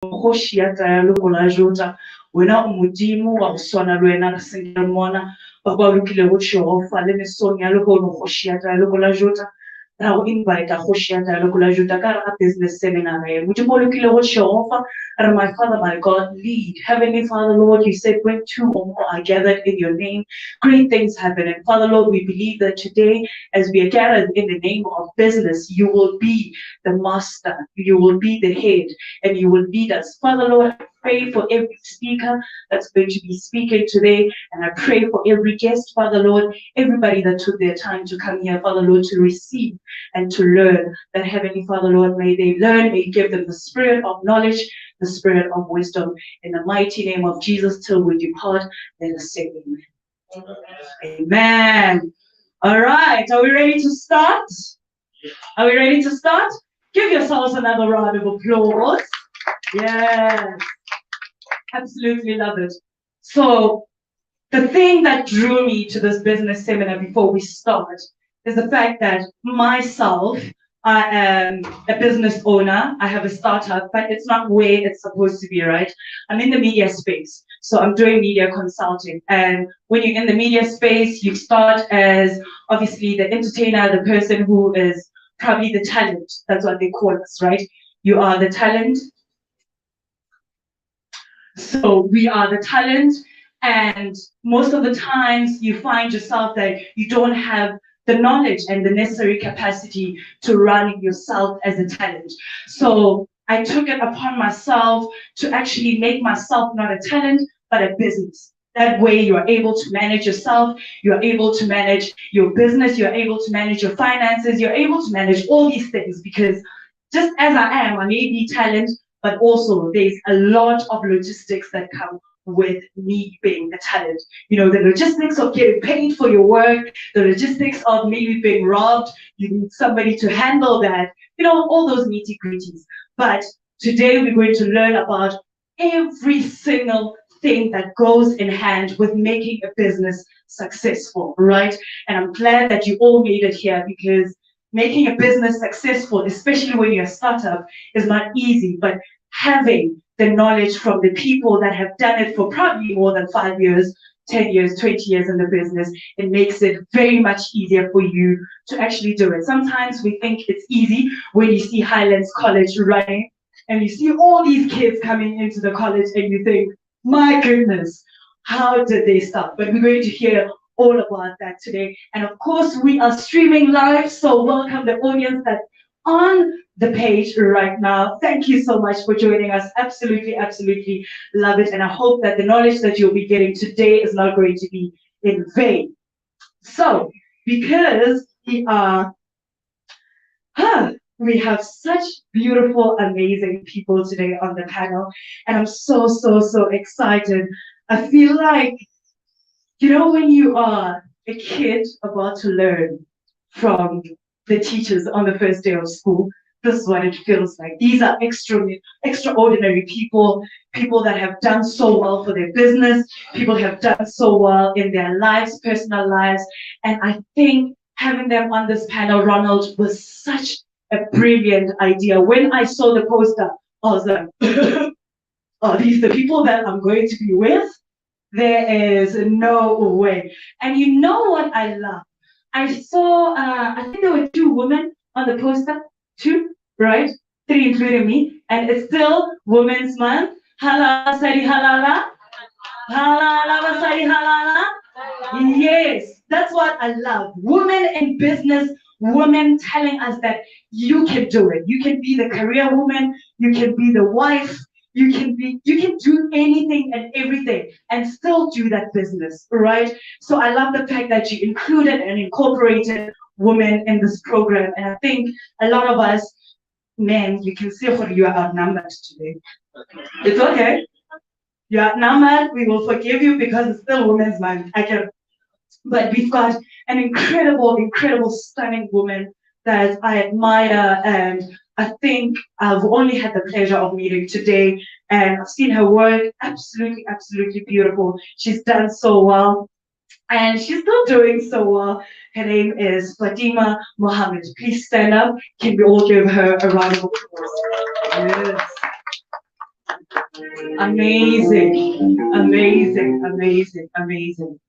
kgoši ya taya loko la jota wena o modimo wa go swana le wena re senkele mona ba ba lokile go Jehova le mesong ya loko no kgoši ya taya loko la jota ra go invite kgoši ya taya loko la jota ka re business seminar e modimo o lokile go Jehova re my Father my God lead Heavenly Father Lord you said when two or more are gathered in your name great things happen and Father Lord we believe that today as we are gathered in the name of business you will be the master you will be the head and you will lead us. Father Lord, I pray for every speaker that's going to be speaking today, and I pray for every guest, Father Lord, everybody that took their time to come here, Father Lord, to receive and to learn. That Heavenly Father Lord, may they learn, may you give them the spirit of knowledge, the spirit of wisdom. In the mighty name of Jesus, till we depart, let us say amen. Amen. All right, are we ready to start? Are we ready to start? Give yourselves another round of applause. Yes, absolutely love it. So the thing that drew me to this business seminar before we start is the fact that myself, I am a business owner. I have a startup, but it's not where it's supposed to be, right? I'm in the media space. So I'm doing media consulting. And when you're in the media space, you start as obviously the entertainer, the person who is probably the talent. That's what they call us, right? You are the talent. So we are the talent. And most of the times you find yourself that you don't have the knowledge and the necessary capacity to run yourself as a talent. So I took it upon myself to actually make myself not a talent, but a business. That way you are able to manage yourself, you are able to manage your business, you're able to manage your finances, you're able to manage all these things because just as I may be talent, but also there's a lot of logistics that come with me being a talent. You know, the logistics of getting paid for your work, the logistics of maybe being robbed, you need somebody to handle that, you know, all those nitty-gritties. But today we're going to learn about every single thing that goes in hand with making a business successful, right? And I'm glad that you all made it here because making a business successful, especially when you're a startup, is not easy, but having the knowledge from the people that have done it for probably more than 5 years, 10 years, 20 years in the business, it makes it very much easier for you to actually do it. Sometimes we think it's easy when you see Highlands College running and you see all these kids coming into the college and you think, my goodness, how did they start? But we're going to hear all about that today. And of course, we are streaming live, so welcome the audience that's on the page right now. Thank you so much for joining us. Absolutely, absolutely love it. And I hope that the knowledge that you'll be getting today is not going to be in vain. So, because we have such beautiful, amazing people today on the panel, and I'm so excited. I feel like, you know, when you are a kid about to learn from the teachers on the first day of school, this is what it feels like. These are extraordinary people, people that have done so well for their business, people have done so well in their lives, personal lives, and I think having them on this panel, Ronald, was such a brilliant idea. When I saw the poster, I was like, are these the people that I'm going to be with? There is no way. And you know what I love? I saw, I think there were 2 women on the poster, 2, right? 3 including me. And it's still Women's Month. Halala, sari halala. Halala, sari halala. Yes, that's what I love. Women in business, women telling us that you can do it. You can be the career woman, you can be the wife, you can do anything and everything and still do that business, right? So I love the fact that you included and incorporated women in this program. And I think a lot of us, men, you can see how you are outnumbered today. It's okay. You're outnumbered, we will forgive you because it's still Women's Month. But we've got an incredible, stunning woman that I admire, and I think I've only had the pleasure of meeting today, and I've seen her work. Absolutely beautiful. She's done so well, and she's still doing so well. Her name is Fatima Mohammed. Please stand up. Can we all give her a round of applause? Yes. Amazing, amazing, amazing, amazing.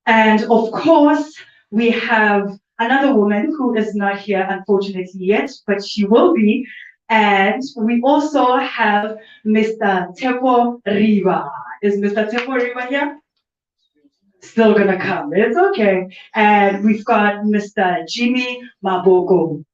And of course, we have another woman who is not here, unfortunately, yet, but she will be. And we also have Mr. Tepo Riva. Is Mr. Tepo Riva here? Still gonna come. It's okay. And we've got Mr. Jimmy Maboko.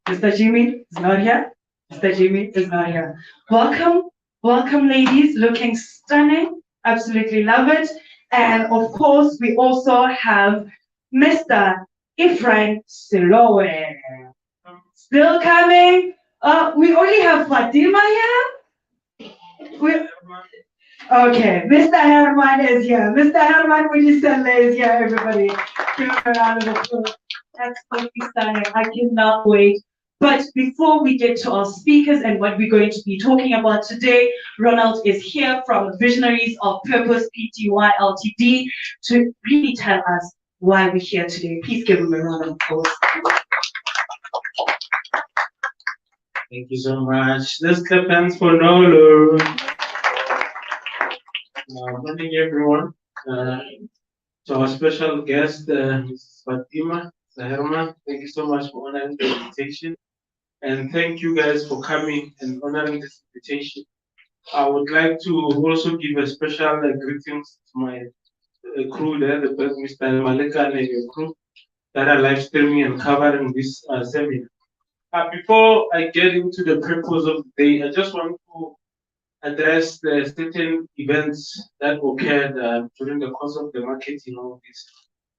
Mr. Jimmy is not here. Mr. Jimmy is not here. Welcome, welcome, ladies. Looking stunning. Absolutely love it. And of course, we also have Mr. Ephraim Silowe. Still coming. We only have Fatima here. Okay, Mr. Herman is here. Mr. Herman Winisele is here, everybody. Give him a round of applause. That's absolutely stunning. I cannot wait. But before we get to our speakers and what we're going to be talking about today, Ronald is here from Visionaries of Purpose Pty Ltd to really tell us why we're here today. Please give him a round of applause. Thank you so much. Let's clap hands for Nolo. Morning, everyone. To our special guest, Mrs. Fatima Zaherman, thank you so much for honoring the invitation. And thank you guys for coming and honoring this invitation. I would like to also give a special greetings to my crew there, the Mr. Malika and your crew that are live streaming and covering this seminar. Before I get into the purpose of the day, I just want to address the certain events that occurred during the course of the marketing of this.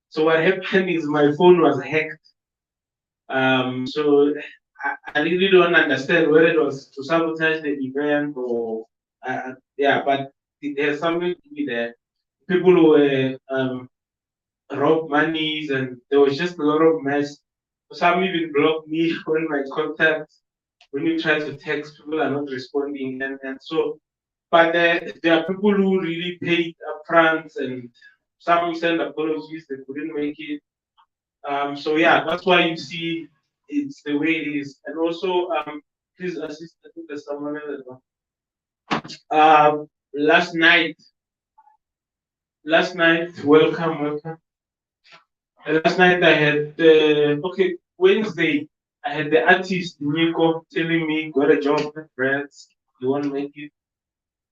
So what happened is my phone was hacked. So I really don't understand whether it was to sabotage the event or yeah, but there's something to be there. People who were robbed monies and there was just a lot of mess. Some even blocked me on my contacts. When you try to text, people are not responding, and so. But there are people who really paid upfront, and some send apologies they couldn't make it. So yeah, that's why you see it's the way it is. And also, please assist. I think there's someone else. Last night, welcome. Last night I had Wednesday. I had the artist Nico telling me got a job at France. You want to make it?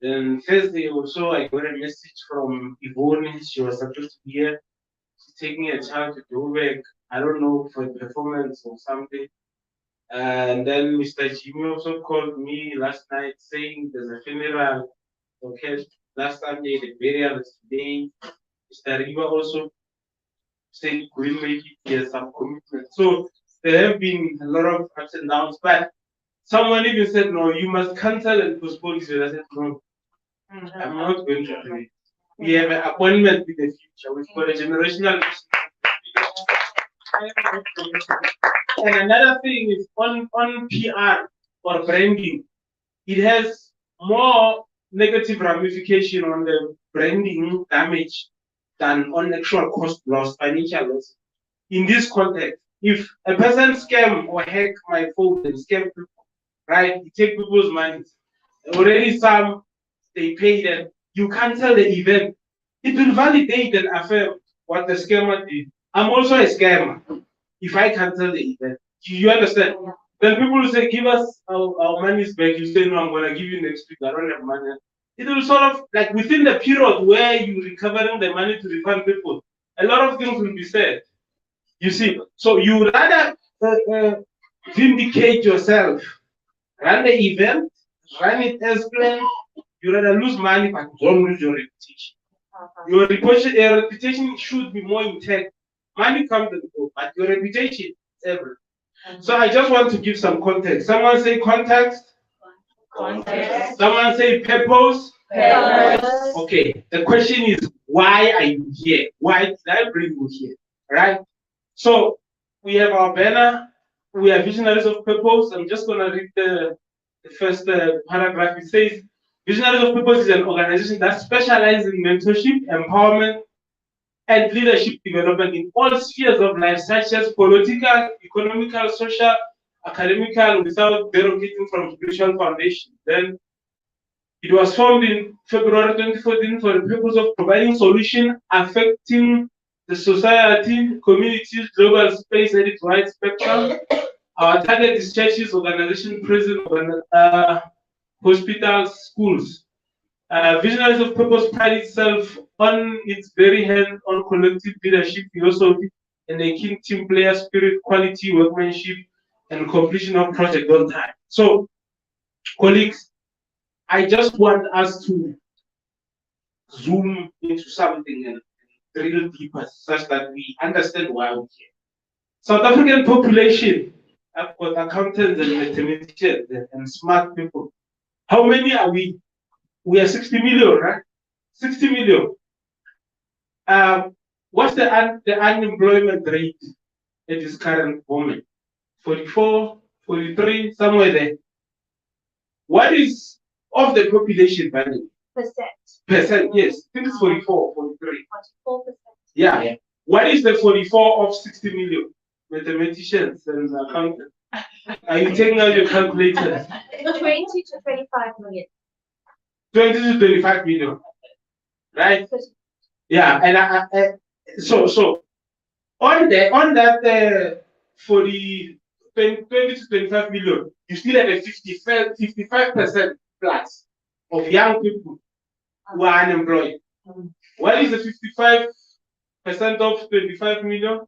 Then Thursday also I got a message from Yvonne. She was supposed to be here. She's taking a child to Joburg. I don't know for performance or something. And then Mr. Jimmy also called me last night saying there's a funeral. Okay, last Sunday the burial is today. Mr. Riva also said couldn't make it. He has some commitment. So there have been a lot of ups and downs, but someone even said, no, you must cancel and postpone it. I said, no, I'm not going to do it. We have an appointment with the future. We've got a generational. And another thing is on PR or branding, it has more negative ramification on the branding damage than on actual cost loss, financial loss. In this context, if a person scam or hack my phone and scam people, right, you take people's money, already some they pay them, you cancel the event, it will validate and affirm what the scammer did. I'm also a scammer if I cancel the event. Do you understand? Then people will say, give us our monies back. You say, no, I'm going to give you next week. I don't have money. It will sort of like within the period where you're recovering the money to refund people, a lot of things will be said. You see, so you rather vindicate yourself, run the event, run it as planned. You rather lose money, but don't lose your reputation. Your reputation should be more intact. Money comes and goes, but your reputation is everything. So I just want to give some context. Someone say context. Context. Someone say purpose. Purpose. Okay. The question is, why are you here? Why did I bring you here? Right? So we have our banner. We are Visionaries of Purpose. I'm just going to read the first paragraph. It says, Visionaries of Purpose is an organization that specializes in mentorship, empowerment, and leadership development in all spheres of life, such as political, economical, social, academical without derogating from spiritual foundation. Then it was formed in February 2014 for the purpose of providing solutions affecting the society, communities, global space at its wide spectrum. Our target is churches, organizations, prisons, hospitals, schools. Visionaries of Purpose pride itself on its very hand-on collective leadership philosophy and a keen team player spirit, quality workmanship, and completion of project on time. So, colleagues, I just want us to zoom into something and drill deeper such that we understand why we're here. South African population, I've got accountants and mathematicians and smart people. How many are we? We are 60 million, right? 60 million. What's the unemployment rate at this current moment? 44, 43, somewhere there. What is of the population value? Percent, yes. I think it's 44, 43. 44%. Yeah. What is the 44 of 60 million? Mathematicians and accountants. Are you taking out your calculators? 20 to 25 million. 20 to 25 million. Right? Yeah, and so on that 40 20 to 25 million, you still have a 55% plus of young people who are unemployed. What is the 55% of 25 million?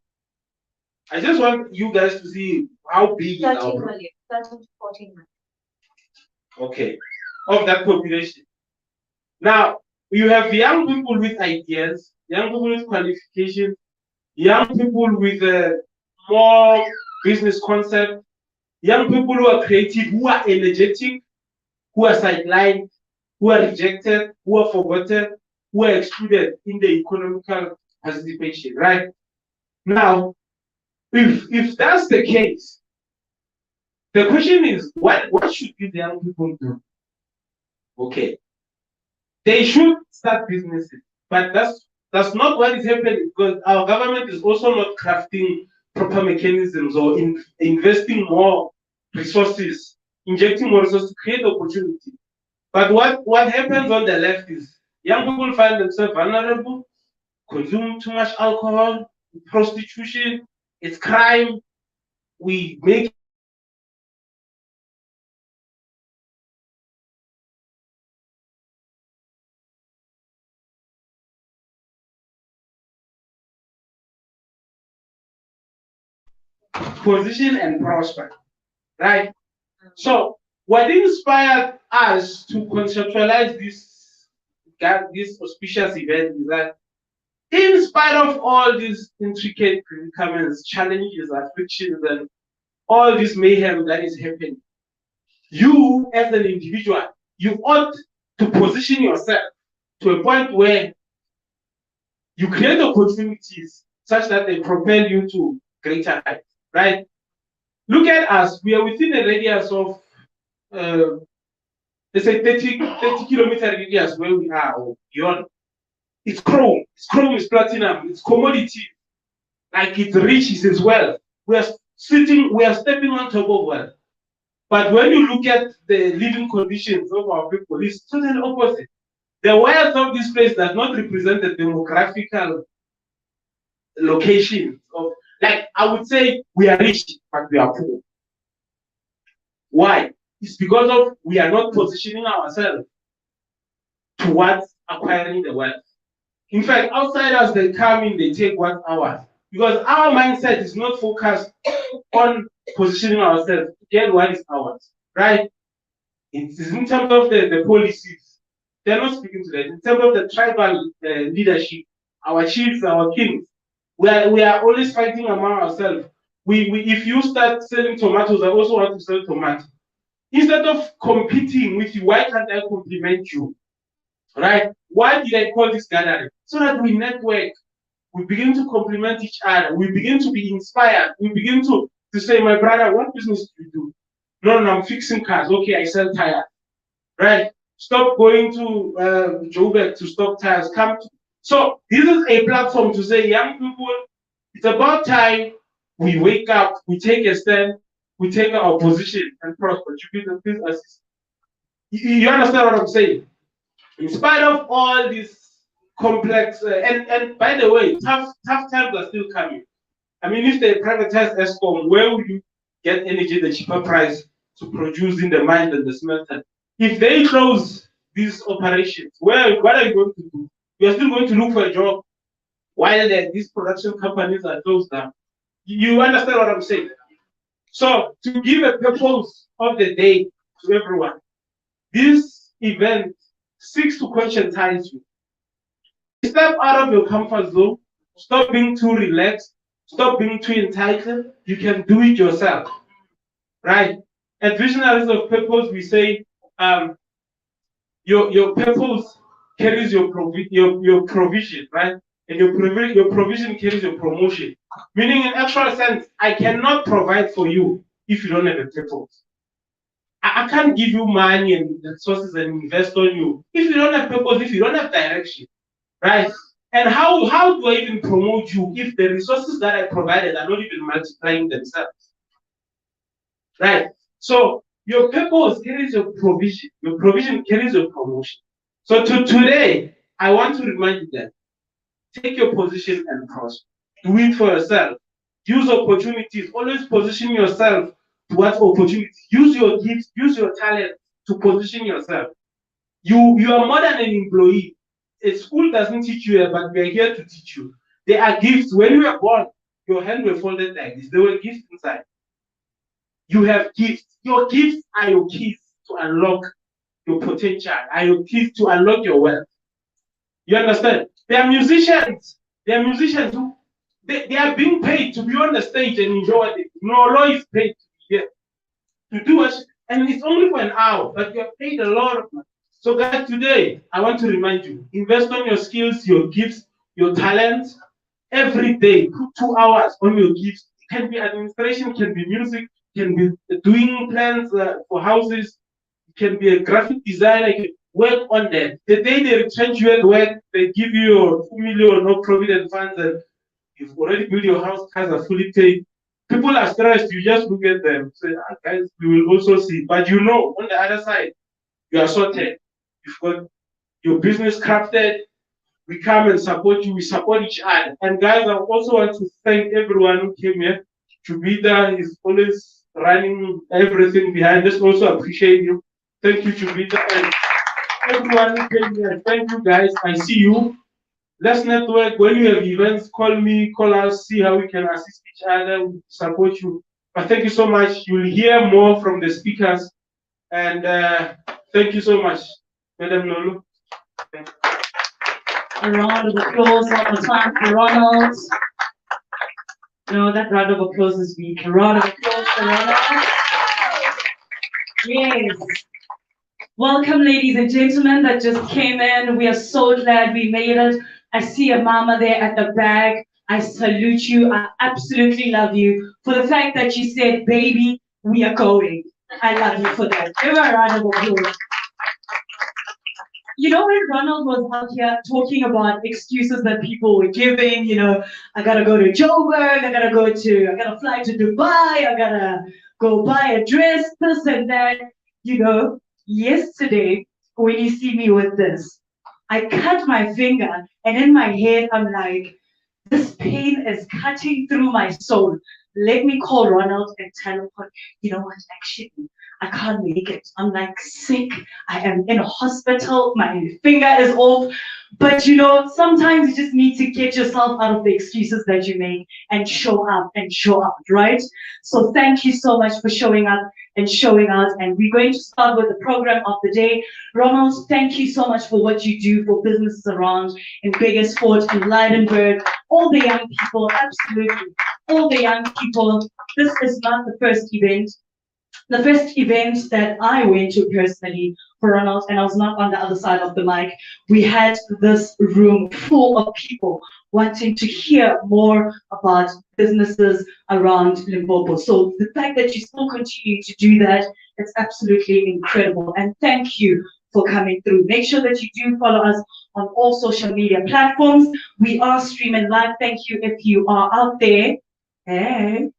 I just want you guys to see how big 13 million, 13 to 14 million. Okay, of that population. Now, you have young people with ideas, young people with qualifications, young people with a more business concept, young people who are creative, who are energetic, who are sidelined, who are rejected, who are forgotten, who are excluded in the economical participation, right? Now, if that's the case, the question is, what should the young people do? Okay. They should start businesses, but that's not what is happening, because our government is also not crafting proper mechanisms or investing more resources, injecting more resources to create opportunity. But what happens on the left is young people find themselves vulnerable, consume too much alcohol, prostitution, it's crime. We make position and prosper, right? So what inspired us to conceptualize this auspicious event is that in spite of all these intricate predicaments, challenges, afflictions, and all this mayhem that is happening, you as an individual, you ought to position yourself to a point where you create opportunities such that they propel you to greater heights, right? Look at us. We are within a radius of, let's say, 30 kilometer radius where we are or beyond. It's chrome. It's chrome is platinum. It's commodity. Like it riches as well. We are stepping on top of wealth. But when you look at the living conditions of our people, it's totally opposite. The wealth of this place does not represent the demographical location of, like, I would say we are rich, but we are poor. Why? It's because of we are not positioning ourselves towards acquiring the wealth. In fact, outsiders, they come in, they take what's ours. Because our mindset is not focused on positioning ourselves to get what is ours, right? It's in terms of the policies. They're not speaking to that. In terms of the tribal leadership, our chiefs, our kings, we are always fighting among ourselves. If you start selling tomatoes, I also want to sell tomatoes. Instead of competing with you, why can't I compliment you? Right? Why did I call this gathering? So that we network, we begin to compliment each other, we begin to be inspired, we begin to say, my brother, what business do you do? No, I'm fixing cars. Okay, I sell tires. Right? Stop going to Joburg to stock tires. Come to. So this is a platform to say, young people, it's about time we wake up, we take a stand, we take our position and prosper. Jupiter, please assist. You understand what I'm saying? In spite of all these complex, and by the way, tough times are still coming. I mean, if they privatize ESCOM, where would you get energy at the cheaper price to produce in the mine and the smelter? If they close these operations, what are you going to do? You're still going to look for a job while these production companies are closed down. You understand what I'm saying? So, to give a purpose of the day to everyone, this event seeks to conscientize you. Step out of your comfort zone. Stop being too relaxed. Stop being too entitled. You can do it yourself, right? At Visionaries of Purpose, we say your purpose carries your provision, right? And your provision carries your promotion. Meaning, in actual sense, I cannot provide for you if you don't have a purpose. I can't give you money and resources and invest on you if you don't have purpose, if you don't have direction, right? And how do I even promote you if the resources that I provided are not even multiplying themselves, right? So your purpose carries your provision carries your promotion. So today, I want to remind you that take your position and prosper. Do it for yourself. Use opportunities. Always position yourself towards opportunities. Use your gifts, use your talent to position yourself. You are more than an employee. A school doesn't teach you, but we are here to teach you. There are gifts. When you were born, your hands were folded like this. There were gifts inside. You have gifts. Your gifts are your keys to unlock your potential, are your keys to unlock your wealth. You understand? There are musicians. There are musicians who they are being paid to be on the stage and enjoy what they do. No law is paid to be here to do it, and it's only for an hour, but you are paid a lot of money. So guys, today I want to remind you: invest on your skills, your gifts, your talents. Every day, put 2 hours on your gifts. It can be administration, can be music, can be doing plans for houses. It can be a graphic designer. Work on that. The day they retrench you at work, they give you your 2 million no provident funds, and you've already built your house, cars are fully paid. People are stressed. You just look at them, say, guys, we will also see. But you know, on the other side, you are sorted. You've got your business crafted. We come and support you. We support each other. And guys, I also want to thank everyone who came here. Chubita is always running everything behind us. Also appreciate you. Thank you, Chubita. And everyone who came here, thank you guys. I see you. Let's network. When you have events, call me, call us, see how we can assist each other, support you. But thank you so much. You'll hear more from the speakers. And thank you so much, Madam Lulu. Thank you. A round of applause one more time for Ronald. No, that round of applause is weak. A round of applause for Ronald. Yes. Welcome, ladies and gentlemen that just came in. We are so glad we made it. I see a mama there at the back. I salute you. I absolutely love you for the fact that you said, baby, we are going. I love you for that. Give her a round of applause. You know, when Ronald was out here talking about excuses that people were giving, you know, I gotta go to Joburg, I gotta fly to Dubai, I gotta go buy a dress, this and that. You know, yesterday, when you see me with this, I cut my finger, and in my head, I'm like, this pain is cutting through my soul. Let me call Ronald and tell him, you know what, actually, I can't make it. I'm like sick. I am in a hospital. My finger is off. But you know, sometimes you just need to get yourself out of the excuses that you make and show up, right? So thank you so much for showing up and showing out. And we're going to start with the program of the day. Ronald, thank you so much for what you do for businesses around in Begersfort and Leidenburg. All the young people, absolutely. All the young people. This is not the first event. The first event that I went to personally for Ronald, and I was not on the other side of the mic, we had this room full of people wanting to hear more about businesses around Limpopo. So the fact that you still continue to do that, it's absolutely incredible. And thank you for coming through. Make sure that you do follow us on all social media platforms. We are streaming live. Thank you if you are out there Hey.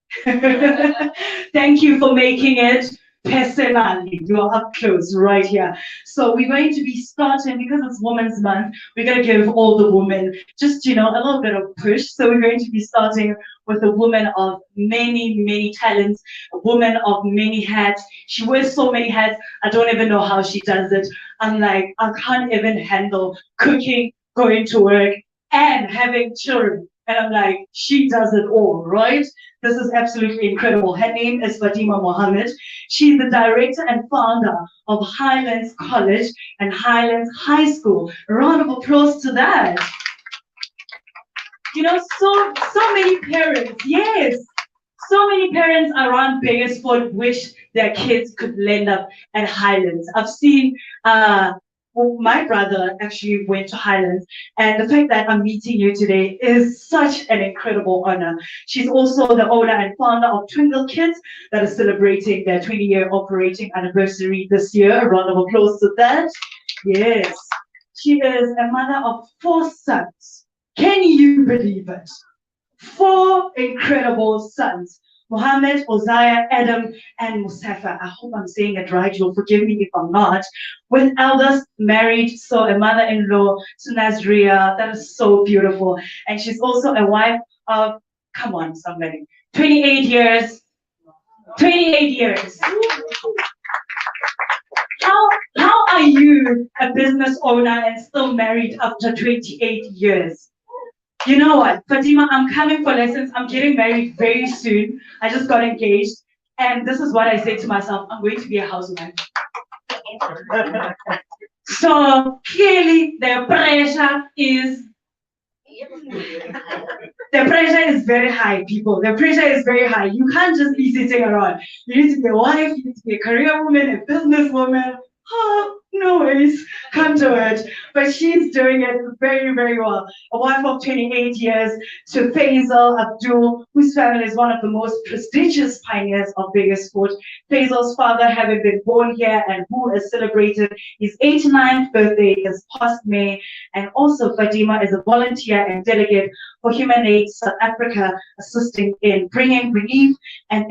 Thank you for making it personally. You are up close right here. So we're going to be starting, because it's Women's Month, we're going to give all the women just, a little bit of push. So we're going to be starting with a woman of many, many talents, a woman of many hats. She wears so many hats, I don't even know how she does it. I'm like, I can't even handle cooking, going to work, and having children. And I'm like, she does it all, right? This is absolutely incredible. Her name is Fatima Mohammed. She's the director and founder of Highlands College and Highlands High School. A round of applause to that. So many parents, yes, so many parents around Bakersford wish their kids could land up at Highlands. I've seen well, my brother actually went to Highlands, and the fact that I'm meeting you today is such an incredible honor. She's also the owner and founder of Twinkle Kids that is celebrating their 20-year operating anniversary this year. A round of applause to that. Yes. She is a mother of 4 sons. Can you believe it? 4 incredible sons. Mohammed, Uzziah, Adam, and Mustafa. I hope I'm saying it right. You'll forgive me if I'm not. With eldest married, so a mother-in-law to Nazria. That is so beautiful. And she's also a wife of, come on, somebody, 28 years. 28 years. How are you a business owner and still married after 28 years? You know what, Fatima, I'm coming for lessons. I'm getting married very soon. I just got engaged. And this is what I say to myself, I'm going to be a housewife. So clearly the pressure is very high, people. The pressure is very high. You can't just be sitting around. You need to be a wife, you need to be a career woman, a business woman. Oh, no worries, come to it. But she's doing it very, very well. A wife of 28 years to Faisal Abdul, whose family is one of the most prestigious pioneers of Bakersford. Faisal's father having been born here and who has celebrated his 89th birthday this past May. And also Fatima is a volunteer and delegate for Human Aid South Africa, assisting in bringing relief and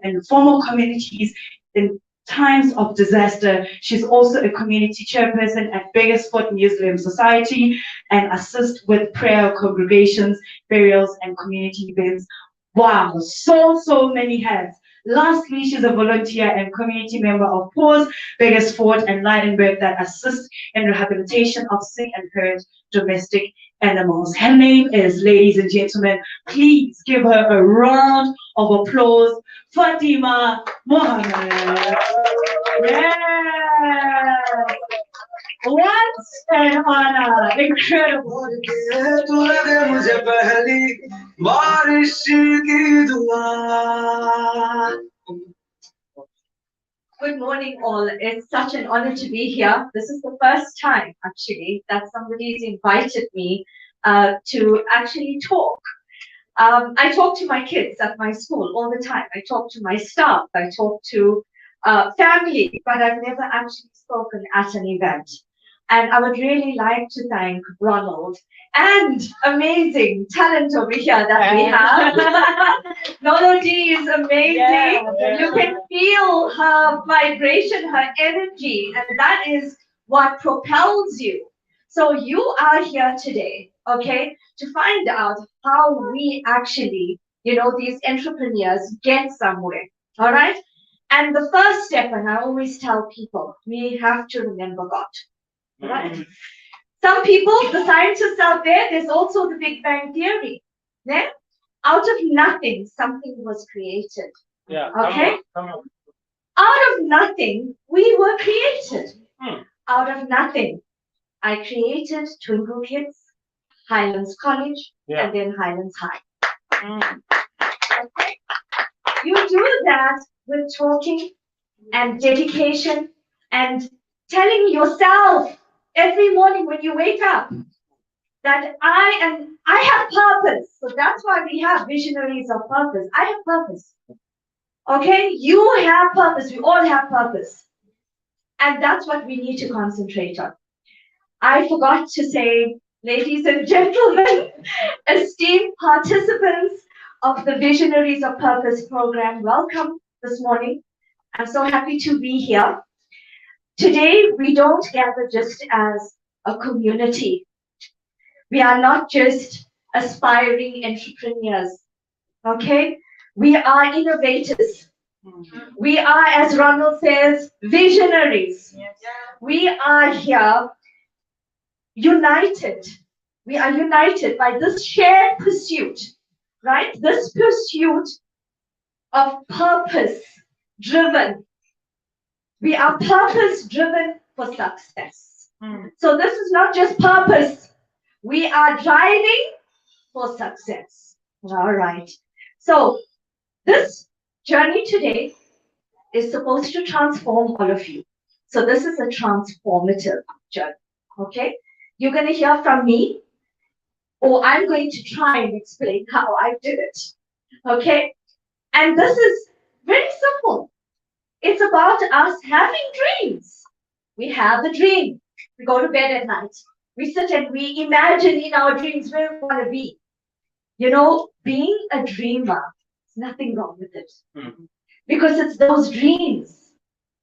informal communities in times of disaster. She's also a community chairperson at Bakersford Muslim Society and assists with prayer congregations, burials, and community events. Wow, so many hats. Lastly, she's a volunteer and community member of PAUSE, Bakersford and Leidenberg that assists in rehabilitation of sick and hurt domestic animals. Her name is, ladies and gentlemen, please give her a round of applause, Fatima Mohammed. Yeah. What an honor. Incredible. Good morning, all. It's such an honor to be here. This is the first time, actually, that somebody's invited me to actually talk. I talk to my kids at my school all the time. I talk to my staff. I talk to family, but I've never actually spoken at an event. And I would really like to thank Ronald and amazing talent over here that we have. Melody is amazing. Yeah. You can feel her vibration, her energy, and that is what propels you. So you are here today, okay, to find out how we actually, these entrepreneurs get somewhere, all right? And the first step, and I always tell people, we have to remember God. Right. Some people, the scientists out there, there's also the Big Bang Theory. Yeah? Out of nothing, something was created. Yeah. Okay? Come on. Out of nothing, we were created. Out of nothing, I created Twinkle Kids, Highlands College, and then Highlands High. Okay? You do that with talking and dedication and telling yourself every morning when you wake up that I have purpose. So that's why we have visionaries of purpose. I have purpose. Okay? You have purpose. We all have purpose. And that's what we need to concentrate on. I forgot to say, ladies and gentlemen, esteemed participants, of the Visionaries of Purpose program. Welcome this morning. I'm so happy to be here. Today, we don't gather just as a community. We are not just aspiring entrepreneurs, okay? We are innovators. We are, as Ronald says, visionaries. We are here united. We are united by this shared pursuit, right? This pursuit of purpose driven. We are purpose driven for success. So this is not just purpose. We are driving for success. All right. So this journey today is supposed to transform all of you. So this is a transformative journey. Okay. You're going to hear from me, or I'm going to try and explain how I did it. Okay. And this is very simple. It's about us having dreams. We have a dream. We go to bed at night. We sit and we imagine in our dreams where we want to be. You know, being a dreamer, there's nothing wrong with it. Because it's those dreams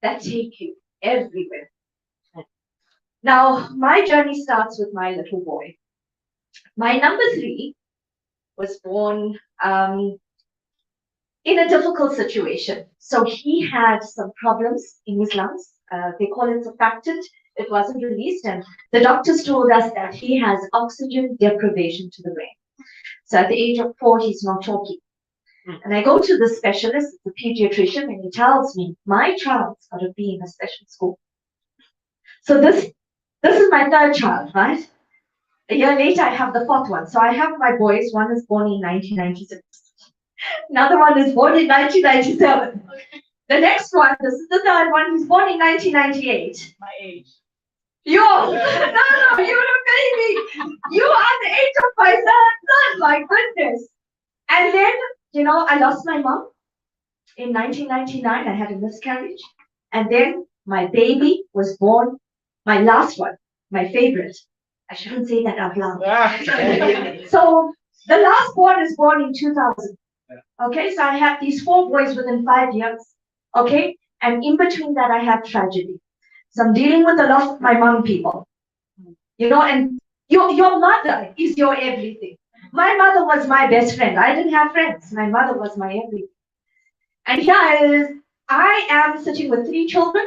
that take you everywhere. Now, my journey starts with my little boy. My number 3 was born in a difficult situation. So he had some problems in his lungs. They call it surfactant. It wasn't released, and the doctors told us that he has oxygen deprivation to the brain. So at the age of 4, he's not talking. And I go to the specialist, the pediatrician, and he tells me, my child's got to be in a special school. So this is my 3rd child, right? A year later, I have the 4th one. So I have my boys. One is born in 1996. Another one is born in 1997. The next one, this is the 3rd one, he's born in 1998. My age. No, you're a baby. You are the age of my son, my goodness. And then, you know, I lost my mom in 1999. I had a miscarriage. And then my baby was born, my last one, my favorite. I shouldn't say that out loud. So the last born is born in 2000. Okay, so I have these 4 boys within 5 years. Okay, and in between that, I have tragedy. So I'm dealing with the loss of my mom, people. You know, and your mother is your everything. My mother was my best friend. I didn't have friends. My mother was my everything. And here I am sitting with 3 children.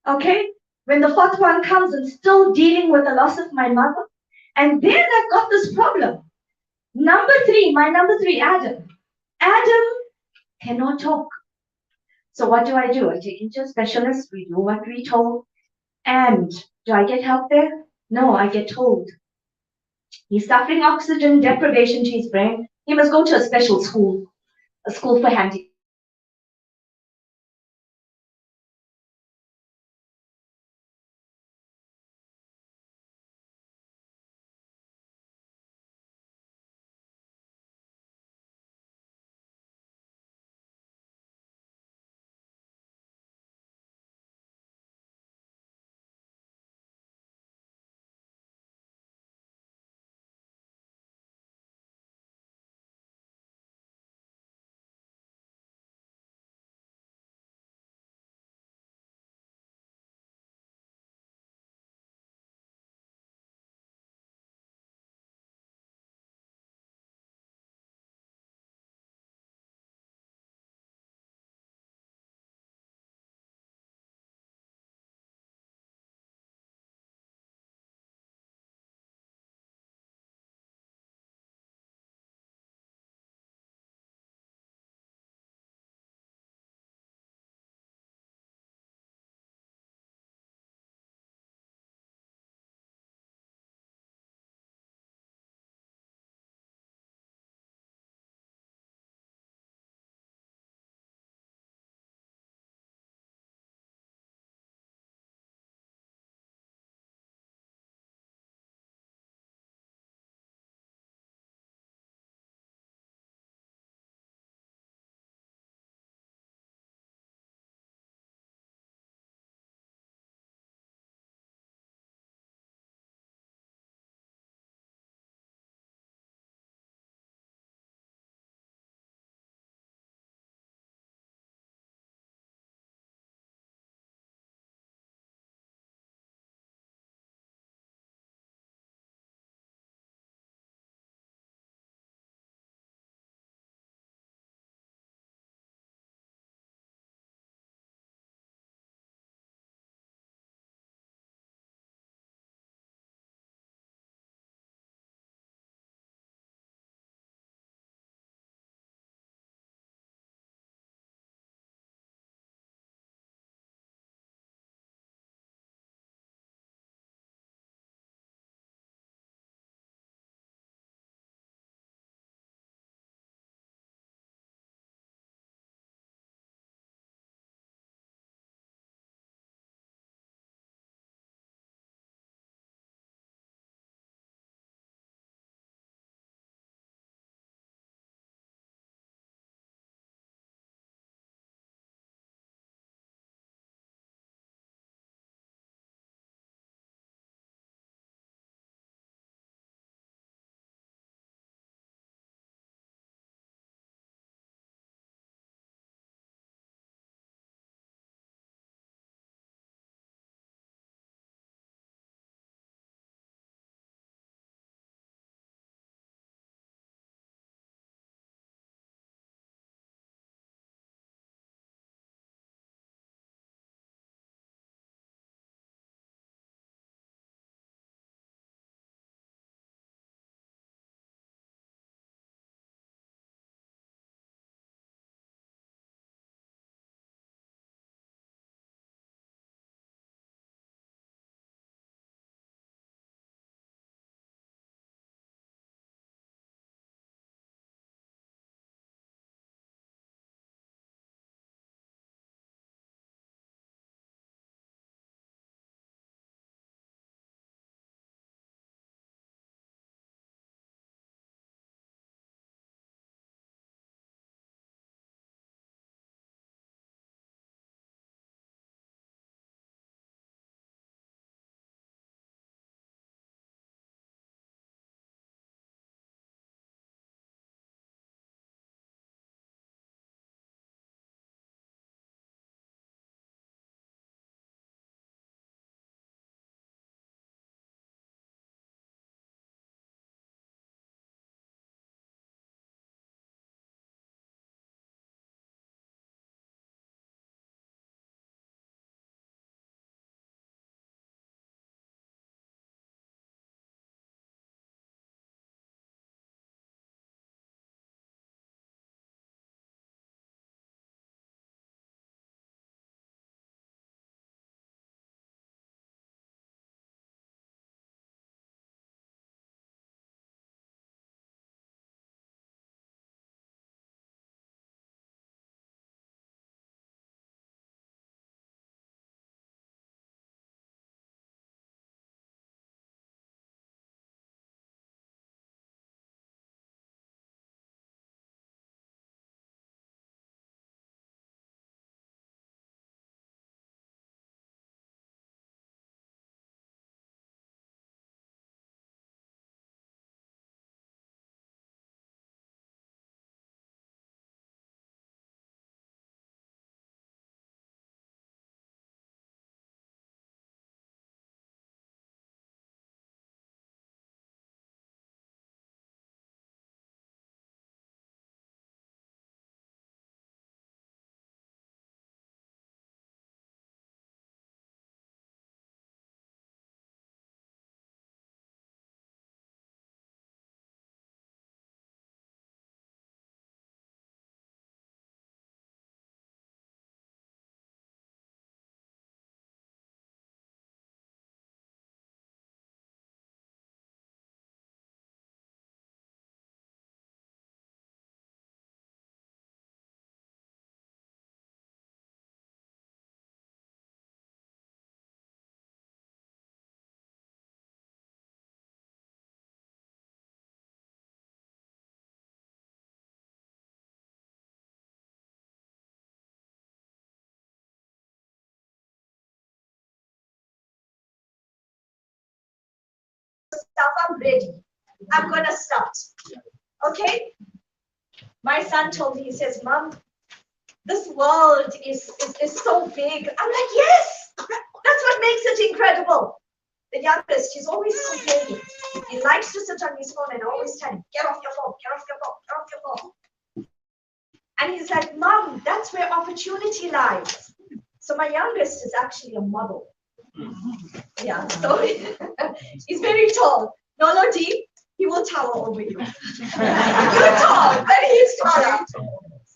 Okay, when the 4th one comes and still dealing with the loss of my mother. And then I've got this problem. My number 3, Adam. Adam cannot talk. So what do? I take him to a specialist. We do what we told. And do I get help there? No, I get told. He's suffering oxygen deprivation to his brain. He must go to a special school, a school for handicapped. I'm ready. I'm going to start. Okay? My son told me, he says, Mom, this world is so big. I'm like, yes, that's what makes it incredible. The youngest, he's always complaining. He likes to sit on his phone and I always tell him, get off your phone, get off your phone, get off your phone. And he's like, Mom, that's where opportunity lies. So my youngest is actually a model. Yeah, so he's very tall. No, deep. He will tower over you. You're tall, but he's taller.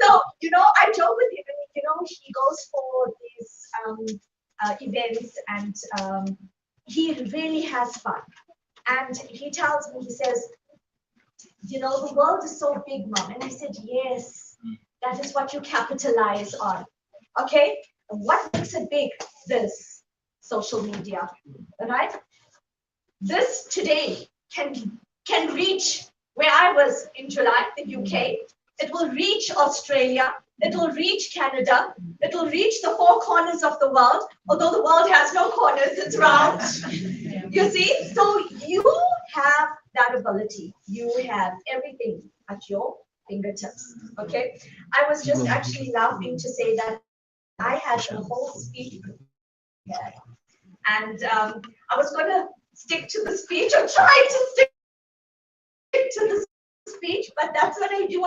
So, I joke with him, he goes for these events and he really has fun. And he tells me, he says, the world is so big, Mom. And I said, yes, that is what you capitalize on. Okay? And what makes it big? This social media, right? This today can reach where I was in July, the UK. It will reach Australia. It will reach Canada. It will reach the four corners of the world. Although the world has no corners, it's round. You see? So you have that ability. You have everything at your fingertips. Okay? I was just actually laughing to say that I had a whole speech prepared. And I was going to stick to the speech or try to stick to the speech, but that's what I do.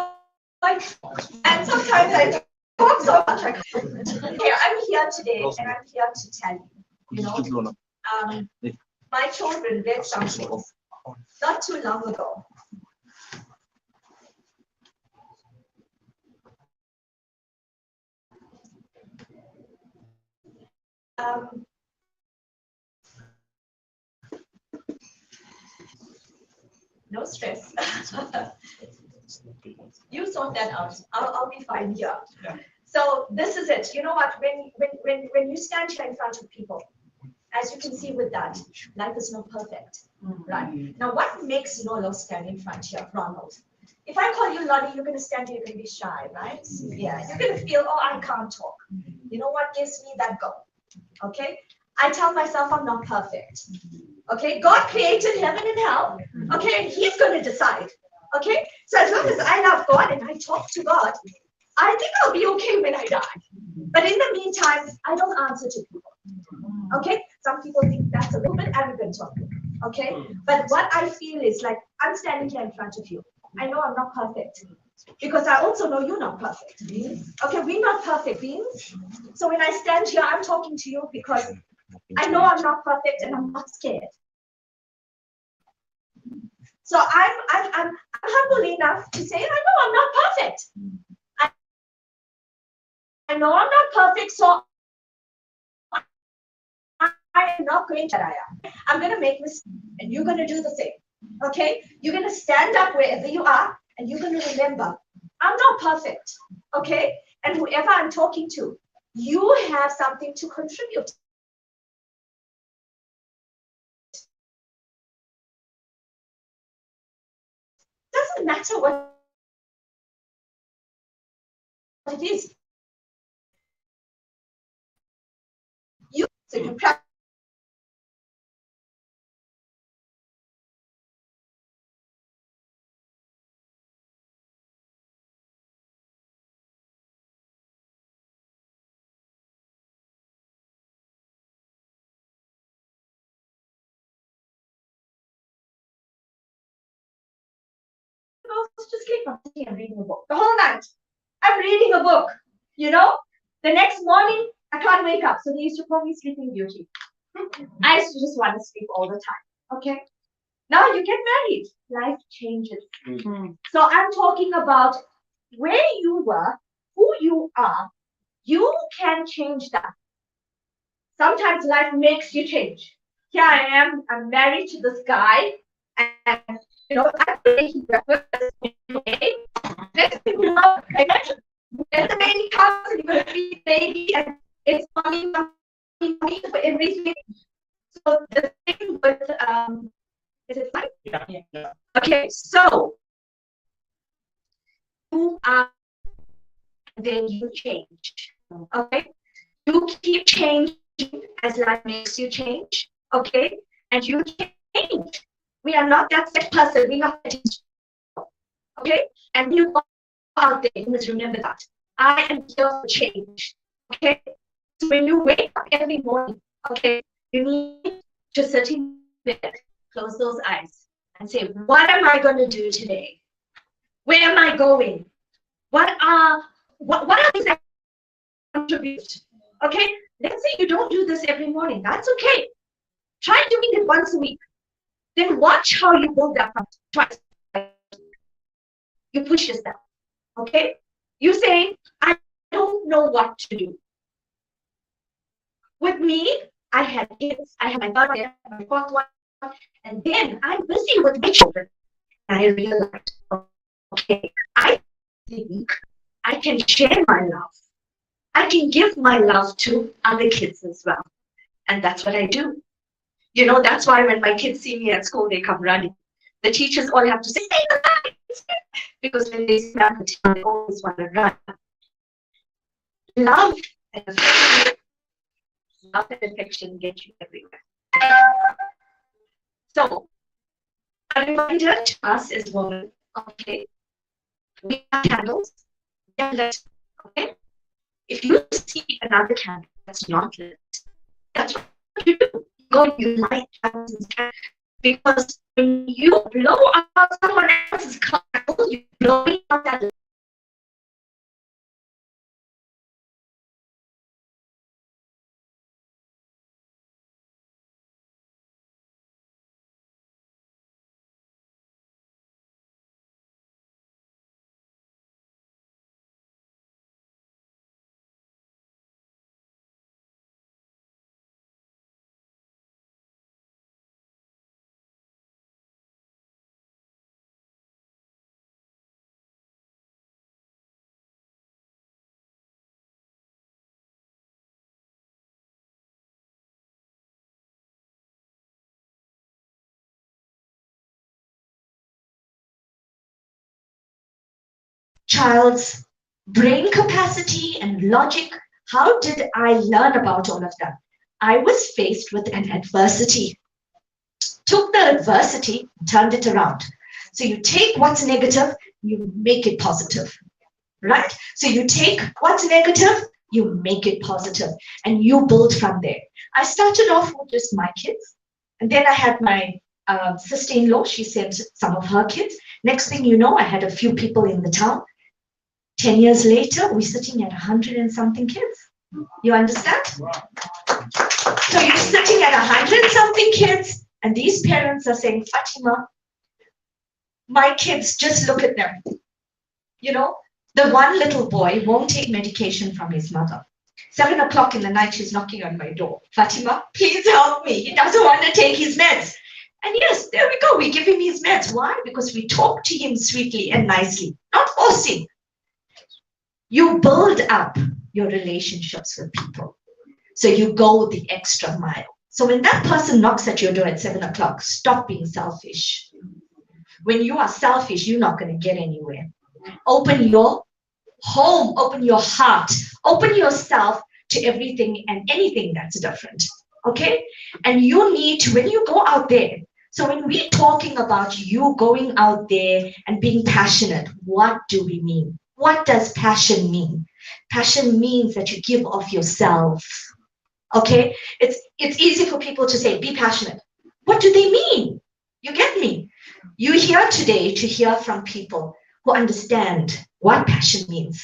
And sometimes I talk so much. Okay, I'm here today and I'm here to tell you, my children read something not too long ago. No stress. You sort that out. I'll be fine here. Yeah. So this is it. You know what? When you stand here in front of people, as you can see with that, life is not perfect, right? Now, what makes Nolo stand in front here, Ronald? If I call you Lolly, you're going to stand here, you're going to be shy, right? Yeah, you're going to feel, oh, I can't talk. You know what gives me that go? Okay? I tell myself I'm not perfect. Okay? God created heaven and hell. Okay? And He's going to decide. Okay? So as long as I love God and I talk to God, I think I'll be okay when I die. But in the meantime, I don't answer to people. Okay? Some people think that's a little bit arrogant of me. Okay? But what I feel is like, I'm standing here in front of you. I know I'm not perfect. Because I also know you're not perfect. Okay, we're not perfect beings. So when I stand here, I'm talking to you because I know I'm not perfect and I'm not scared. So I'm humble enough to say, I know I'm not perfect. I know I'm not perfect, so I am not going to. I'm going to make mistakes, and you're going to do the same. Okay? You're going to stand up wherever you are, and you're going to remember, I'm not perfect. Okay? And whoever I'm talking to, you have something to contribute. Doesn't matter what it is. So you practice. Just keep on sitting and reading a book the whole night. I'm reading a book, The next morning, I can't wake up. So they used to call me Sleeping Beauty. I used to just want to sleep all the time. Okay. Now you get married. Life changes. So I'm talking about where you were, who you are. You can change that. Sometimes life makes you change. Here I am. I'm married to this guy. And I'm making breakfast. Next thing you know, when the baby comes and you're going to feed the baby and it's mommy for everything. So the thing with, is it fine? Yeah. Okay, so you are, then you change. Okay? You keep changing as life makes you change. Okay? And you change. We are not that set person. We're not that okay? And you go out there, you must remember that. I am here for change. Okay? So when you wake up every morning, okay, you need to sit in bed, close those eyes, and say, what am I going to do today? Where am I going? What are things that contribute? Okay? Let's say you don't do this every morning. That's okay. Try doing it once a week. Then watch how you build up twice. You push yourself. Okay? You say, I don't know what to do. With me, I had kids, I had my third one, my fourth one, and then I'm busy with my children. I realized, okay, I think I can share my love. I can give my love to other kids as well. And that's what I do. You know, that's why when my kids see me at school, they come running. The teachers all have to say, stay in the line. Because when they see me, they always want to run. Love and affection get you everywhere. So, a reminder to us as women, okay, we have candles, okay? If you see another candle that's not lit, that's what you do. Go, you light candles, because when you blow out someone else's candle, you're blowing out that child's brain capacity and logic. How did I learn about all of that? I was faced with an adversity. Took the adversity, turned it around. So you take what's negative, you make it positive, right? So you take what's negative, you make it positive, and you build from there. I started off with just my kids, and then I had my sister-in-law. She sent some of her kids. Next thing you know, I had a few people in the town. 10 years later, we're sitting at 100 and something kids. You understand? So you're sitting at 100 something kids, and these parents are saying, Fatima, my kids, just look at them. You know, the one little boy won't take medication from his mother. 7 o'clock in the night, she's knocking on my door. Fatima, please help me. He doesn't want to take his meds. And yes, there we go. We give him his meds. Why? Because we talk to him sweetly and nicely, not forcing. You build up your relationships with people. So you go the extra mile. So when that person knocks at your door at 7 o'clock, stop being selfish. When you are selfish, you're not going to get anywhere. Open your home, open your heart, open yourself to everything and anything that's different. Okay? And you need to, when you go out there, so when we're talking about you going out there and being passionate, what do we mean? What does passion mean? Passion means that you give of yourself. Okay? It's easy for people to say, be passionate. What do they mean? You get me? You're here today to hear from people who understand what passion means.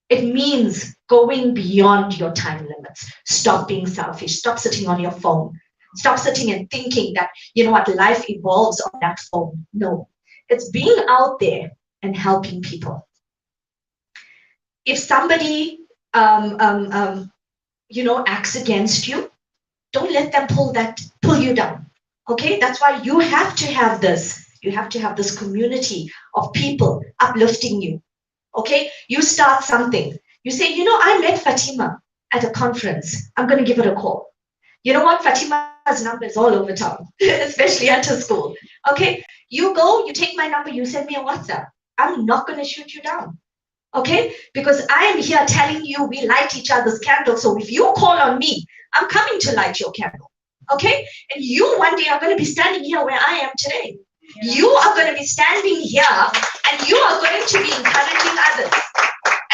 It means going beyond your time limits. Stop being selfish. Stop sitting on your phone. Stop sitting and thinking that, you know what, life evolves on that phone. No. It's being out there and helping people. If somebody, acts against you, don't let them pull you down. Okay? That's why you have to have this. You have to have this community of people uplifting you. Okay? You start something. You say, I met Fatima at a conference. I'm going to give her a call. You know what? Fatima's number is all over town, especially at her school. Okay? You go, you take my number, you send me a WhatsApp. I'm not going to shoot you down. Okay? Because I am here telling you we light each other's candles. So if you call on me, I'm coming to light your candle. Okay? And you one day are going to be standing here where I am today. You are going to be standing here and you are going to be encouraging others.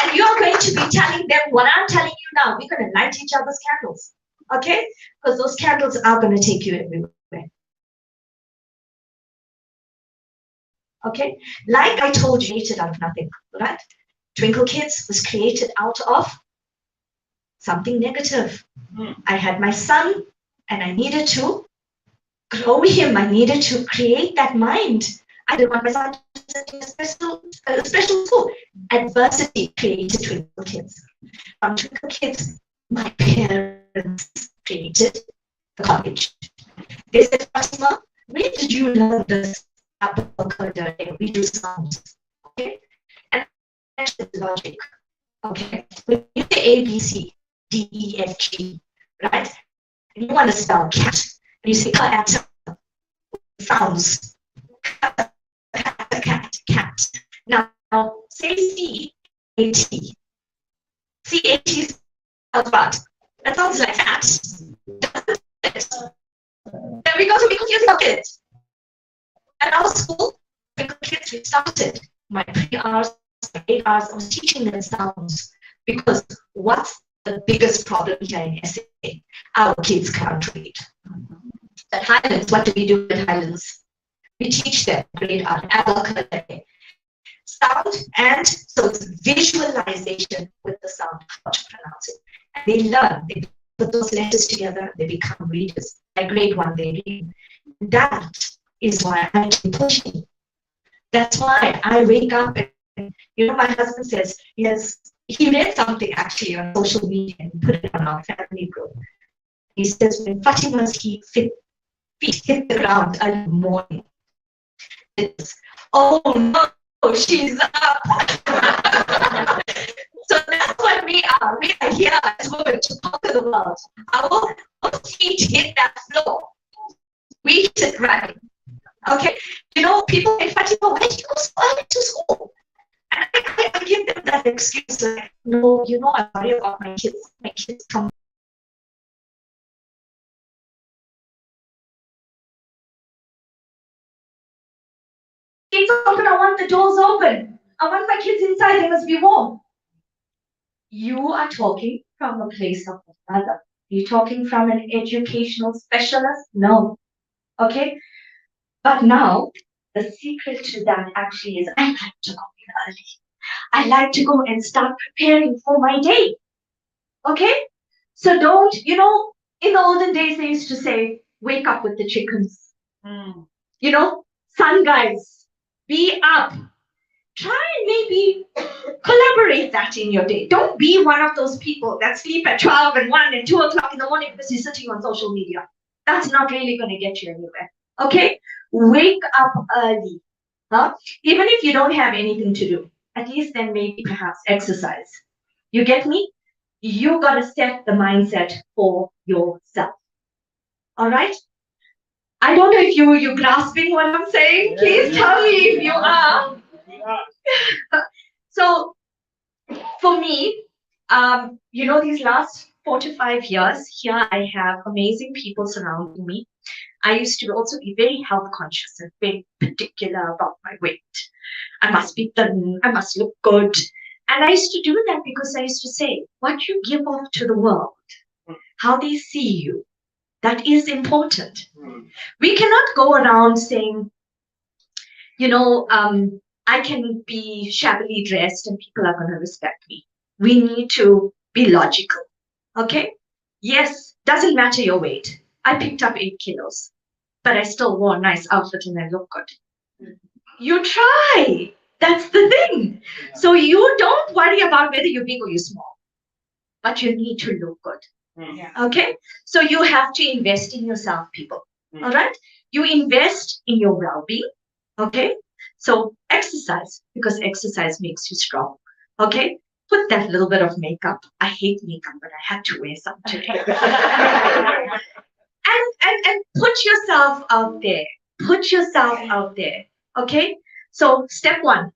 And you are going to be telling them what I'm telling you now. We're going to light each other's candles. Okay? Because those candles are going to take you everywhere. Okay? Like I told you, created out of nothing, right? Twinkle Kids was created out of something negative. I had my son and I needed to grow him. I needed to create that mind. I didn't want my son to sit in a special school. Adversity created Twinkle Kids. From Twinkle Kids, my parents created the college. They said, Fatima, where did you learn this? We do sounds. Okay? And that's the logic. Okay? When you say A, B, C, D, E, F, G, right? And you want to spell cat, and you say cat, sounds. Cat. Now, say C, A, T. C, A, T spells what? That sounds like that. Then we go to Twinkle Kids. At our school, Twinkle Kids, we started my 3 hours, my 8 hours, I was teaching them sounds. Because what's the biggest problem here in SA? Our kids can't read. At Highlands, what do we do at Highlands? We teach them grade art, sound, and so it's visualization with the sound, how to pronounce it. And they learn, they put those letters together, they become readers. By grade 1, they read. That is why I keep pushing. That's why I wake up and, my husband says, yes, he read something actually on social media and put it on our family group. He says, when Fatima's feet hit the ground early in the morning, it's, oh no, she's up. So that's what we are. We are here as women to conquer the world. Our feet hit that floor. We hit it right. Okay? People say, Fatima, why do you go so early to school? And I give them that excuse, like, no, I worry about my kids. My kids come. Kids open, I want the doors open. I want my kids inside, they must be warm. You are talking from a place of a mother. You're talking from an educational specialist? No. Okay? But now, the secret to that actually is I like to go in early. I like to go and start preparing for my day. Okay? So don't, in the olden days they used to say, wake up with the chickens. Sun guys, be up. Try and maybe collaborate that in your day. Don't be one of those people that sleep at 12 and 1 and 2 o'clock in the morning because you're sitting on social media. That's not really going to get you anywhere. Okay? Wake up early. Even if you don't have anything to do, at least then maybe perhaps exercise. You get me? You got to set the mindset for yourself. All right? I don't know if you're grasping what I'm saying. Please tell me if you are. So, for me, these last 4 to 5 years, here I have amazing people surrounding me. I used to also be very health conscious and very particular about my weight. I must be thin, I must look good. And I used to do that because I used to say, what you give off to the world, how they see you, that is important. We cannot go around saying, I can be shabbily dressed and people are going to respect me. We need to be logical. Okay? Yes, doesn't matter your weight. I picked up 8 kilos, but I still wore a nice outfit and I look good. You try. That's the thing. So you don't worry about whether you're big or you're small, but you need to look good. Okay? So you have to invest in yourself, people. All right? You invest in your well-being. Okay? So exercise, because exercise makes you strong. Okay? Put that little bit of makeup. I hate makeup, but I had to wear some today. and put yourself out there. Put yourself out there. Okay? So step 1.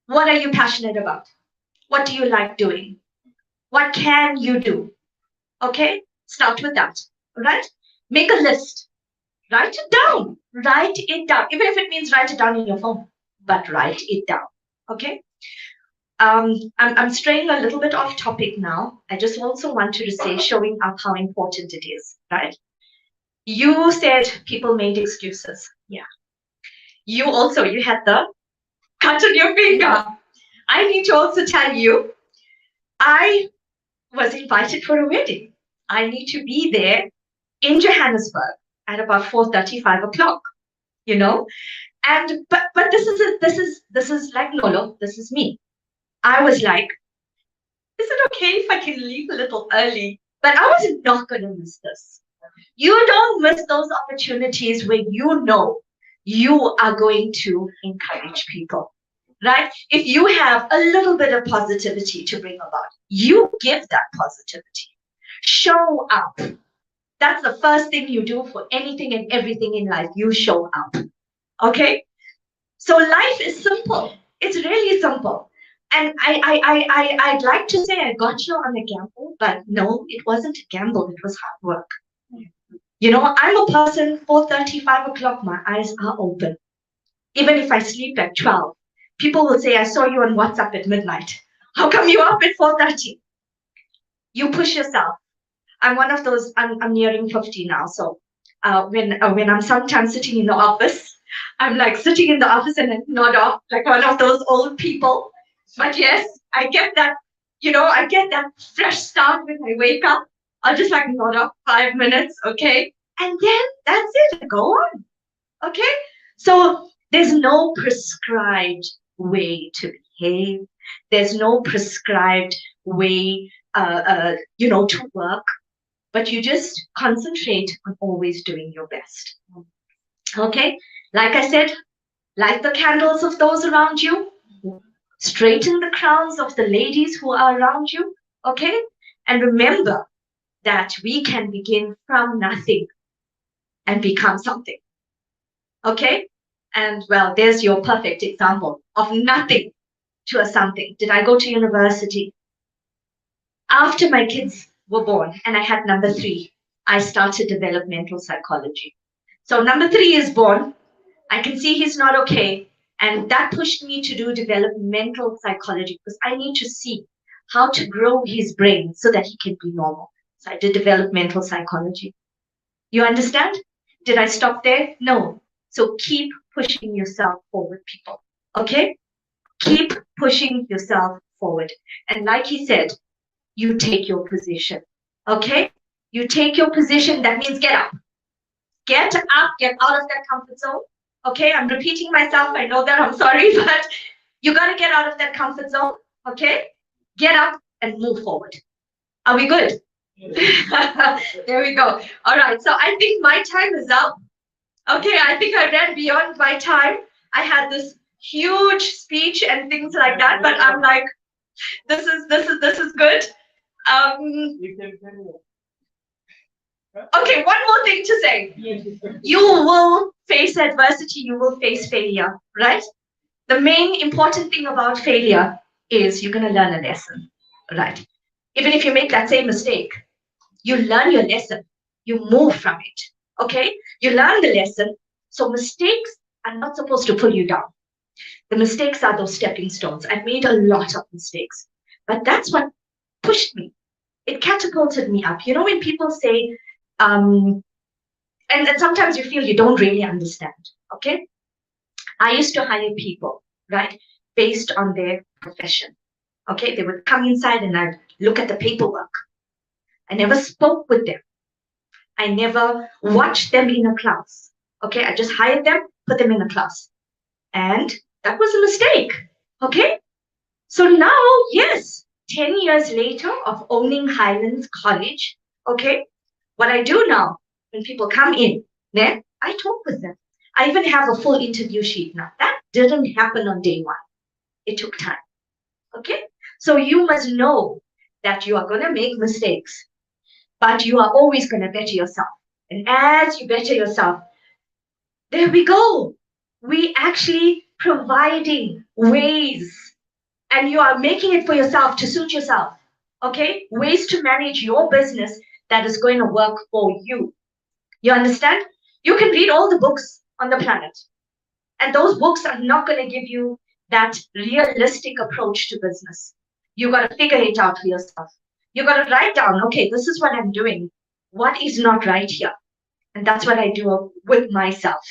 What are you passionate about? What do you like doing? What can you do? Okay? Start with that. All right? Make a list. Write it down. Write it down. Even if it means write it down in your phone, but write it down. Okay? I'm straying a little bit off topic now. I just also wanted to say showing up how important it is, right? You said people made excuses. Yeah. You had the cut on your finger. I need to also tell you, I was invited for a wedding. I need to be there in Johannesburg at about 4:30, 5 o'clock, you know? And but this is like Lolo, this is me. I was like, is it okay if I can leave a little early? But I was not going to miss this. You don't miss those opportunities where you know you are going to encourage people, right? If you have a little bit of positivity to bring about, you give that positivity. Show up. That's the first thing you do for anything and everything in life. You show up. Okay? So life is simple. It's really simple. And I'd like to say I got you on a gamble, but no, it wasn't a gamble. It was hard work. You know, I'm a person, 4:30, 5 o'clock, my eyes are open. Even if I sleep at 12, people will say, I saw you on WhatsApp at midnight. How come you're up at 4:30? You push yourself. I'm one of those, I'm nearing 50 now. So when I'm sometimes sitting in the office, I'm like sitting in the office and then nod off, like one of those old people. But yes, I get that, I get that fresh start when I wake up. I'll just like nod off 5 minutes, okay? And then that's it, go on, okay? So there's no prescribed way to behave. There's no prescribed way, to work. But you just concentrate on always doing your best. Okay? Like I said, light the candles of those around you. Straighten the crowns of the ladies who are around you. Okay? And remember that we can begin from nothing and become something. Okay? And well, there's your perfect example of nothing to a something. Did I go to university? After my kids were born and I had number 3, I started developmental psychology. So number 3 is born. I can see he's not okay. And that pushed me to do developmental psychology because I need to see how to grow his brain so that he can be normal. So I did developmental psychology. You understand? Did I stop there? No. So keep pushing yourself forward, people. Okay? Keep pushing yourself forward. And like he said, you take your position. Okay? You take your position. That means get up. Get up. Get out of that comfort zone. Okay? I'm repeating myself. I know that. I'm sorry. But you got to get out of that comfort zone. Okay? Get up and move forward. Are we good? There we go. All right. So I think my time is up. Okay. I think I ran beyond my time. I had this huge speech and things like that. But I'm like, this is good. Okay, one more thing to say. You will face adversity, you will face failure, right? The main important thing about failure is you're going to learn a lesson, right? Even if you make that same mistake, you learn your lesson, you move from it, okay? You learn the lesson, so mistakes are not supposed to pull you down. The mistakes are those stepping stones. I've made a lot of mistakes, but that's what pushed me. It catapulted me up. You know, when people say, and sometimes you feel you don't really understand, okay? I used to hire people, right, based on their profession, okay? They would come inside and I'd look at the paperwork. I never spoke with them. I never watched them in a class, okay? I just hired them, put them in a class. And that was a mistake, okay? So now, yes, 10 years later of owning Highlands College, okay, what I do now, when people come in, I talk with them. I even have a full interview sheet now. That didn't happen on day 1. It took time, okay? So you must know that you are going to make mistakes, but you are always going to better yourself. And as you better yourself, there we go. We actually providing ways, and you are making it for yourself to suit yourself, okay? Ways to manage your business that is going to work for you. You understand? You can read all the books on the planet, and those books are not going to give you that realistic approach to business. You got to figure it out for yourself. You got to write down, okay, this is what I'm doing. What is not right here? And that's what I do with myself.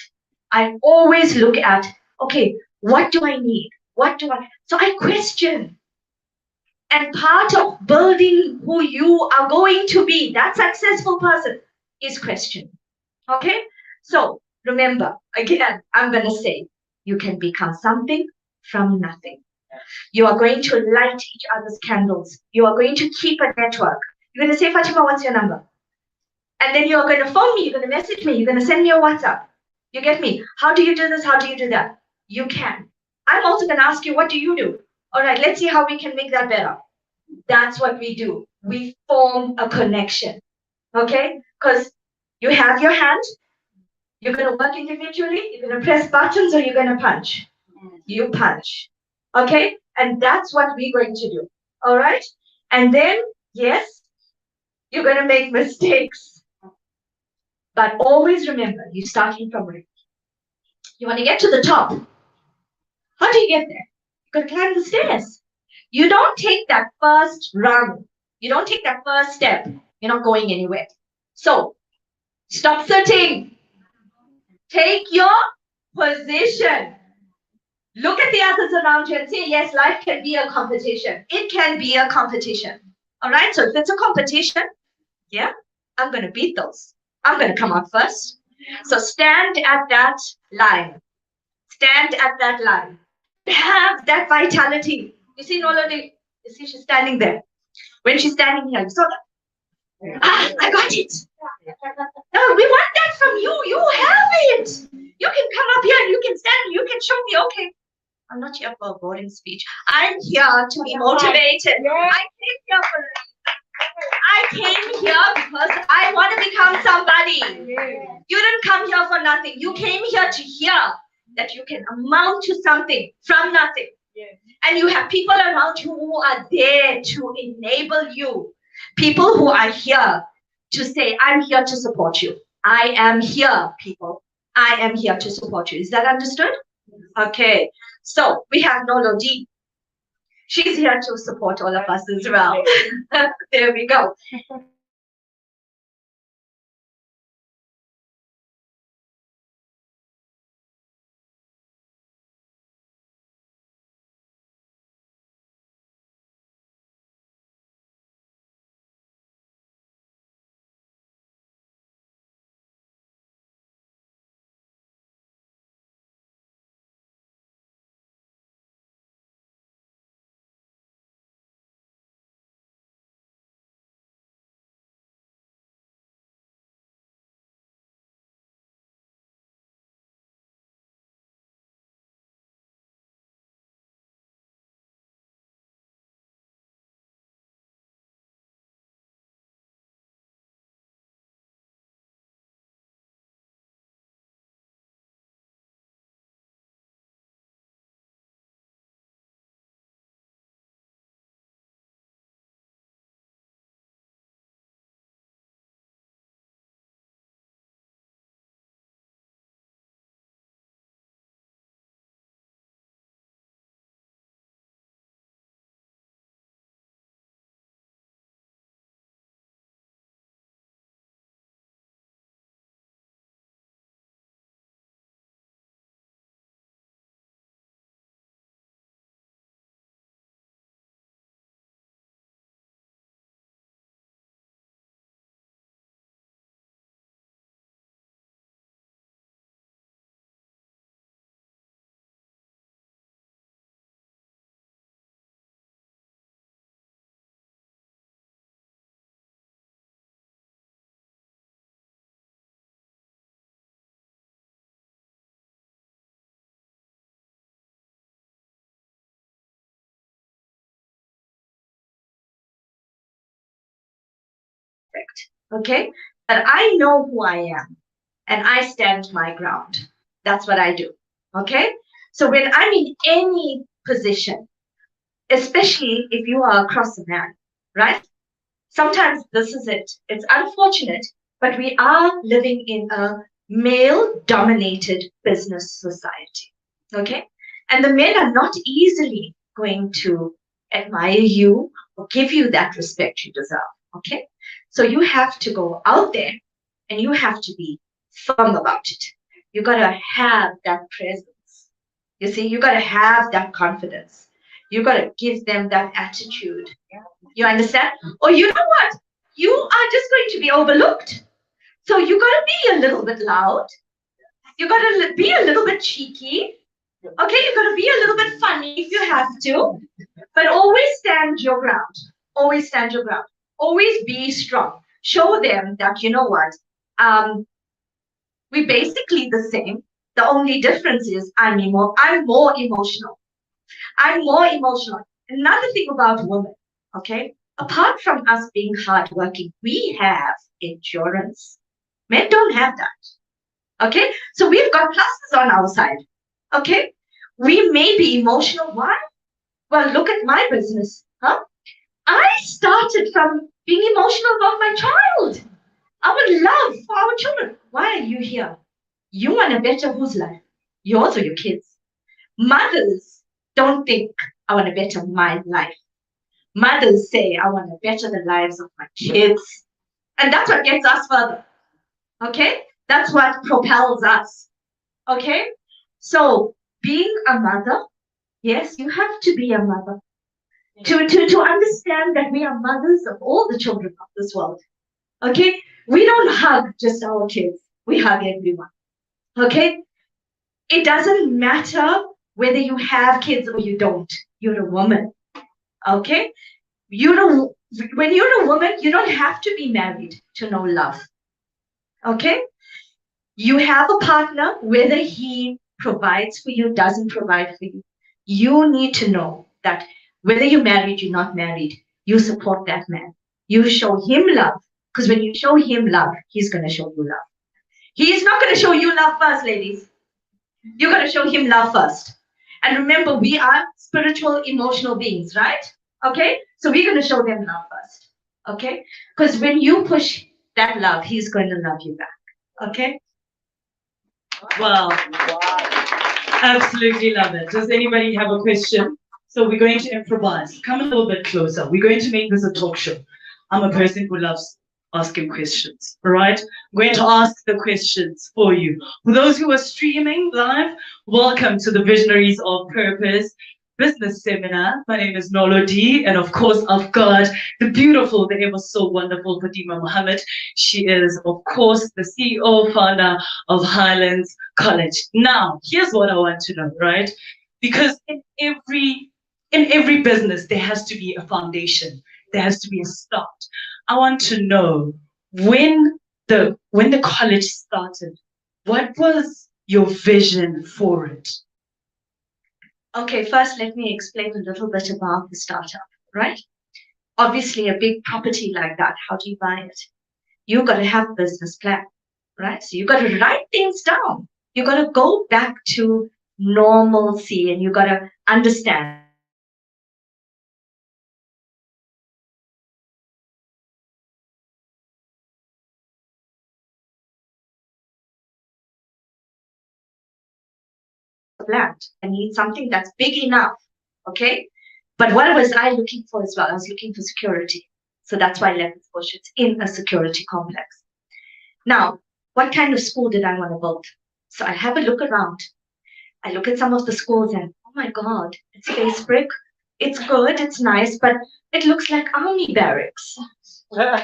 I always look at, okay, what do I need? So I question. And part of building who you are going to be, that successful person, is question. Okay? So remember, again, I'm going to say, you can become something from nothing. You are going to light each other's candles. You are going to keep a network. You're going to say, Fatima, what's your number? And then you're going to phone me, you're going to message me, you're going to send me a WhatsApp. You get me? How do you do this? How do you do that? You can. I'm also going to ask you, what do you do? All right, let's see how we can make that better. That's what we do. We form a connection. Okay? Because you have your hand, you're going to work individually, you're going to press buttons, or you're going to punch. You punch. Okay? And that's what we're going to do. All right? And then, yes, you're going to make mistakes. But always remember, you're starting from right. You want to get to the top. How do you get there? You've got to climb the stairs. You don't take that first rung. You don't take that first step. You're not going anywhere. So, stop sitting. Take your position. Look at the others around you and say, yes, life can be a competition. It can be a competition. All right? So if it's a competition, yeah, I'm going to beat those. I'm going to come up first. So stand at that line. Stand at that line. Have that vitality. You see Nolodi? You see she's standing there. When she's standing here, you saw that? Ah, I got it. No, we want that from you. You have it. You can come up here and you can stand and you can show me, okay, I'm not here for a boring speech. I'm here to be motivated. I came here because I want to become somebody. You didn't come here for nothing. You came here to hear that you can amount to something from nothing. And you have people around you who are there to enable you. People who are here to say, I'm here to support you. I am here, people. I am here to support you. Is that understood? Okay. So we have Nolodi. She's here to support all of us as well. There we go. Okay? But I know who I am and I stand my ground. That's what I do. Okay? So when I'm in any position, especially if you are across a man, right? Sometimes this is it. It's unfortunate, but we are living in a male-dominated business society, okay? And the men are not easily going to admire you or give you that respect you deserve, okay? So you have to go out there and you have to be firm about it. You gotta have that presence. You see, you gotta have that confidence. You gotta give them that attitude. You understand? Or you know what? You are just going to be overlooked. So you gotta be a little bit loud. You gotta be a little bit cheeky. Okay, you gotta be a little bit funny if you have to. But always stand your ground. Always stand your ground. Always be strong. Show them that, you know what, we're basically the same. The only difference is I'm more emotional. I'm more emotional. Another thing about women, okay, apart from us being hardworking, we have endurance. Men don't have that. Okay, so we've got pluses on our side. Okay, we may be emotional. Why? Well, look at my business. Huh? I started from being emotional about my child. Our love for our children. Why are you here? You want to better whose life? Yours or your kids? Mothers don't think I want to better my life. Mothers say I want to better the lives of my kids. And that's what gets us further. Okay? That's what propels us. Okay? So being a mother, yes, you have to be a mother. To understand that we are mothers of all the children of this world. Okay? We don't hug just our kids. We hug everyone. Okay? It doesn't matter whether you have kids or you don't. You're a woman. Okay? When you're a woman, you don't have to be married to know love. Okay? You have a partner, whether he provides for you, doesn't provide for you. You need to know that whether you're married, you're not married, you support that man. You show him love. Because when you show him love, he's going to show you love. He's not going to show you love first, ladies. You're going to show him love first. And remember, we are spiritual, emotional beings, right? Okay? So we're going to show them love first. Okay? Because when you push that love, he's going to love you back. Okay? Wow. Absolutely love it. Does anybody have a question? So we're going to improvise. Come a little bit closer. We're going to make this a talk show. I'm a person who loves asking questions. All right? I'm going to ask the questions for you. For those who are streaming live, welcome to the Visionaries of Purpose Business Seminar. My name is Nolo D, and of course, I've got the beautiful, the ever so wonderful Fatima Mohammed. She is, of course, the CEO, founder of Highlands College. Now, here's what I want to know, right? Because in every business, there has to be a foundation. There has to be a start. I want to know when the college started, what was your vision for it? Okay, first let me explain a little bit about the startup, right? Obviously, a big property like that, how do you buy it? You got to have a business plan, right? So you got to write things down. You got to go back to normalcy and you got to understand. Land. I need something that's big enough, okay? But what was I looking for as well? I was looking for security. So that's why Leopard's it's in a security complex. Now, what kind of school did I want to build? So I have a look around. I look at some of the schools and, oh my God, it's face brick. It's good, it's nice, but it looks like army barracks.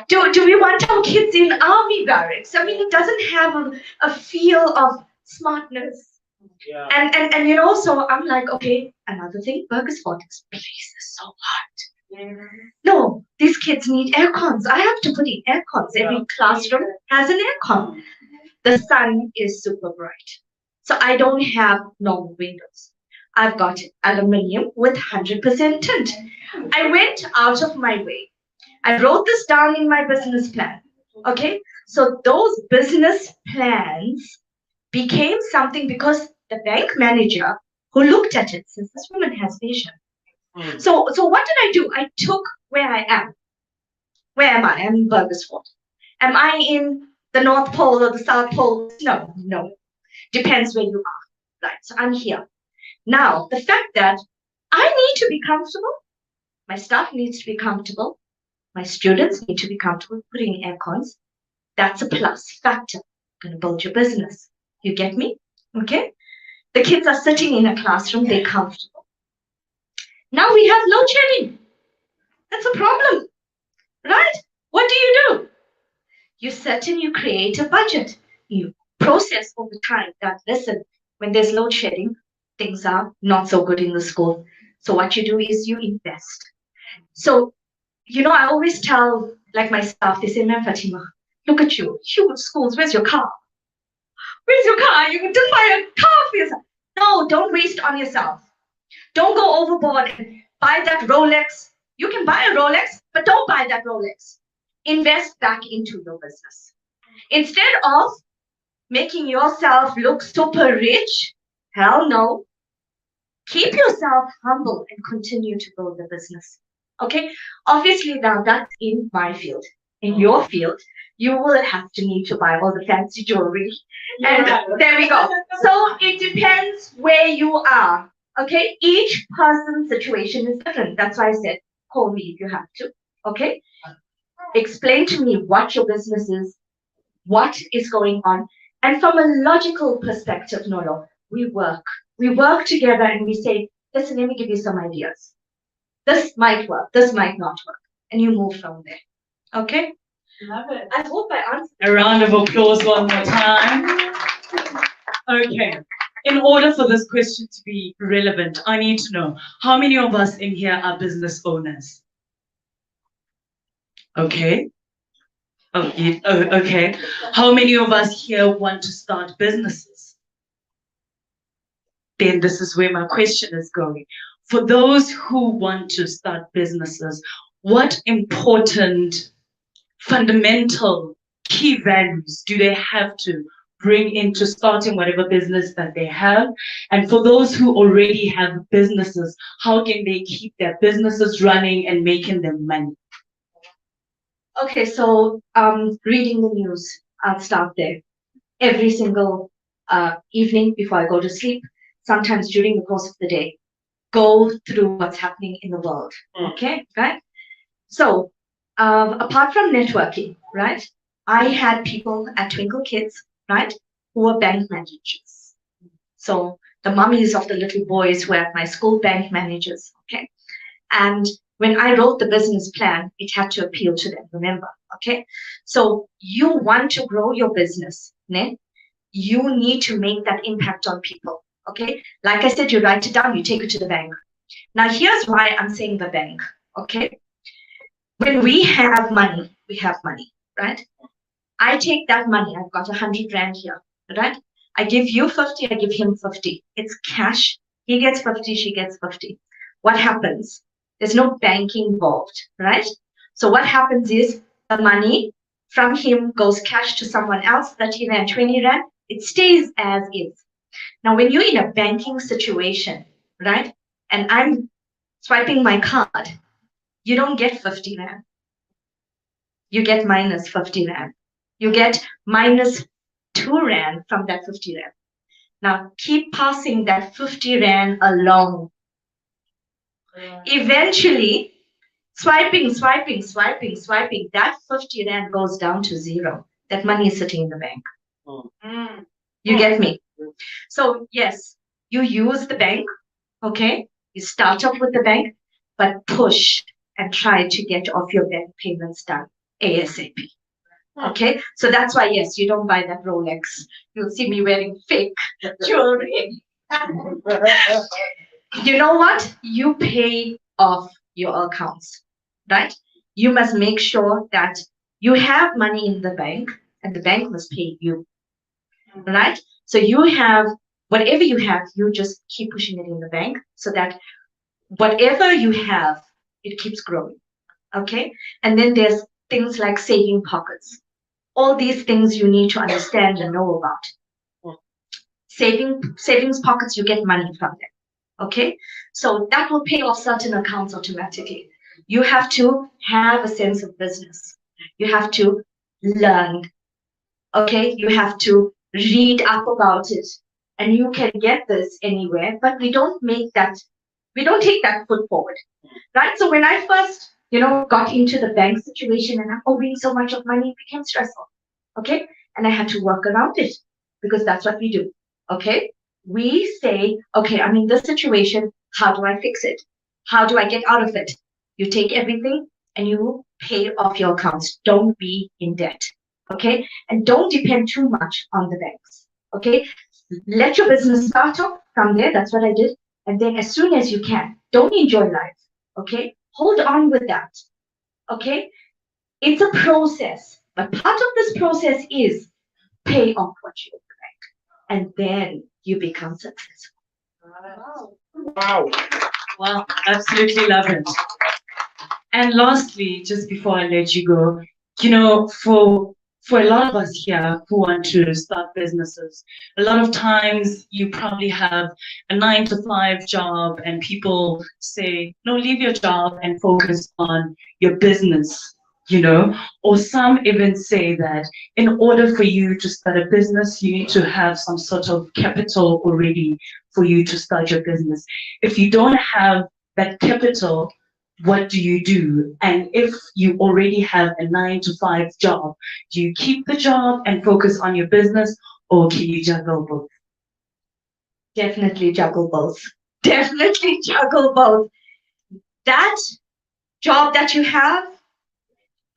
Do we want our kids in army barracks? I mean, it doesn't have a feel of smartness. Yeah. And you know, so I'm like, okay, another thing, Burgersfort, this place is so hot. Yeah. No, these kids need air cons. I have to put in air cons. Yeah. Every classroom has an air con. The sun is super bright. So I don't have normal windows. I've got aluminium with 100% tint. I went out of my way. I wrote this down in my business plan. Okay, so those business plans became something because the bank manager who looked at it says, this woman has vision. So what did I do? I took where I am. Where am I? I'm in Burgersfort. Am I in the North Pole or the South Pole. No. Depends where you are, right? So I'm here. Now, the fact that I need to be comfortable, my staff needs to be comfortable, my students need to be comfortable putting in air cons, that's a plus factor. Going to build your business. You get me? Okay? The kids are sitting in a classroom, they're comfortable. Now we have load shedding. That's a problem, right? What do? You sit and you create a budget. You process over time that, listen, when there's load shedding, things are not so good in the school. So what you do is you invest. So, I always tell, like my staff, they say, Ma'am Fatima, look at you, huge schools, where's your car? Where's your car? You can just buy a car for yourself. No, don't waste on yourself. Don't go overboard and buy that Rolex. You can buy a Rolex, but don't buy that Rolex. Invest back into your business. Instead of making yourself look super rich, hell no. Keep yourself humble and continue to build the business. Okay? Obviously, now that's in my field. In your field, you will have to need to buy all the fancy jewelry. And there we go. So it depends where you are. Okay? Each person's situation is different. That's why I said, call me if you have to. Okay? Explain to me what your business is, what is going on. And from a logical perspective, Nolo, we work. We work together and we say, listen, let me give you some ideas. This might work, this might not work. And you move from there. Okay? Love it. I hope I answered. A round of applause one more time. Okay. In order for this question to be relevant, I need to know how many of us in here are business owners? Okay. Okay. How many of us here want to start businesses? Then this is where my question is going. For those who want to start businesses, what important, fundamental, key values do they have to bring into starting whatever business that they have? And for those who already have businesses, how can they keep their businesses running and making them money? Okay, so reading the news, I'll start there. Every single evening before I go to sleep, sometimes during the course of the day, go through what's happening in the world. Okay, right? So apart from networking, right? I had people at Twinkle Kids, right, who were bank managers. So the mummies of the little boys who were at my school, bank managers, okay? And when I wrote the business plan, it had to appeal to them, remember, okay? So you want to grow your business, né? You need to make that impact on people, okay? Like I said, you write it down, you take it to the bank. Now, here's why I'm saying the bank, okay? When we have money, right? I take that money, I've got 100 Rand here, right? I give you 50, I give him 50. It's cash. He gets 50, she gets 50. What happens? There's no banking involved, right? So what happens is the money from him goes cash to someone else, 30 Rand, 20 Rand. It stays as is. Now, when you're in a banking situation, right? And I'm swiping my card, you don't get 50 Rand. You get minus 50 Rand. You get minus 2 Rand from that 50 Rand. Now, keep passing that 50 Rand along. Eventually, swiping, that 50 Rand goes down to zero. That money is sitting in the bank. You get me? So, yes, you use the bank, okay? You start off with the bank, but push and try to get off your bank payments done ASAP. Okay, so that's why, yes, you don't buy that Rolex. You'll see me wearing fake jewelry. You know what? You pay off your accounts, right? You must make sure that you have money in the bank and the bank must pay you, right? So you have, whatever you have, you just keep pushing it in the bank so that whatever you have, it keeps growing, okay? And then there's things like saving pockets. All these things you need to understand and know about. Savings pockets, you get money from them, okay? So that will pay off certain accounts automatically. You have to have a sense of business. You have to learn, Okay, you have to read up about it, and you can get this anywhere, but we don't take that foot forward, right? So when I first, got into the bank situation and I'm owing so much of money, it became stressful. Okay, and I had to work around it because that's what we do. Okay, we say, okay, I'm in this situation. How do I fix it? How do I get out of it? You take everything and you pay off your accounts. Don't be in debt. Okay, and don't depend too much on the banks. Okay, let your business start up from there. That's what I did. And then as soon as you can, don't enjoy life. Okay, hold on with that. Okay, it's a process, but part of this process is pay off what you owe the bank, and then you become successful. Wow. Wow, absolutely love it. And lastly, just before I let you go, for a lot of us here who want to start businesses, a lot of times you probably have a 9 to 5 job and people say, no, leave your job and focus on your business, or some even say that in order for you to start a business, you need to have some sort of capital already for you to start your business. If you don't have that capital, what do you do? And if you already have a 9 to 5 job, do you keep the job and focus on your business, or can you juggle both? Definitely juggle both. Definitely juggle both. That job that you have,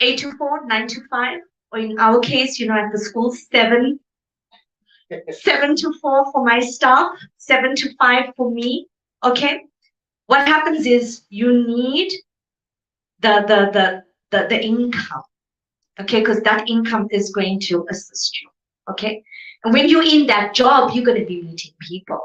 8 to 4, 9 to 5, or in our case, at the school, 7 to 4 for my staff, 7 to 5 for me. Okay. What happens is you need the income, okay, because that income is going to assist you, okay. And when you're in that job, you're going to be meeting people,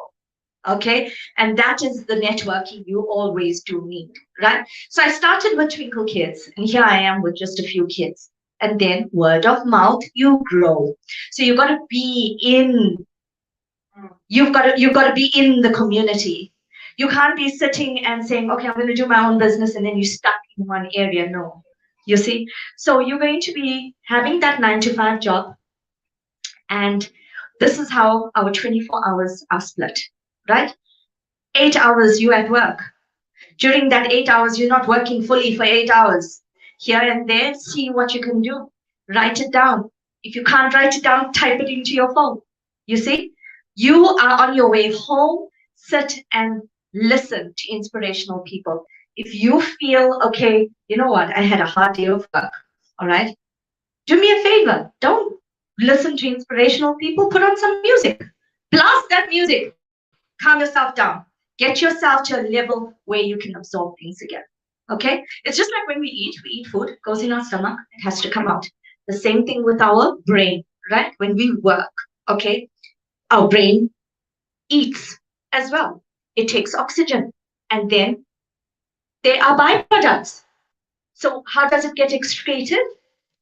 okay, and that is the networking you always do need, right? So I started with Twinkle Kids, and here I am with just a few kids, and then word of mouth, you grow. So you got to be in. You've got to be in the community. You can't be sitting and saying, okay, I'm going to do my own business, and then you're stuck in one area. No, you see. So you're going to be having that 9 to 5 job, and this is how our 24 hours are split, right? 8 hours you at work. During that 8 hours, you're not working fully for 8 hours. Here and there, see what you can do. Write it down. If you can't write it down, type it into your phone. You see? You are on your way home, sit and listen to inspirational people. If you feel, okay, you know what, I had a hard day of work, all right? Do me a favor. Don't listen to inspirational people. Put on some music. Blast that music. Calm yourself down. Get yourself to a level where you can absorb things again, okay? It's just like when we eat food, it goes in our stomach, it has to come out. The same thing with our brain, right? When we work, okay? Our brain eats as well. It takes oxygen, and then there are byproducts. So how does it get excreted?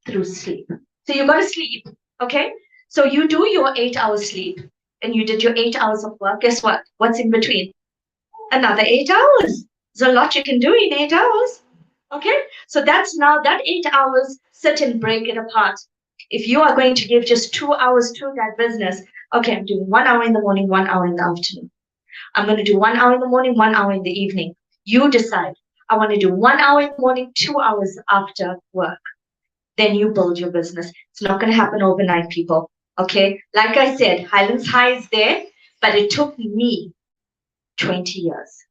Through sleep. So you got to sleep, okay? So you do your 8 hours sleep, and you did your 8 hours of work. Guess what? What's in between? Another 8 hours. There's a lot you can do in 8 hours, okay? So that's now that 8 hours, sit and break it apart. If you are going to give just 2 hours to that business, okay, I'm doing 1 hour in the morning, 1 hour in the afternoon. I'm going to do 1 hour in the morning, 1 hour in the evening. You decide. I want to do 1 hour in the morning, 2 hours after work. Then you build your business. It's not going to happen overnight, people. Okay? Like I said, Highlands High is there, but it took me 20 years.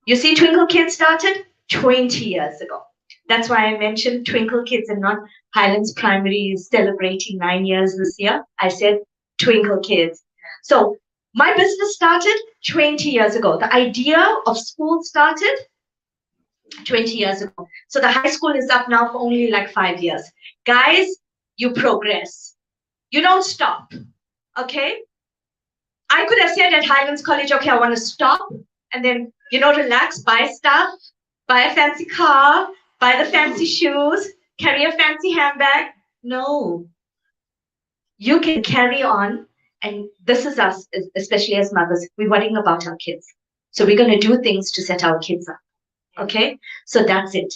You see, Twinkle Kids started 20 years ago. That's why I mentioned Twinkle Kids and not Highlands Primary is celebrating 9 years this year. I said Twinkle Kids. So my business started 20 years ago. The idea of school started 20 years ago. So the high school is up now for only like 5 years. Guys, you progress. You don't stop. Okay? I could have said at Highlands College, okay, I want to stop and then, relax, buy stuff, buy a fancy car, buy the fancy shoes, carry a fancy handbag. No. You can carry on. And this is us, especially as mothers, we're worrying about our kids. So we're going to do things to set our kids up. Okay? So that's it.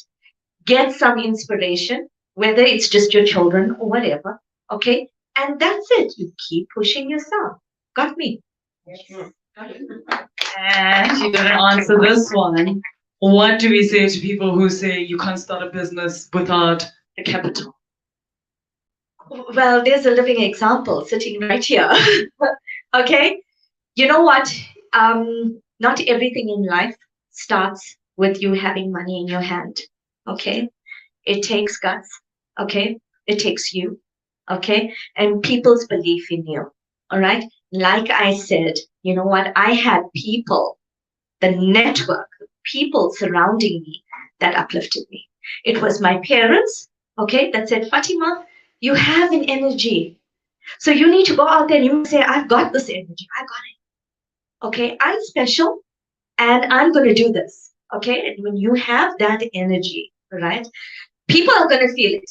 Get some inspiration, whether it's just your children or whatever. Okay? And that's it. You keep pushing yourself. Got me? And you didn't answer this one. What do we say to people who say you can't start a business without a capital? Well, there's a living example sitting right here. Okay? You know what? Not everything in life starts with you having money in your hand. Okay? It takes guts. Okay? It takes you. Okay? And people's belief in you. All right? Like I said, you know what? I had people, the network, people surrounding me that uplifted me. It was my parents, okay, that said, Fatima, you have an energy. So you need to go out there and you must say, I've got this energy. I got it. Okay, I'm special and I'm going to do this. Okay, and when you have that energy, right, people are going to feel it.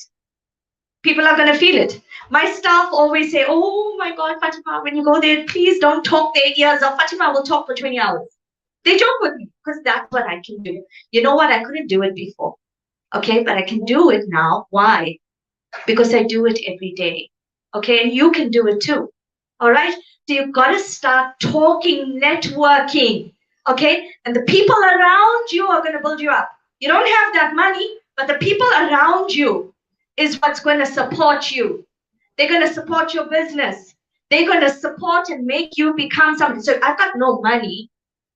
People are going to feel it. My staff always say, oh my God, Fatima, when you go there, please don't talk their ears off. Fatima will talk for 20 hours. They joke with me because that's what I can do. You know what? I couldn't do it before. Okay, but I can do it now. Why? Because I do it every day. Okay, and you can do it too. All right? So you've got to start talking, networking. Okay, and the people around you are going to build you up. You don't have that money, but the people around you is what's going to support you. They're going to support your business. They're going to support and make you become something. So I've got no money.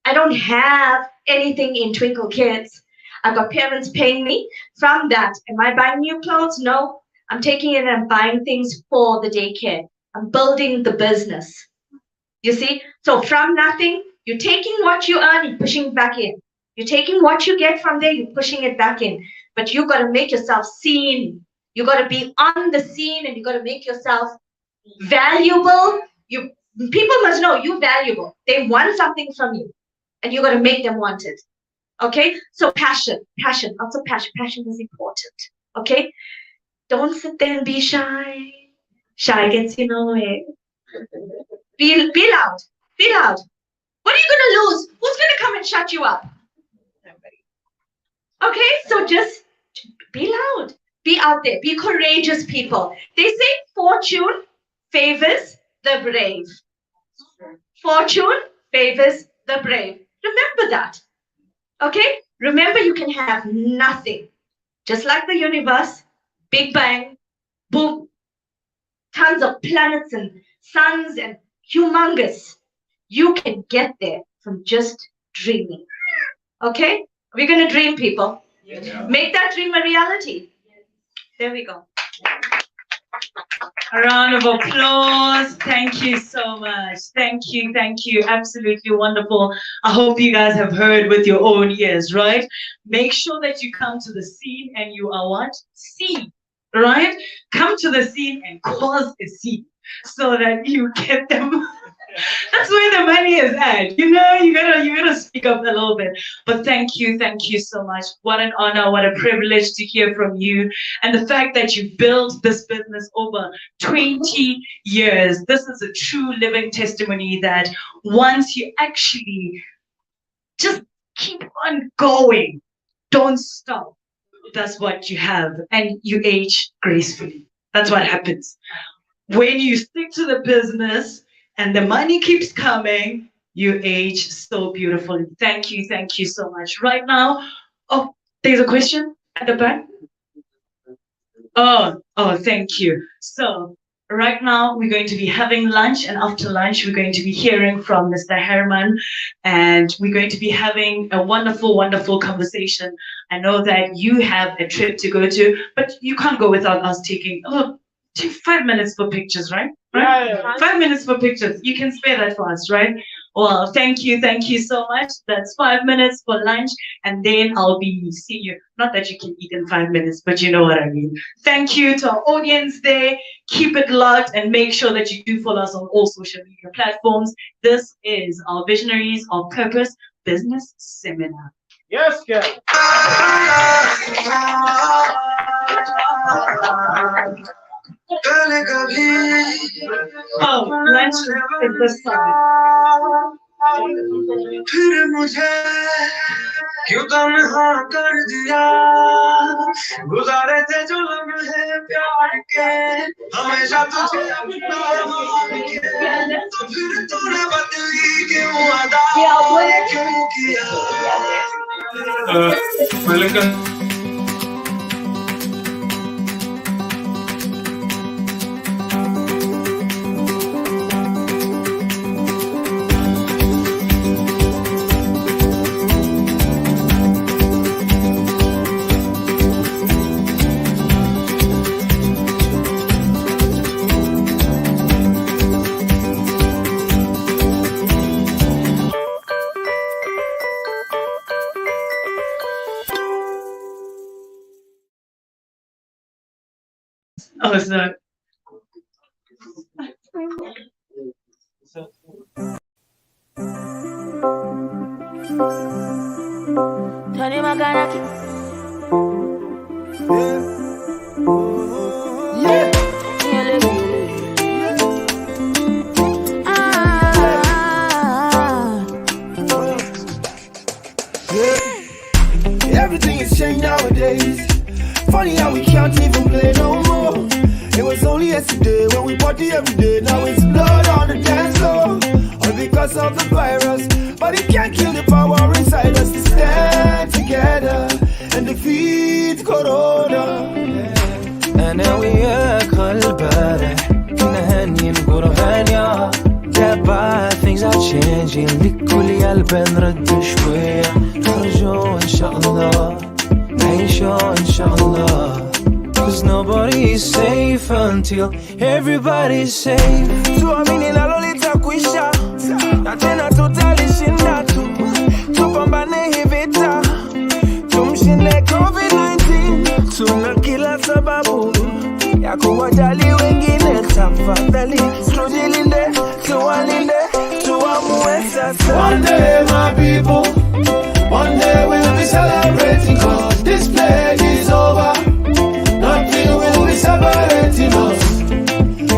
I don't have anything in Twinkle Kids. I've got parents paying me. From that, am I buying new clothes? No. I'm taking it and I'm buying things for the daycare. I'm building the business. You see? So from nothing, you're taking what you earn and pushing it back in. You're taking what you get from there, you're pushing it back in. But you got to make yourself seen. You got to be on the scene and you got to make yourself valuable. People must know you're valuable. They want something from you. And you got to make them want it. Okay? So passion, lots of passion. Passion is important. Okay? Don't sit there and be shy. Shy gets you nowhere. Be loud. Be loud. What are you going to lose? Who's going to come and shut you up? Okay? So just be loud. Be out there. Be courageous people. They say fortune favors the brave. Fortune favors the brave. Remember that. Okay? Remember, you can have nothing. Just like the universe, Big Bang, boom, tons of planets and suns and humongous. You can get there from just dreaming. Okay? We're going to dream, people. Yeah. Make that dream a reality. There we go. A round of applause. Thank you so much. Thank you. Thank you. Absolutely wonderful. I hope you guys have heard with your own ears, right? Make sure that you come to the scene and you are what? Seen, right? Come to the scene and cause a scene so that you get them. That's where the money is at. You know, you gotta speak up a little bit. But thank you so much. What an honor, what a privilege to hear from you. And the fact that you built this business over 20 years. This is a true living testimony that once you actually just keep on going, don't stop. That's what you have. And you age gracefully. That's what happens. When you stick to the business, and the money keeps coming, you age so beautifully. Thank you so much. Right now, oh, there's a question at the back. Oh, thank you. So right now we're going to be having lunch, and after lunch we're going to be hearing from Mr. Herman, and we're going to be having a wonderful, wonderful conversation. I know that you have a trip to go to, but you can't go without us taking 5 minutes for pictures, right? Yeah. 5 minutes for pictures. You can spare that for us, right? Well, thank you so much. That's 5 minutes for lunch, and then I'll be seeing you. Not that you can eat in 5 minutes, but you know what I mean. Thank you to our audience there. Keep it locked and make sure that you do follow us on all social media platforms. This is our Visionaries of Purpose Business Seminar. Yes, girl. Oh, lunch is this side. फिर मुझे क्यों तन्हा कर दिया गुजारे थे जो लम्हे प्यार के हमेशा तुझे अपना मान के तो फिर तूने बदली क्यों अदा क्यों किया Malika. Oh, so Tony Maganaki. Everything has changed nowadays. Funny how we can't even play no more. It was only yesterday when we party every day. Now it's blood on the dance floor. All because of the virus. But it can't kill the power inside us to stand together and defeat Corona. أنا وياك البارح كنا هانيين قربانيا. Yeah, but things are changing. لكل قلب نرد شوية. نخرجوا إن شاء الله. نعيشوا إن شاء الله. Cause nobody is safe until everybody's safe. Tuamini la lolita kuisha. Na tena tutalishinda tu. Tupambane hii vita. Tumshinde COVID-19. Tuna kila sababu ya kuwajali wengine. Tafadhali tujilinde, tuwalinde, tuamue sasa. One day my people, one day we'll be celebrating. Cause this plague is over. Nothing will be separating us.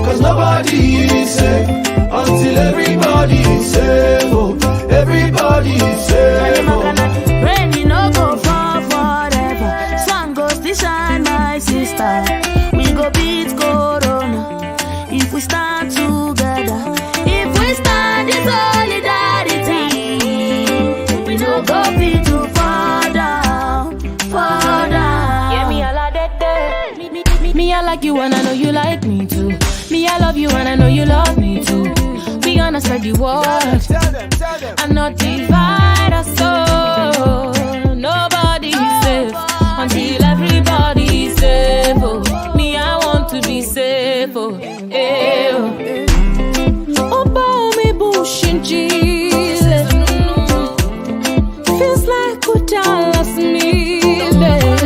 Cause nobody is safe until everybody is safe. Oh, everybody is safe. Oh. Rain, you no go fall forever. Sun goes to shine, my sister. We go beat Corona if we stand together. If we stand in solidarity, we no go beat too far down, far down. Yeah, me I like that. Me I like you and I know you like me too. Me I love you and I know you love me too. We gonna spread the word and not divide us so. Nobody is safe until everybody is safe. Oh, me I want to be safe. Oh, eh, oh. Oh, me bush and Jesus. Feels like good time lost me, babe.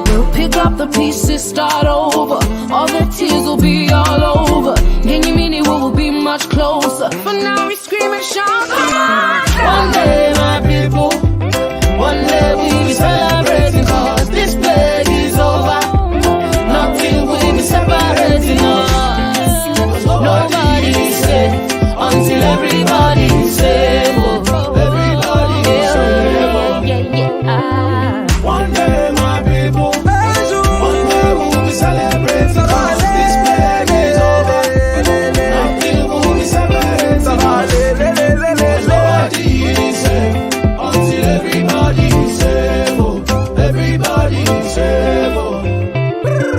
We'll pick up the pieces, start over. All the tears will be all over. Can you mean it will be much closer? For now we scream and shout, come on. One day my people, one day we'll be celebrating. Cause this plague is over. Nothing will be separating us. Cause nobody is safe until everybody is safe. Oh, everybody is safe. One day my people, one day we'll be celebrating. Cause this plague is over. Nothing will be separating us. Cause nobody is safe until everybody is safe. Oh, everybody is safe. Oh.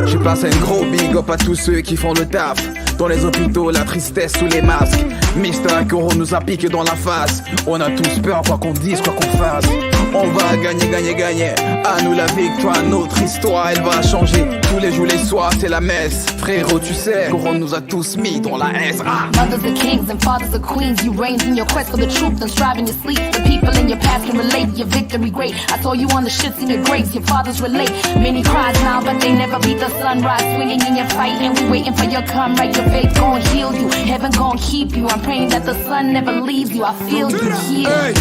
Je passe un gros big up à tous ceux qui font le taf. Dans les hôpitaux, la tristesse sous les masques. Mister Coro nous a piqué dans la face. On a tous peur, quoi qu'on dise, quoi qu'on fasse. On va gagner, gagner, gagner. À nous la victoire, notre histoire, elle va changer. Tous les jours, les soirs, c'est la messe. Frérot, tu sais, Coro nous a tous mis dans la S. Mothers are kings and fathers are queens. You reign in your quest for the truth and strive in your sleep. The people in your past can relate, your victory great. I saw you on the shits in your grace, your fathers relate. Many cries now, but they never beat the sunrise. Swinging in your fight and we waiting for your come right. Your faith gon' heal you, heaven gon' keep you. I'm praying that the sun never leaves you. I feel you here. Ei,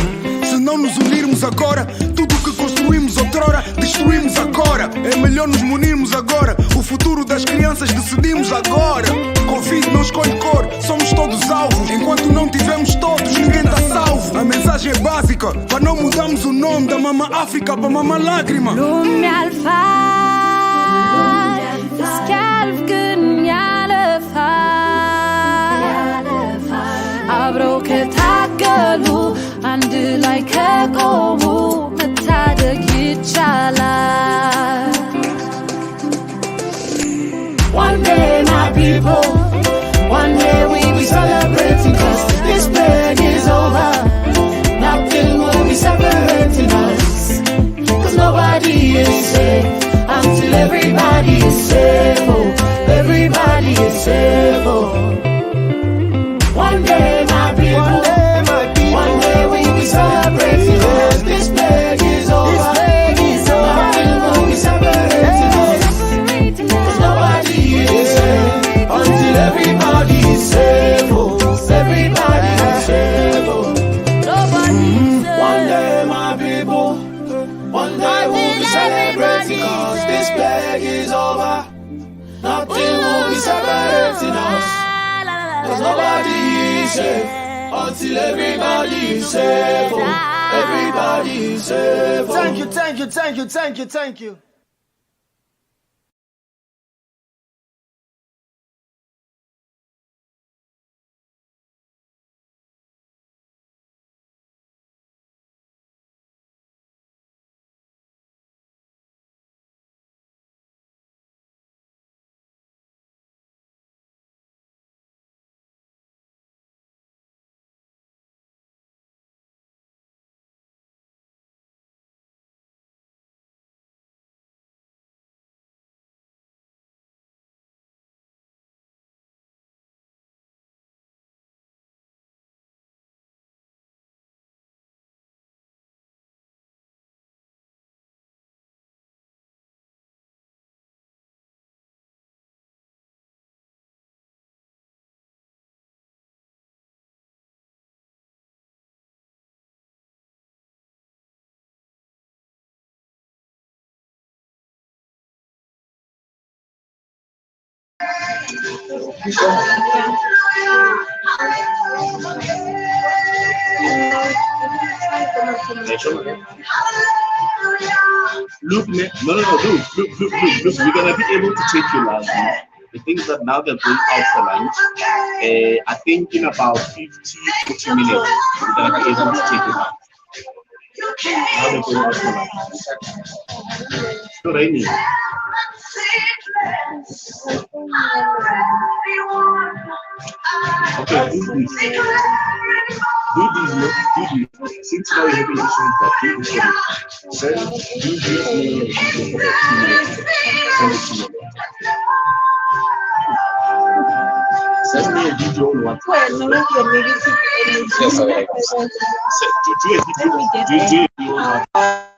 se não nos unirmos agora, tudo que construímos outrora, destruímos agora. É melhor nos munirmos agora. O futuro das crianças decidimos agora. Covid não escolhe cor, somos todos alvos. Enquanto não tivermos todos, ninguém tá salvo. linguagem básica, para não mudarmos o nome da mama África para mama lágrima. Lume alfa, skalvgun jallefa, abroke takelu, andu like a gomu, metada gichala. One day, my people, one day we be celebrating, cause this plague is over. Nothing will be separating us, cause nobody is safe until everybody is safe. Oh, everybody is safe. Oh. One day, my people, one day we be celebrating, cause this plague is over. Nothing will be separating us, cause nobody is safe until everybody is safe. Oh, everybody is safe. Oh. One day, my people, one day we'll be celebrating, cause this plague is over. Nothing will be separating us, cause nobody is safe until everybody is safe. Oh, everybody is safe. Oh. Thank you, thank you, thank you, thank you, thank you. Look, no, look. We're gonna be able to take you lunch. The things that now they're going out for lunch. I think in about 40 minutes, we're gonna be able to take you lunch. Now they're going out for lunch. It's not raining. Okay, do this. Since now you're having issues that do this, then do this for about 2 minutes. Send it to me. Send me a video on WhatsApp. Yes, I will. Do a video on WhatsApp.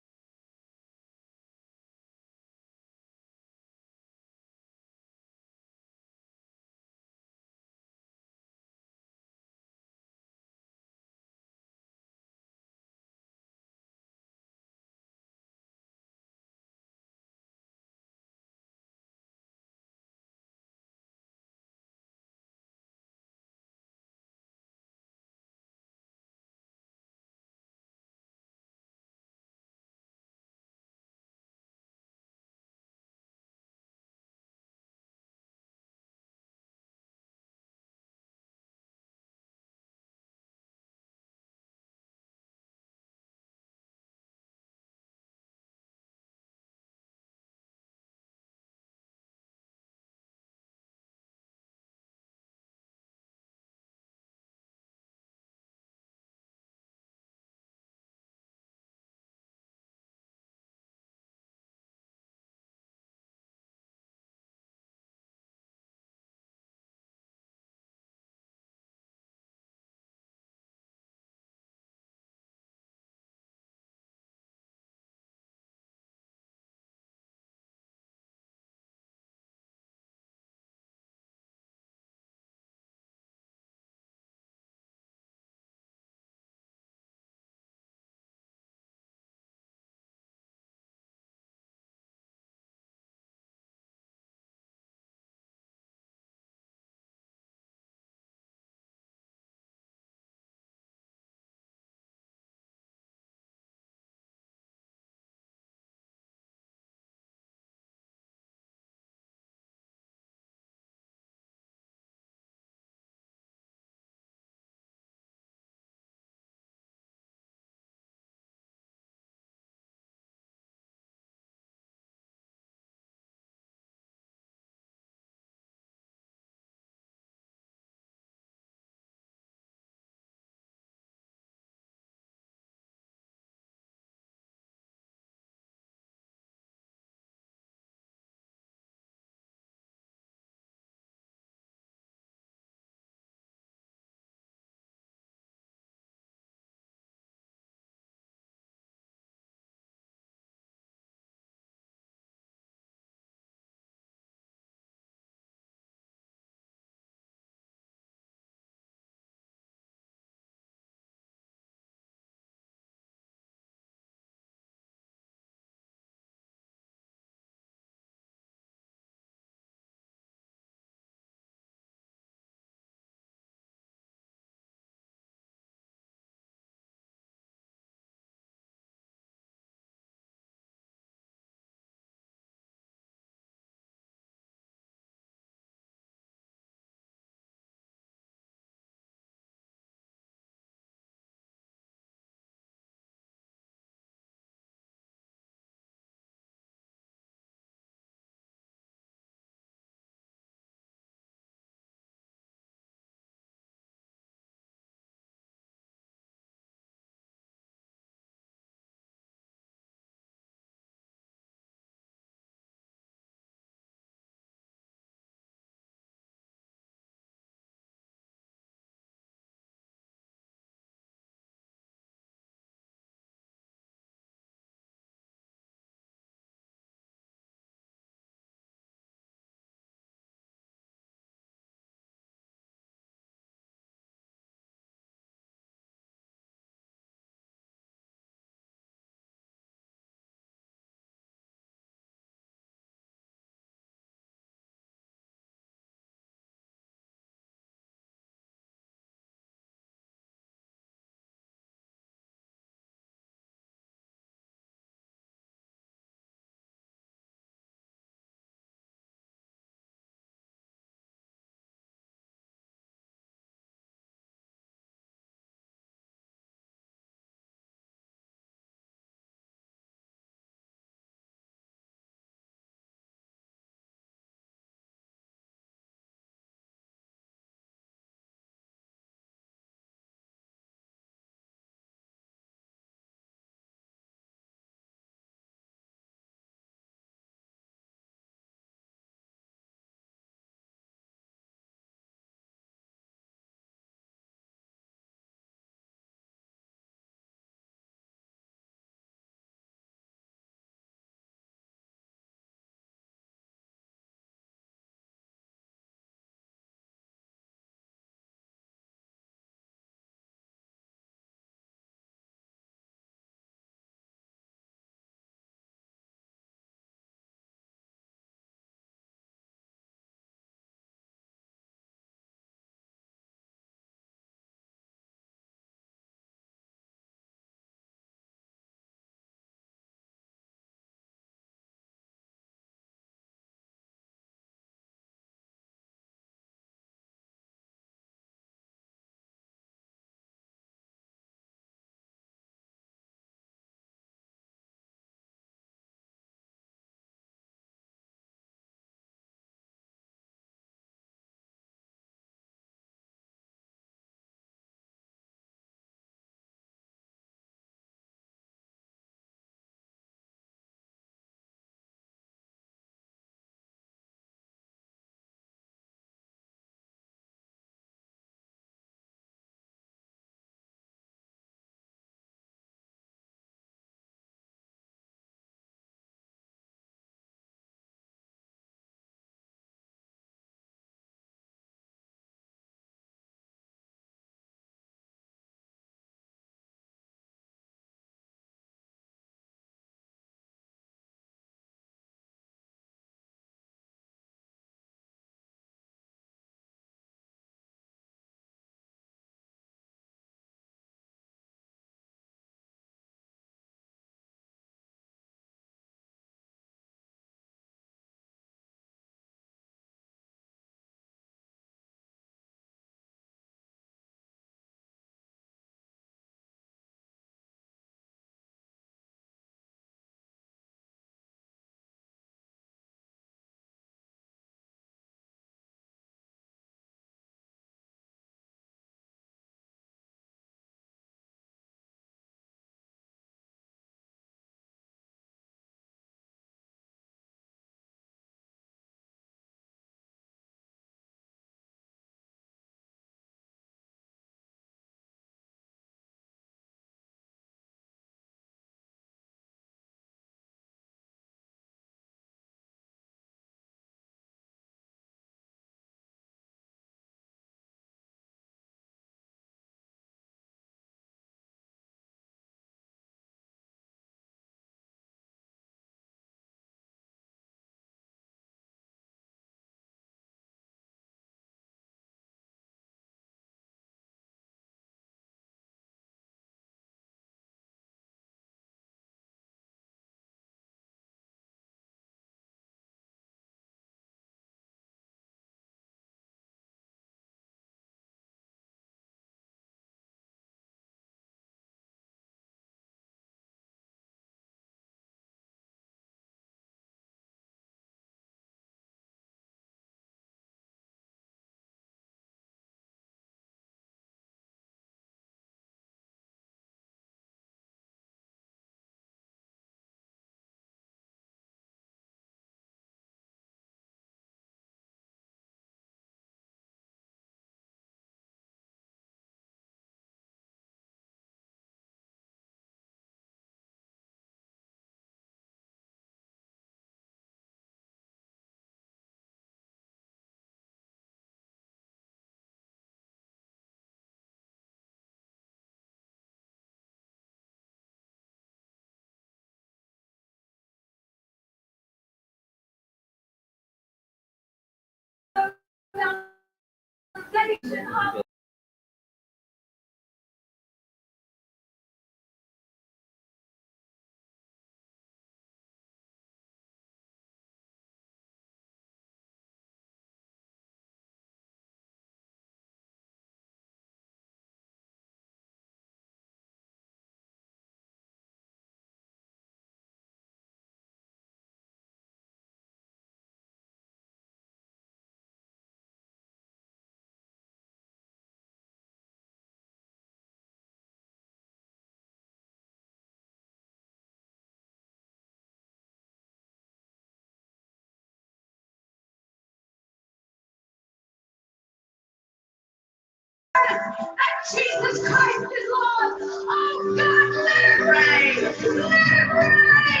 Jesus Christ is Lord. Oh God, let it rain. Let it rain.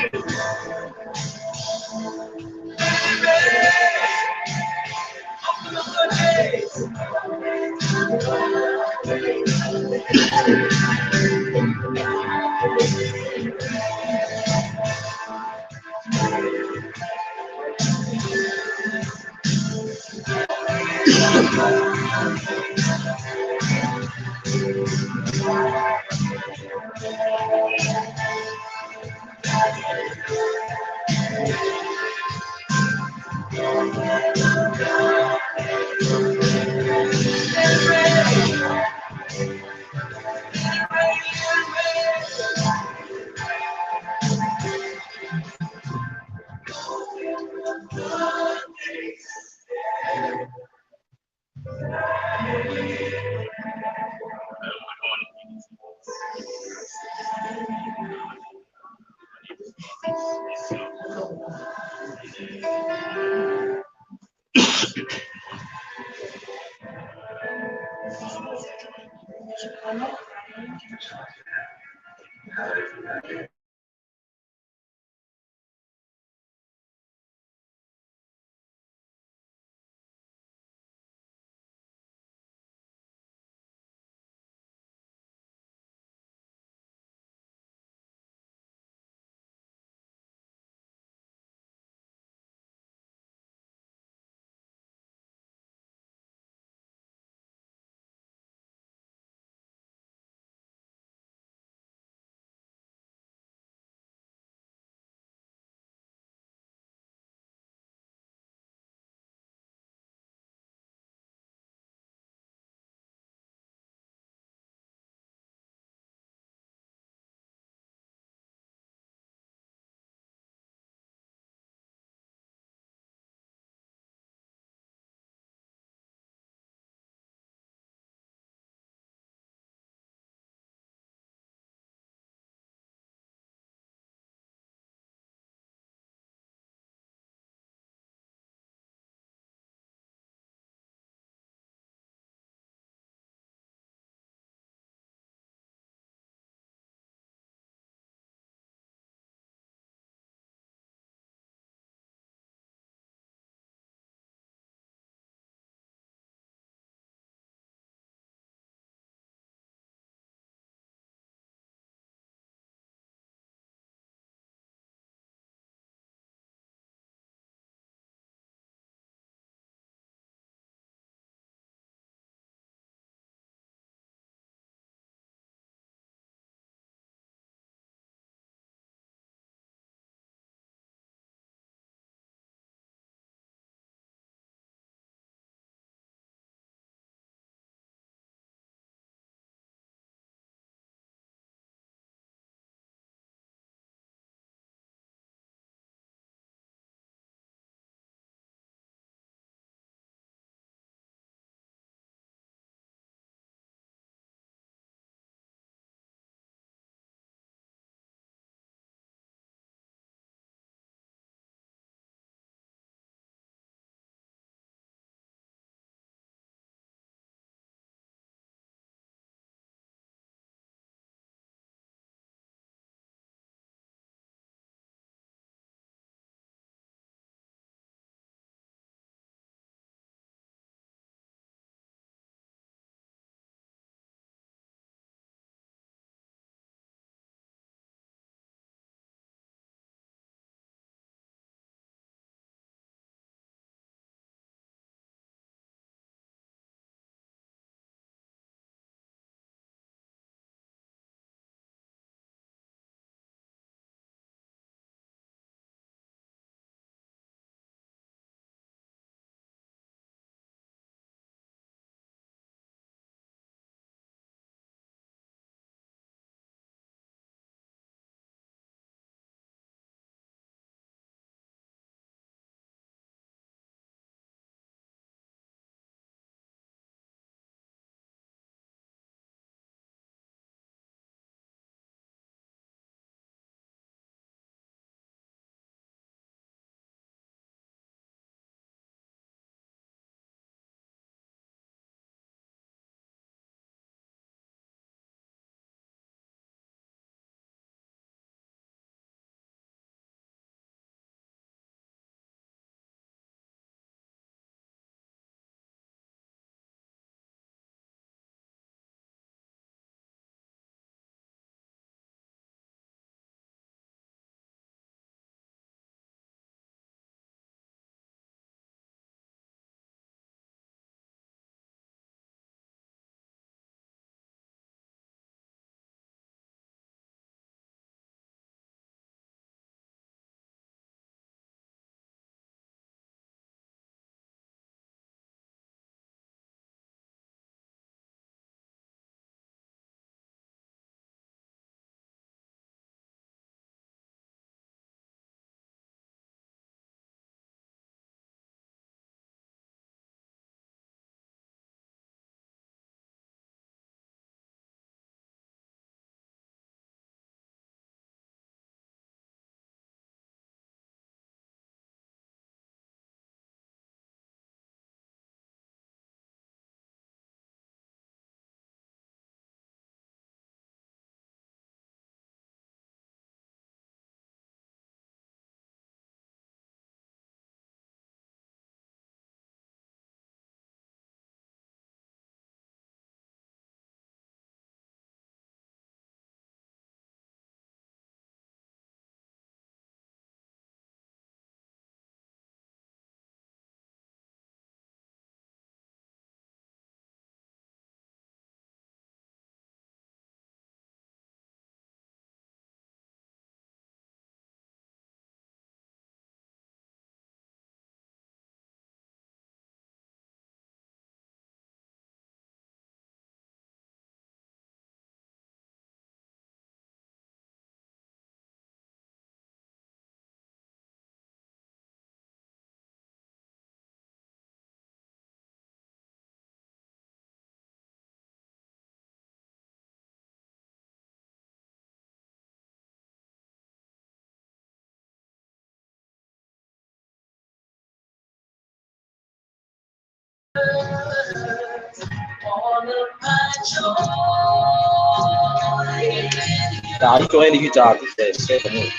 Dai, tu hai rifiutato, sei comunque.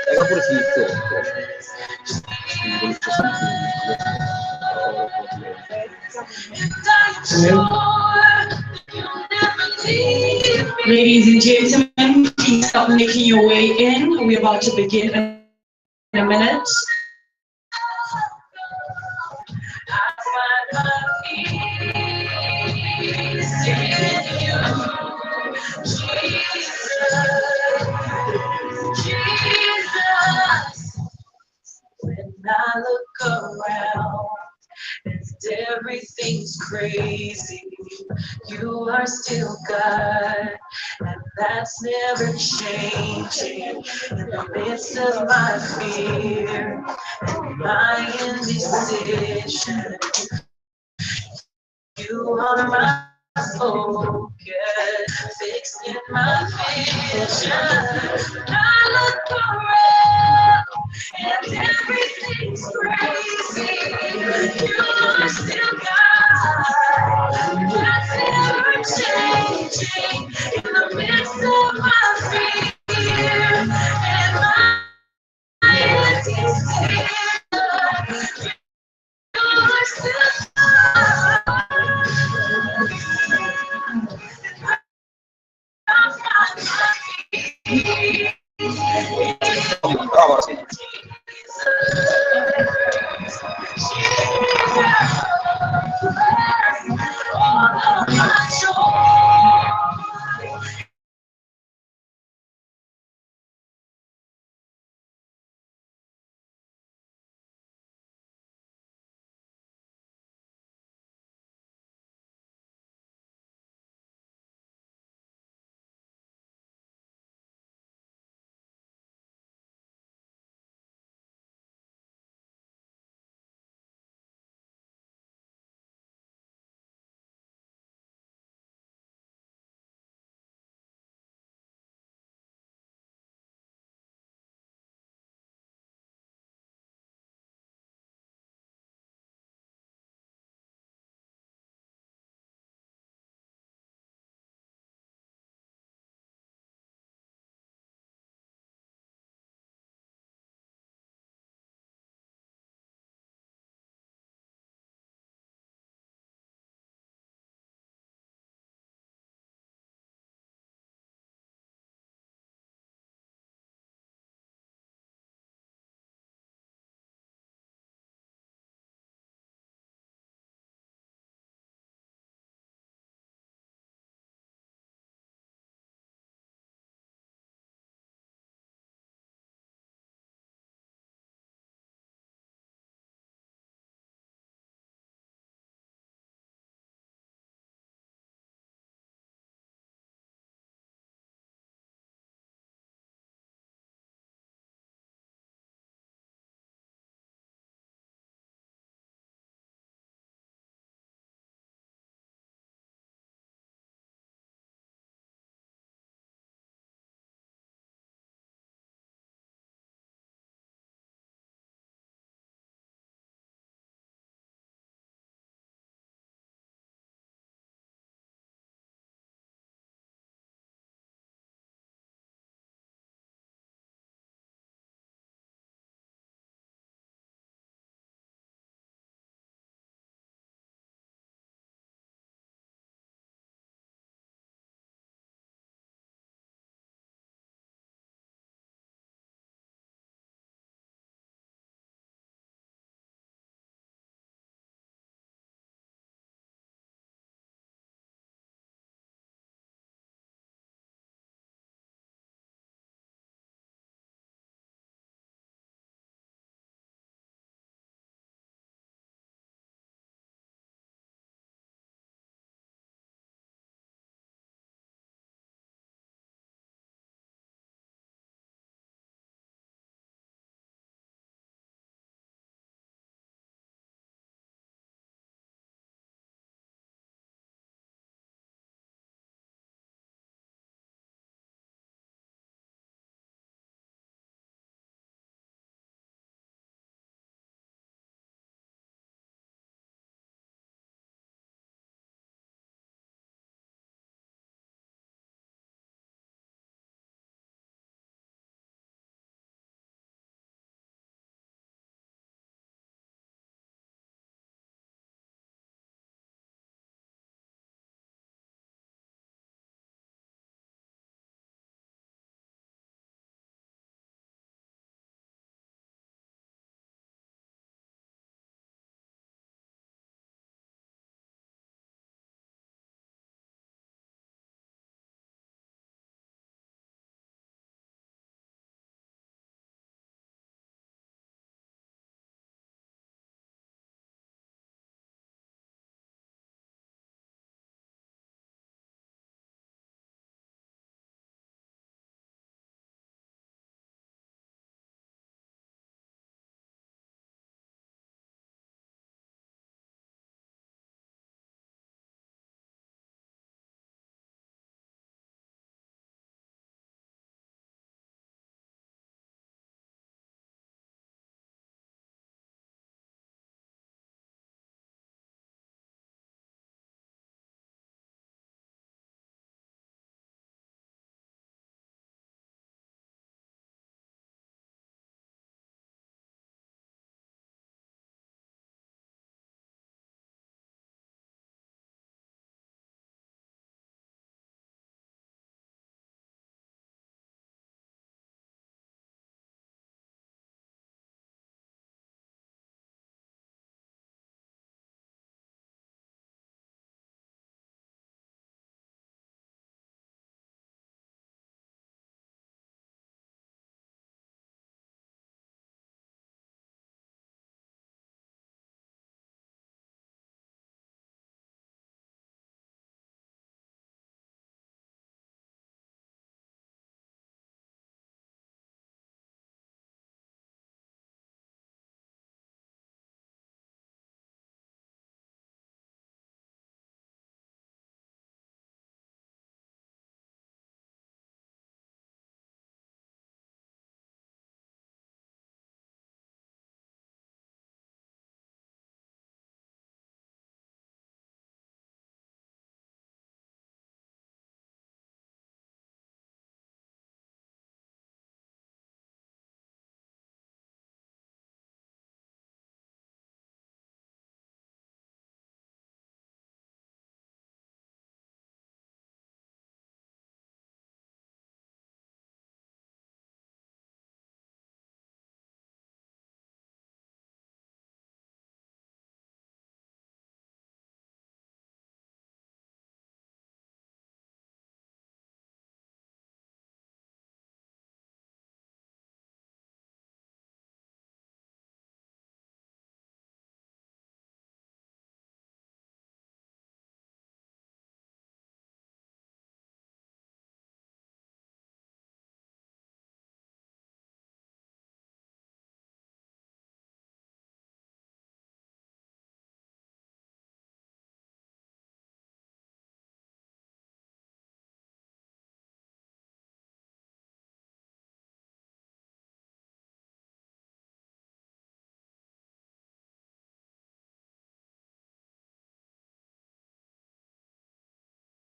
Era pure finito. Ladies and gentlemen, please start making your way in. We're about to begin in a minute. When I look around and everything's crazy, you are still God, and that's never changing. In the midst of my fear and my indecision, you are my focus, fixed in my vision. I look around and everything's crazy. You are still God, that's never changing. In the midst of my fear and my indecision, you are still Brava, sì.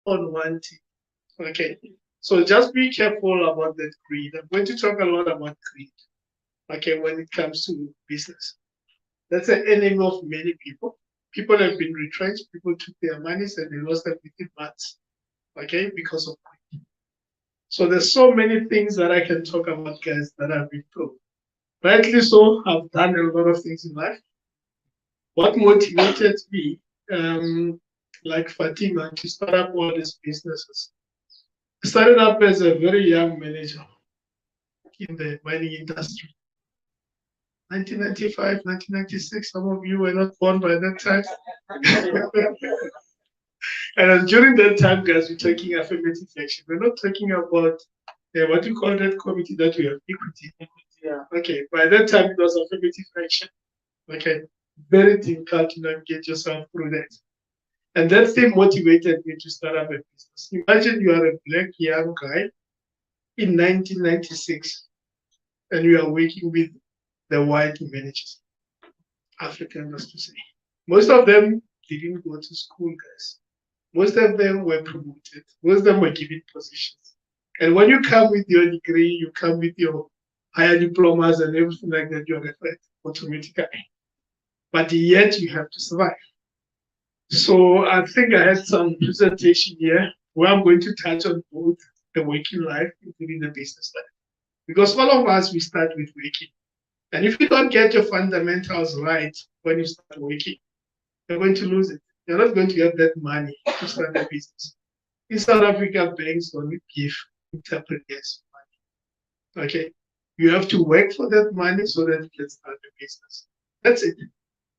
on one team. Okay. So just be careful about that greed. I'm going to talk a lot about greed. Okay, when it comes to business. That's an enemy of many people. People have been retrenched, people took their monies and they lost them within months. Okay, because of greed. So there's so many things that I can talk about, guys, that I've been through. Rightly so, I've done a lot of things in life. What motivated me, like Fatima, to start up all these businesses? I started up as a very young manager in the mining industry. 1995, 1996, some of you were not born by that time. And during that time, guys, we're taking affirmative action. We're not talking about what you call that committee that we have, equity. Yeah. Okay, by that time, it was affirmative action. Okay, very difficult to navigate yourself through that. And that thing motivated me to start up a business. Imagine you are a black young guy in 1996 and you are working with the white managers, Africans to say. Most of them didn't go to school, guys. Most of them were promoted. Most of them were given positions. And when you come with your degree, you come with your higher diplomas and everything like that, you're a threat automatically. But yet you have to survive. So I think I had some presentation here where I'm going to touch on both the working life, including the business life. Because all of us, we start with working. And if you don't get your fundamentals right when you start working, you're going to lose it. You're not going to have that money to start a business. In South Africa, banks don't give entrepreneurs money. Okay? You have to work for that money so that you can start a business. That's it.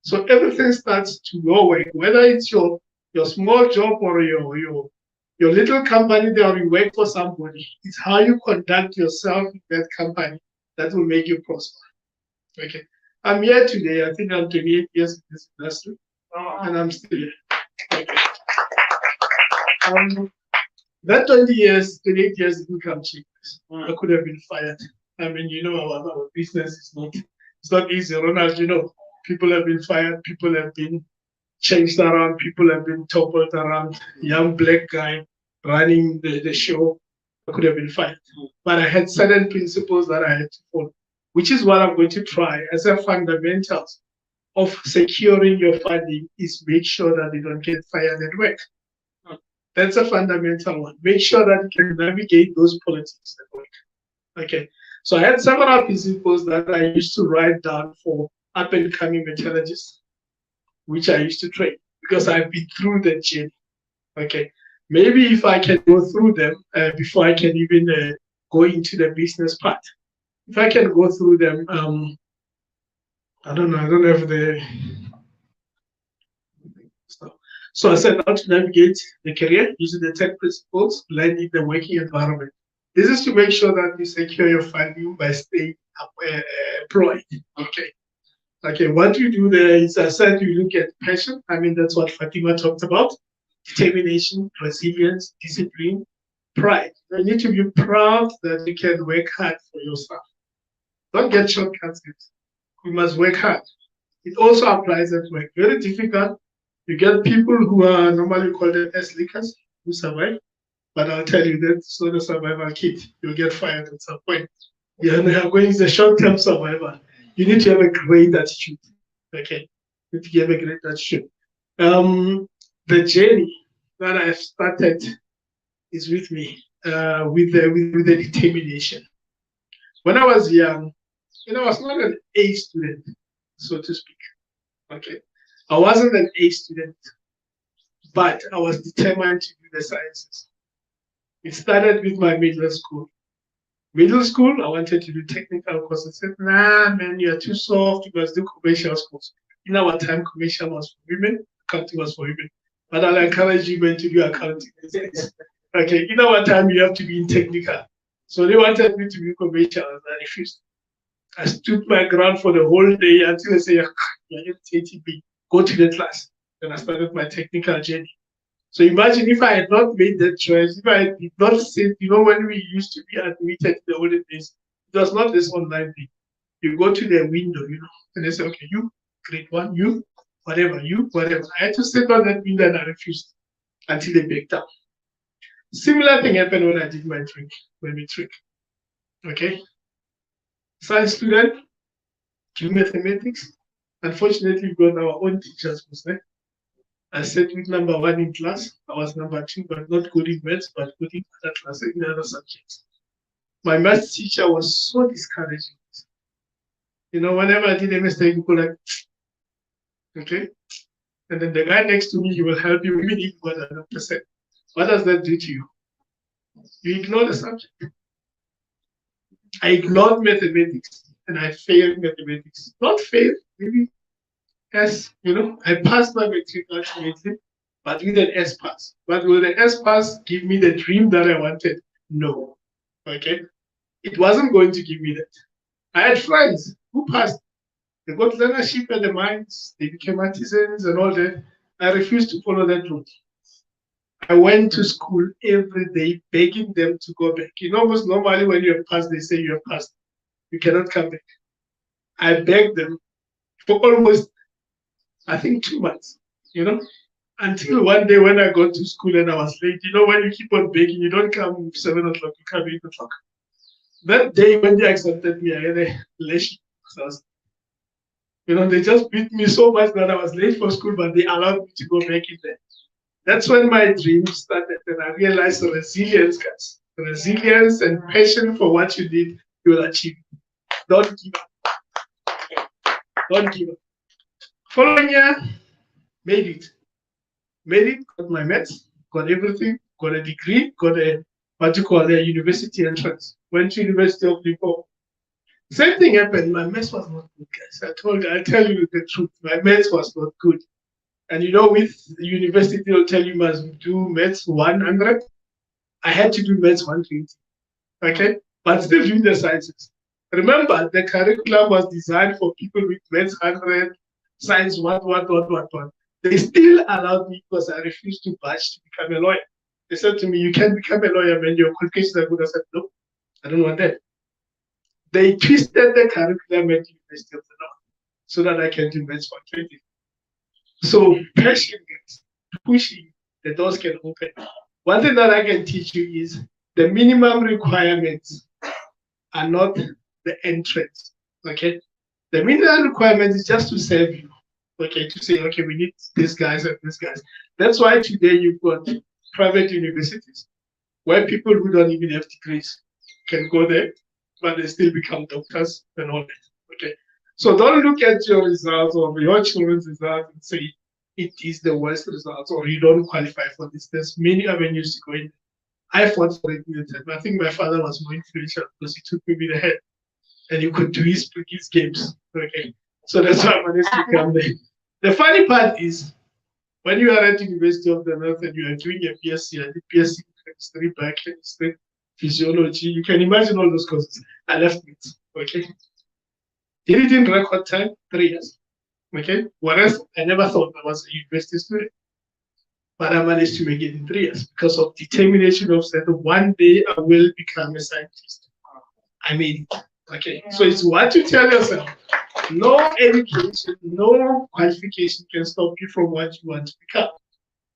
So everything starts to your work, whether it's your small job or your little company that you work for somebody. It's how you conduct yourself in that company that will make you prosper. Okay. I'm here today. I think I'm 28 years in this industry, and I'm still here. Okay. That 28 years didn't come cheap. I could have been fired. I mean, you know, our business is not easy. Ronald, you know, people have been fired, people have been changed around, people have been toppled around. Young black guy running the show, I could have been fired. But I had certain principles that I had to follow, which is what I'm going to try as a fundamentals of securing your funding is make sure that they don't get fired at work. That's a fundamental one. Make sure that you can navigate those politics at work. Okay. So I had several principles that I used to write down for up and coming metallurgists, which I used to train because I've been through that journey. Okay. Maybe if I can go through them before I can even go into the business part. If I can go through them, I don't have the stuff. So I said how to navigate the career using the 10 principles, blending the working environment. This is to make sure that you secure your funding by staying employed. Okay. Okay, what you do there is, I said, you look at passion. I mean, that's what Fatima talked about. Determination, resilience, discipline, pride. You need to be proud that you can work hard for yourself. Don't get shortcuts. You must work hard. It also applies at work. Very difficult. You get people who are normally called as leakers who survive. But I'll tell you, that's not a survival kit. You'll get fired at some point. You're going to a short-term survival. You need to have a great attitude. Okay, you need to have a great attitude. The journey that I've started is with me, with the determination. When I was young, I was not an A student, so to speak. Okay, I wasn't an A student, but I was determined to do the sciences. It started with my middle school. Middle school, I wanted to do technical courses. I said, nah, man, you're too soft. You must do commercial schools. In our time, commercial was for women, accounting was for women. But I'll encourage you men to do accounting. Okay, in our time, you have to be in technical. So they wanted me to be commercial, and I refused. I stood my ground for the whole day until I said, you're irritating me. Go to the class. Then I started my technical journey. So imagine if I had not made that choice, if I did not sit, when we used to be admitted in the olden days, it was not this online thing. You go to the window, and they say, okay, you, grade 1, you, whatever, you, whatever. I had to sit on that window and I refused until they backed up. Similar thing happened when I did my matric. Okay. Science student, do mathematics. Unfortunately, we got our own teachers. I sat with number 1 in class. I was number 2, but not good in maths, but good in other classes, in other subjects. My maths teacher was so discouraging. You know, whenever I did a mistake, you go like, okay. And then the guy next to me, he will help you even if you got 100%. What does that do to you? You ignore the subject. I ignored mathematics and I failed mathematics. Not failed, maybe S, you know, I passed my matric ultimately, but with an S pass. But will the S pass give me the dream that I wanted? No. Okay. It wasn't going to give me that. I had friends who passed. They got leadership at the mines, they became artisans and all that. I refused to follow that route. I went to school every day begging them to go back. You know, most normally when you have passed, they say you have passed. You cannot come back. I begged them for almost, I think, 2 months, you know, until one day when I got to school and I was late. You know, when you keep on begging, you don't come 7 o'clock, you come 8 o'clock. That day when they accepted me, I had a lash. You know, they just beat me so much that I was late for school, but they allowed me to go back in there. That's when my dream started, and I realized resilience, guys. Resilience and passion for what you did, you will achieve. Don't give up. Don't give up. Following year, made it. Made it, got my maths, got everything, got a degree, got a, what you call a university entrance. Went to University of Liverpool. Same thing happened. My maths was not good, guys. I'll tell you the truth. My maths was not good. And you know, with the university, they'll tell you must do maths 100. I had to do maths 120. Okay? But still doing the sciences. Remember, the curriculum was designed for people with maths 100, science what. They still allowed me because I refused to budge to become a lawyer. They said to me, you can't become a lawyer when your qualifications are good. I said, no, I don't want that. They twisted the curriculum at University of the North so that I can do maths 120. So passion, pushing, the doors can open. One thing that I can teach you is the minimum requirements are not the entrance. Okay, the minimum requirement is just to serve you. Okay, to say, okay, we need these guys and these guys. That's why today you've got private universities where people who don't even have degrees can go there, but they still become doctors and all that. Okay, so don't look at your results or your children's results and say it is the worst results or you don't qualify for this. There's many avenues to go in. I fought for it in the time. I think my father was more influential because he took me with the head and he could do his games. Okay, so that's why I managed to come there. The funny part is when you are at University of the North and you are doing a BSc, I did BSc chemistry, biochemistry, physiology. You can imagine all those courses. I left it. Okay. Did it in record time, 3 years. Okay. Whereas I never thought I was a university student. But I managed to make it in 3 years because of determination of that one day I will become a scientist. I made it. Okay. So it's what you tell yourself. No education, no qualification can stop you from what you want to become.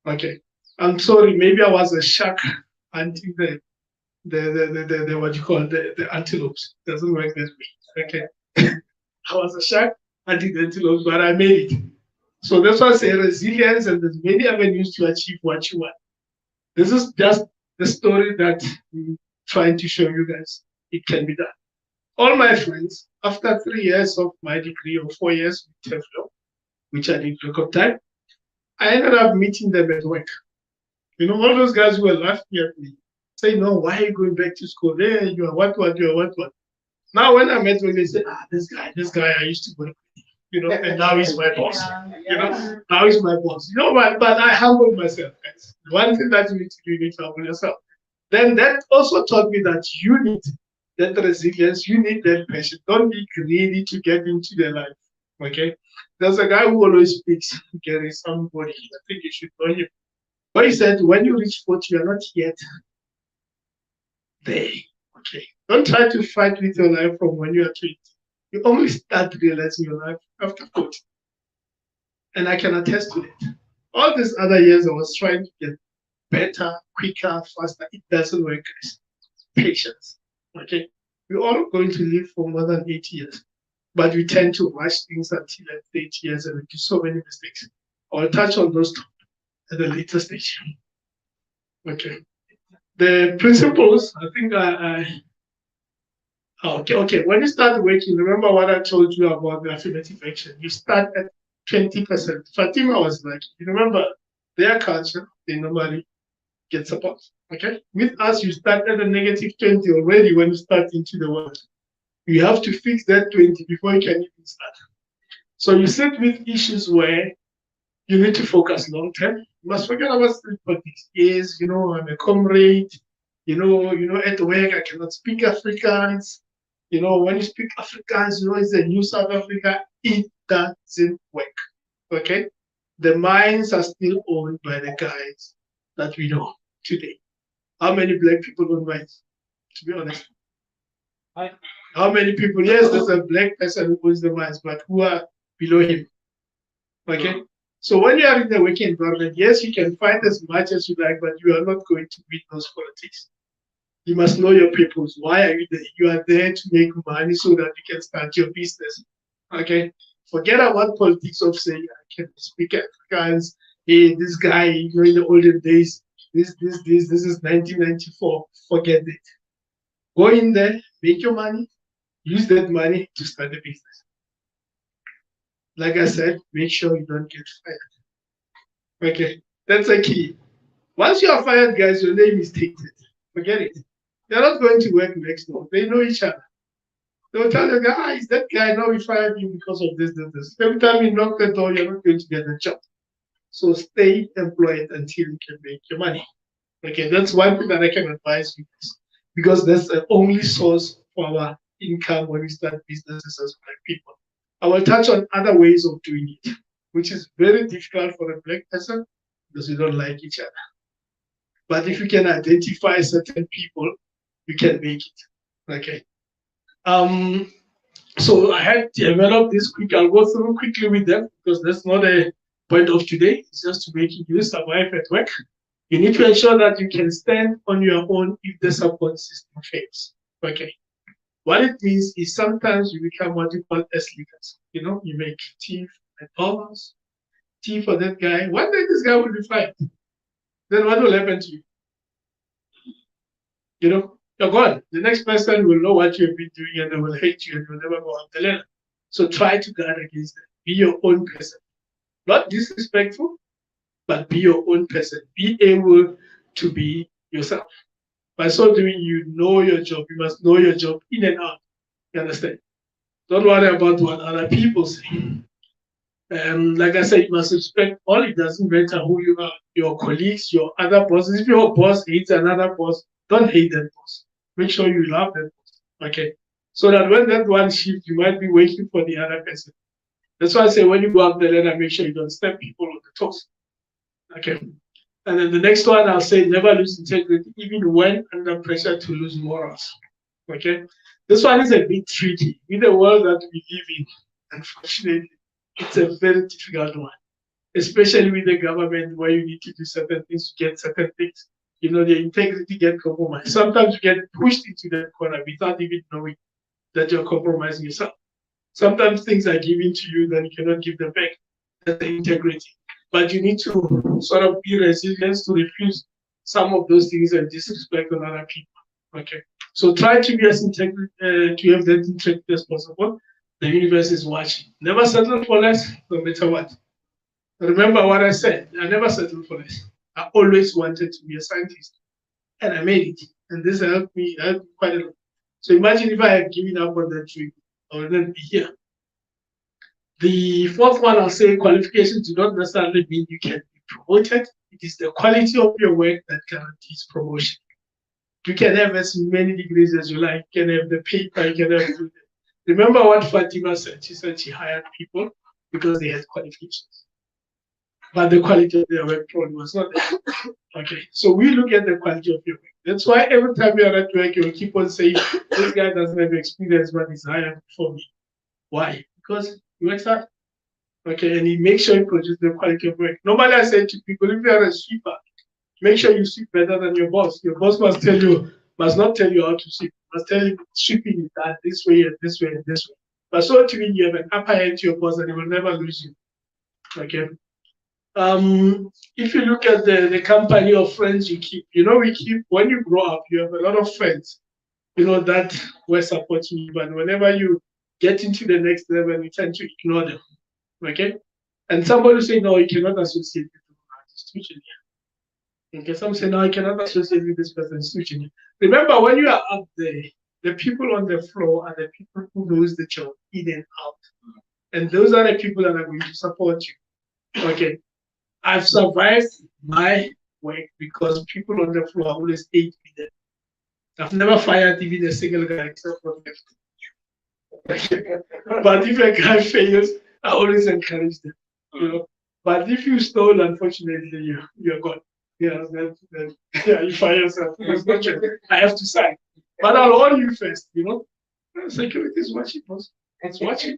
Okay. I'm sorry, maybe I was a shark hunting the what you call the antelopes. Doesn't work that way. Okay. I was a shark hunting the antelopes, but I made it. So that's why I say resilience, and there's many avenues to achieve what you want. This is just the story that I'm trying to show you guys. It can be done. All my friends, after 3 years of my degree or 4 years with TEFLO, which I did record time, I ended up meeting them at work. You know, all those guys who were laughing at me, say, no, why are you going back to school? There you are, what. Now when I met them, they say, this guy I used to work with, you know, and now he's my boss. You know, now he's my boss. You know, but I humbled myself, guys. One thing that you need to do, you need to humble yourself. Then that also taught me that you need that resilience, you need that passion. Don't be greedy to get into their life. Okay? There's a guy who always speaks, Gary, somebody, I think you should know him. But he said, when you reach 40, you are not yet there. Okay. Don't try to fight with your life from when you are 20. You only start realizing your life after 40. And I can attest to it. All these other years I was trying to get better, quicker, faster. It doesn't work, guys. Patience. Okay. We're all going to live for more than 8 years, but we tend to rush things until at 8 years and we do so many mistakes. I'll touch on those at a later stage. Okay. The principles, I think okay. When you start working, remember what I told you about the affirmative action. You start at 20%. Fatima was like, you remember their culture, they normally get support. Okay. With us, you start at a negative 20 already when you start into the world. You have to fix that 20 before you can even start. So you sit with issues where you need to focus long term. You must forget about street politics. Yes, I'm a comrade. At work I cannot speak Afrikaans. When you speak Afrikaans, it's a new South Africa. It doesn't work. Okay? The minds are still owned by the guys that we know today. How many black people own minds? To be honest. How many people? Yes, there's a black person who owns the minds, but who are below him? Okay? So when you are in the working environment, yes, you can fight as much as you like, but you are not going to win those politics. You must know your purpose. Why are you there? You are there to make money so that you can start your business. Okay? Forget about politics of saying, I can speak Afrikaans. Hey, this guy, in the olden days, this is 1994. Forget it. Go in there, make your money, use that money to start a business. Like I said, make sure you don't get fired. Okay, that's a key. Once you are fired, guys, your name is tainted. Forget it. They're not going to work next door. They know each other. They'll tell the guys, that guy, now we fired you because of this. Every time you knock the door, you're not going to get a job. So stay employed until you can make your money. Okay, that's one thing that I can advise you, because that's the only source for our income when we start businesses as black people. I will touch on other ways of doing it, which is very difficult for a black person because we don't like each other. But if you can identify certain people, you can make it. Okay. So I had developed this quick. I'll go through quickly with them because that's not a point of today. It's just to make you survive at work. You need to ensure that you can stand on your own if the support system fails. Okay. What it means is sometimes you become what you call S leaders. You make tea for McDonald's, tea for that guy. One day this guy will be fired. Then what will happen to you? You're gone. The next person will know what you've been doing and they will hate you and you'll never go up the ladder. So try to guard against that. Be your own person. Not disrespectful, but be your own person. Be able to be yourself. By so doing, you know your job. You must know your job in and out. You understand? Don't worry about what other people say. Like I said, you must respect all. It doesn't matter who you are, your colleagues, your other bosses. If your boss hates another boss, don't hate that boss. Make sure you love that boss. Okay? So that when that one shifts, you might be waiting for the other person. That's why I say when you go up the ladder, make sure you don't step people on the toes. Okay? And then the next one, I'll say never lose integrity, even when under pressure to lose morals. Okay? This one is a bit tricky. In the world that we live in, unfortunately, it's a very difficult one, especially with the government where you need to do certain things to get certain things. The integrity gets compromised. Sometimes you get pushed into that corner without even knowing that you're compromising yourself. Sometimes things are given to you that you cannot give them back. That's the integrity. But you need to sort of be resilient to refuse some of those things and disrespect on other people. Okay. So try to be as integrity, to have that integrity as possible. The universe is watching. Never settle for less, no matter what. Remember what I said. I never settled for less. I always wanted to be a scientist, and I made it. And this helped me quite a lot. So imagine if I had given up on that dream, I would not be here. The fourth one, I'll say qualifications do not necessarily mean you can be promoted. It is the quality of your work that guarantees promotion. You can have as many degrees as you like. You can have the paper, you can have everything. Remember what Fatima said? She said she hired people because they had qualifications. But the quality of their work probably was not there. Okay, so we look at the quality of your work. That's why every time you're at work, you'll keep on saying, this guy doesn't have experience, but he's hired for me. Why? Because he works hard. Okay, and he makes sure he produces the quality of work. Normally I say to people, if you are a sweeper, Make sure you sweep better than your boss. Your boss must not tell you how to sweep. Must tell you sweeping is done this way and this way and this way. But so to me, you have an upper hand to your boss and he will never lose you. Okay. If you look at the company of friends you keep, when you grow up, you have a lot of friends, that will support you. But whenever you get into the next level, you tend to ignore them. Okay. And somebody say, no, you cannot associate with them. It's too junior. Okay. Some say, no, I cannot associate with this person. It's too junior. Remember, when you are up there, the people on the floor are the people who knows the job in and out. And those are the people that are going to support you. Okay. I've survived my work because people on the floor always hate me there. I've never fired even a single guy except for 50. But if a guy fails, I always encourage them. But if you stole, unfortunately, you're gone. Yeah, you fire yourself. I have to sign. But I'll warn you first, Security is watching us. It's watching.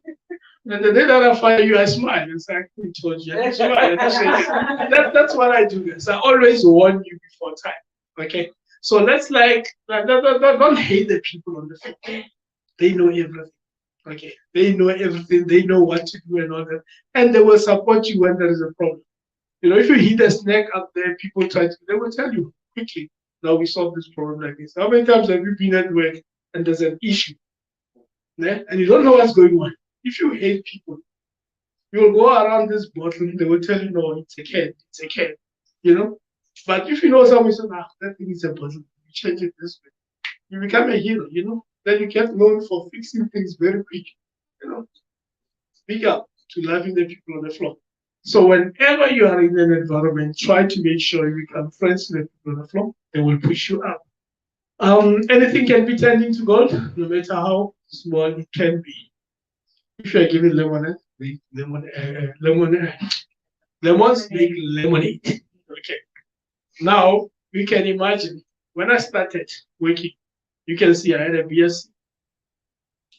And the day that I fire you, I smile and say, I told you. That's what I do. This. I always warn you before time. Okay. So don't hate the people on the field. They know everything. Okay. They know everything. They know what to do and all that. And they will support you when there is a problem. If you hit a snake up there, they will tell you quickly. Now we solve this problem like this. How many times have you been at work and there's an issue? Yeah? And you don't know what's going on. If you hate people, you'll go around this bottle, they will tell you, no, it's a can, But if you know someone says, that thing is a bottle, you change it this way. You become a hero, Then you get known for fixing things very quick, Speak up to loving the people on the floor. So whenever you are in an environment, try to make sure you become friends with the people on the floor. They will push you up. Anything can be turned into gold, no matter how small it can be. If you are given lemonade, make lemons make lemonade. Okay. Now we can imagine when I started working, you can see I had a BSc.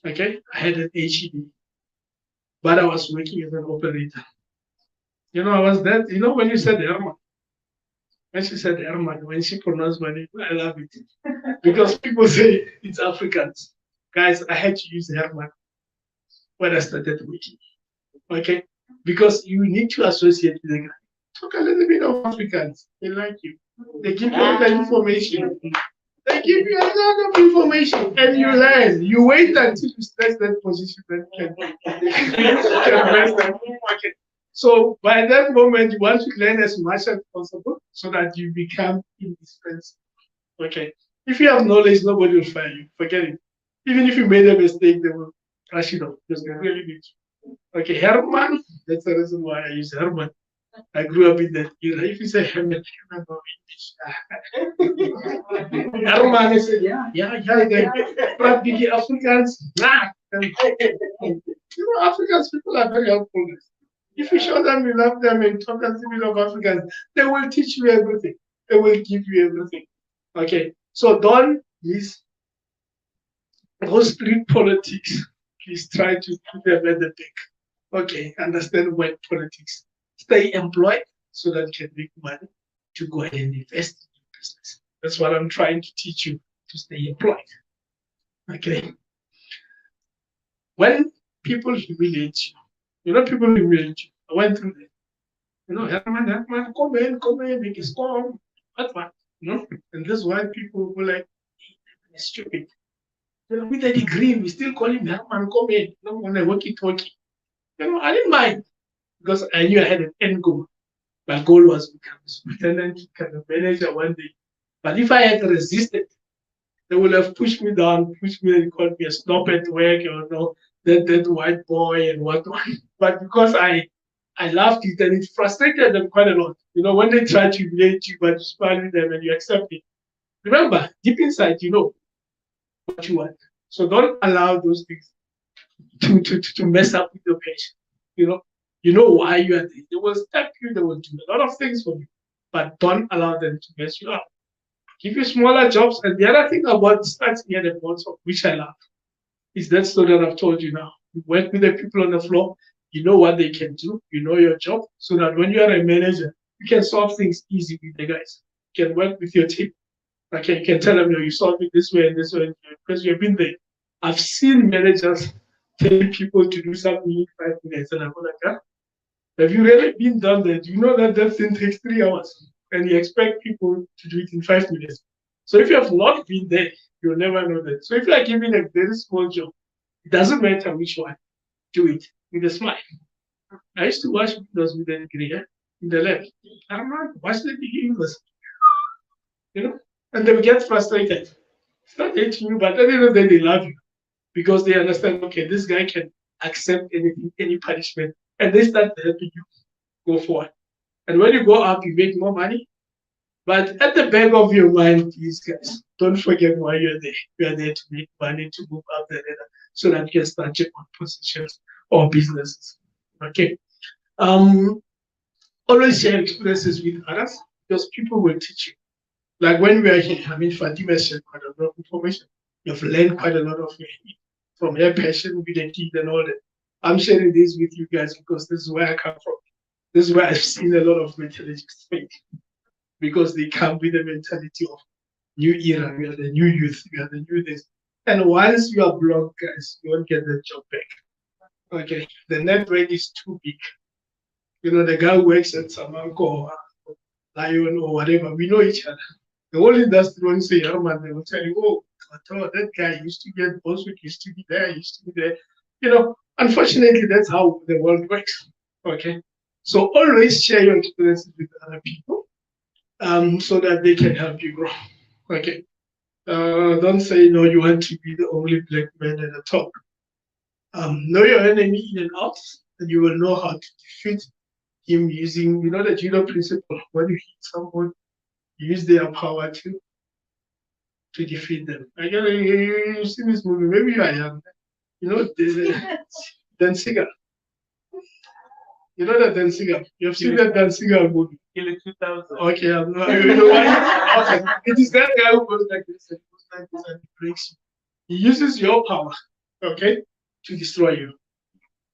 Okay, I had an HED, but I was working as an operator. I was that. When you said Herman, when she said Herman, when she pronounced my name, I love it because people say it's Africans. Guys, I had to use Herman when I started working. Okay? Because you need to associate with the guy. Talk a little bit of Africans. They like you. They give you all the information. They give you a lot of information and you learn. You wait until you stress that position that can okay. So by that moment, you want to learn as much as possible so that you become indispensable. Okay. If you have knowledge, nobody will fire you. Forget it. Even if you made a mistake, they will brush it off because they really need you. Okay, Herman, that's the reason why I use Herman. I grew up in that era. If you say Herman, Herman, I said, yeah. But the Africans, Africans people are very helpful. If you show them you love them and talk as if you love Africans, they will teach you everything. They will give you everything. Okay, so don't use those street politics. Please try to put them at the back. Okay, understand work politics. Stay employed so that you can make money to go ahead and invest in your business. That's what I'm trying to teach you, to stay employed. Okay. When people humiliate you, people humiliate you. I went through that. Herman, come in, make it storm. What? And this is why people were like, it's stupid. With a degree, we still call him Herman, come in. When I walkie-talkie. I didn't mind because I knew I had an end goal. My goal was to become a superintendent, become a manager one day. But if I had resisted, they would have pushed me down, and called me a snob at work, that white boy and whatnot. But because I loved it and it frustrated them quite a lot. When they try to humiliate you, but you smile with them and you accept it. Remember, deep inside, you know what you want. So don't allow those things to mess up with your patient. You know why you are there. They will step you, they will do a lot of things for you. But don't allow them to mess you up. Give you smaller jobs. And the other thing about starting at the bottom, which I love, is that story that I've told you now. You work with the people on the floor, you know what they can do, you know your job, so that when you are a manager, you can solve things easy with the guys. You can work with your team. Okay, you can tell them, you solve it this way and this way, because you've been there. I've seen managers tell people to do something in 5 minutes, and I'm like, have you really been done that? You know that thing takes 3 hours, and you expect people to do it in 5 minutes. So if you have not been there, you'll never know that. So if you are given a very small job, it doesn't matter which one, do it with a smile. I used to watch videos with a degree in the lab. I'm not watch the degree and they will get frustrated. It's not hating you, but at the end of the day, they love you because they understand, okay, this guy can accept anything, any punishment, and they start helping you go forward. And when you go up, you make more money. But at the back of your mind, please, guys, don't forget why you're there. You're there to make money, to move up the ladder, so that you can start your own positions or businesses. Okay. Always share experiences with others because people will teach you. Like when we are here, Fatima shared quite a lot of information. You've learned quite a lot of from her passion with the kids and all that. I'm sharing this with you guys because this is where I come from. This is where I've seen a lot of mentalities fade because they come with the mentality of new era. We are the new youth. We are the new this. And once you are blocked, guys, you won't get the job back. Okay, the network is too big. The guy who works at Samanco or Lion or whatever, we know each other. The whole industry won't say, they will tell you, oh, that guy used to get Boswick, used to be there, used to be there. Unfortunately, that's how the world works. Okay. So always share your experiences with other people so that they can help you grow. Okay. Don't say, no, you want to be the only black man at the top. Know your enemy in and out, and you will know how to defeat him using, the judo principle. When you hit someone, use their power to defeat them. You see this movie, maybe you are young. Danziger. You know that Danziger? You've seen that Danziger movie? Kill 2000. Okay, I'm not. Okay. It is that guy who goes like this and goes like this and breaks you. He uses your power, okay, to destroy you.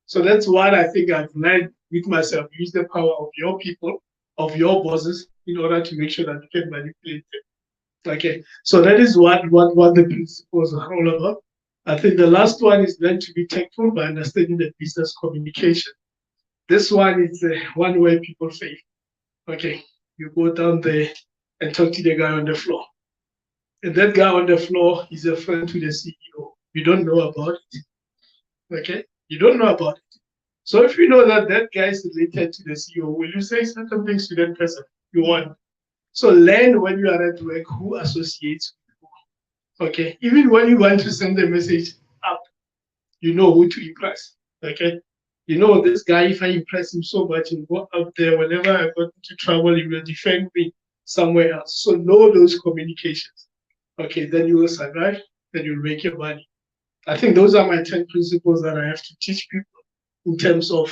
So that's what I think I've learned with myself. Use the power of your people, of your bosses, in order to make sure that you can manipulate them. Okay, so that is what the principles are all about. I think the last one is learn to be tactful by understanding the business communication. This one is the one where people fail. Okay, you go down there and talk to the guy on the floor. And that guy on the floor is a friend to the CEO. You don't know about it. Okay, you don't know about it. So if you know that that guy is related to the CEO, will you say certain things to that person? You want. So learn when you are at work who associates with who. Okay, even when you want to send a message up, you know who to impress. Okay, this guy, if I impress him so much and go up there, whenever I got into trouble, he will defend me somewhere else. So know those communications. Okay, then you will survive, then you'll make your money. I think those are my 10 principles that I have to teach people in terms of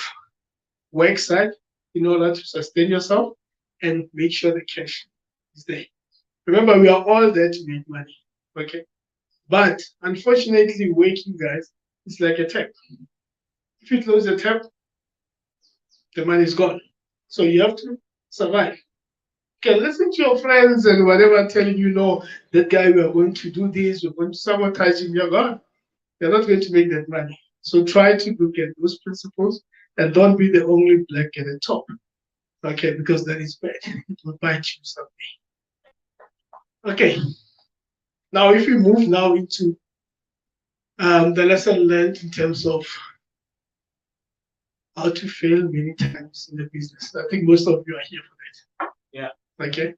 work side in order to sustain yourself and make sure the cash is there. Remember, we are all there to make money, okay? But unfortunately, working, guys, it's like a tap. If you close the tap, the money is gone. So you have to survive. Okay, listen to your friends and whatever telling you, no, that guy, we are going to do this, we're going to sabotage him, you're gone. You're not going to make that money. So try to look at those principles and don't be the only black at the top. Okay, because that is bad. It will bite you someday. Okay. Now, if we move now into the lesson learned in terms of how to fail many times in the business. I think most of you are here for that. Yeah. Okay.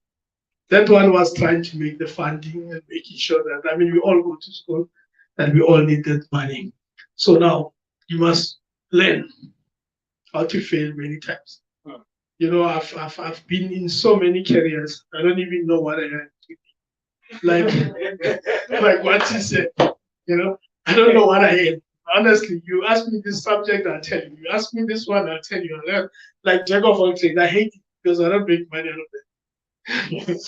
That one was trying to make the funding and making sure that, we all go to school and we all need that money. So now you must learn how to fail many times. I've been in so many careers. I don't even know what I am. Like what you said, I don't know what I am. Honestly, you ask me this subject, I'll tell you. You ask me this one, I'll tell you. Like Jack of all trades, I hate it because I don't make money out of it.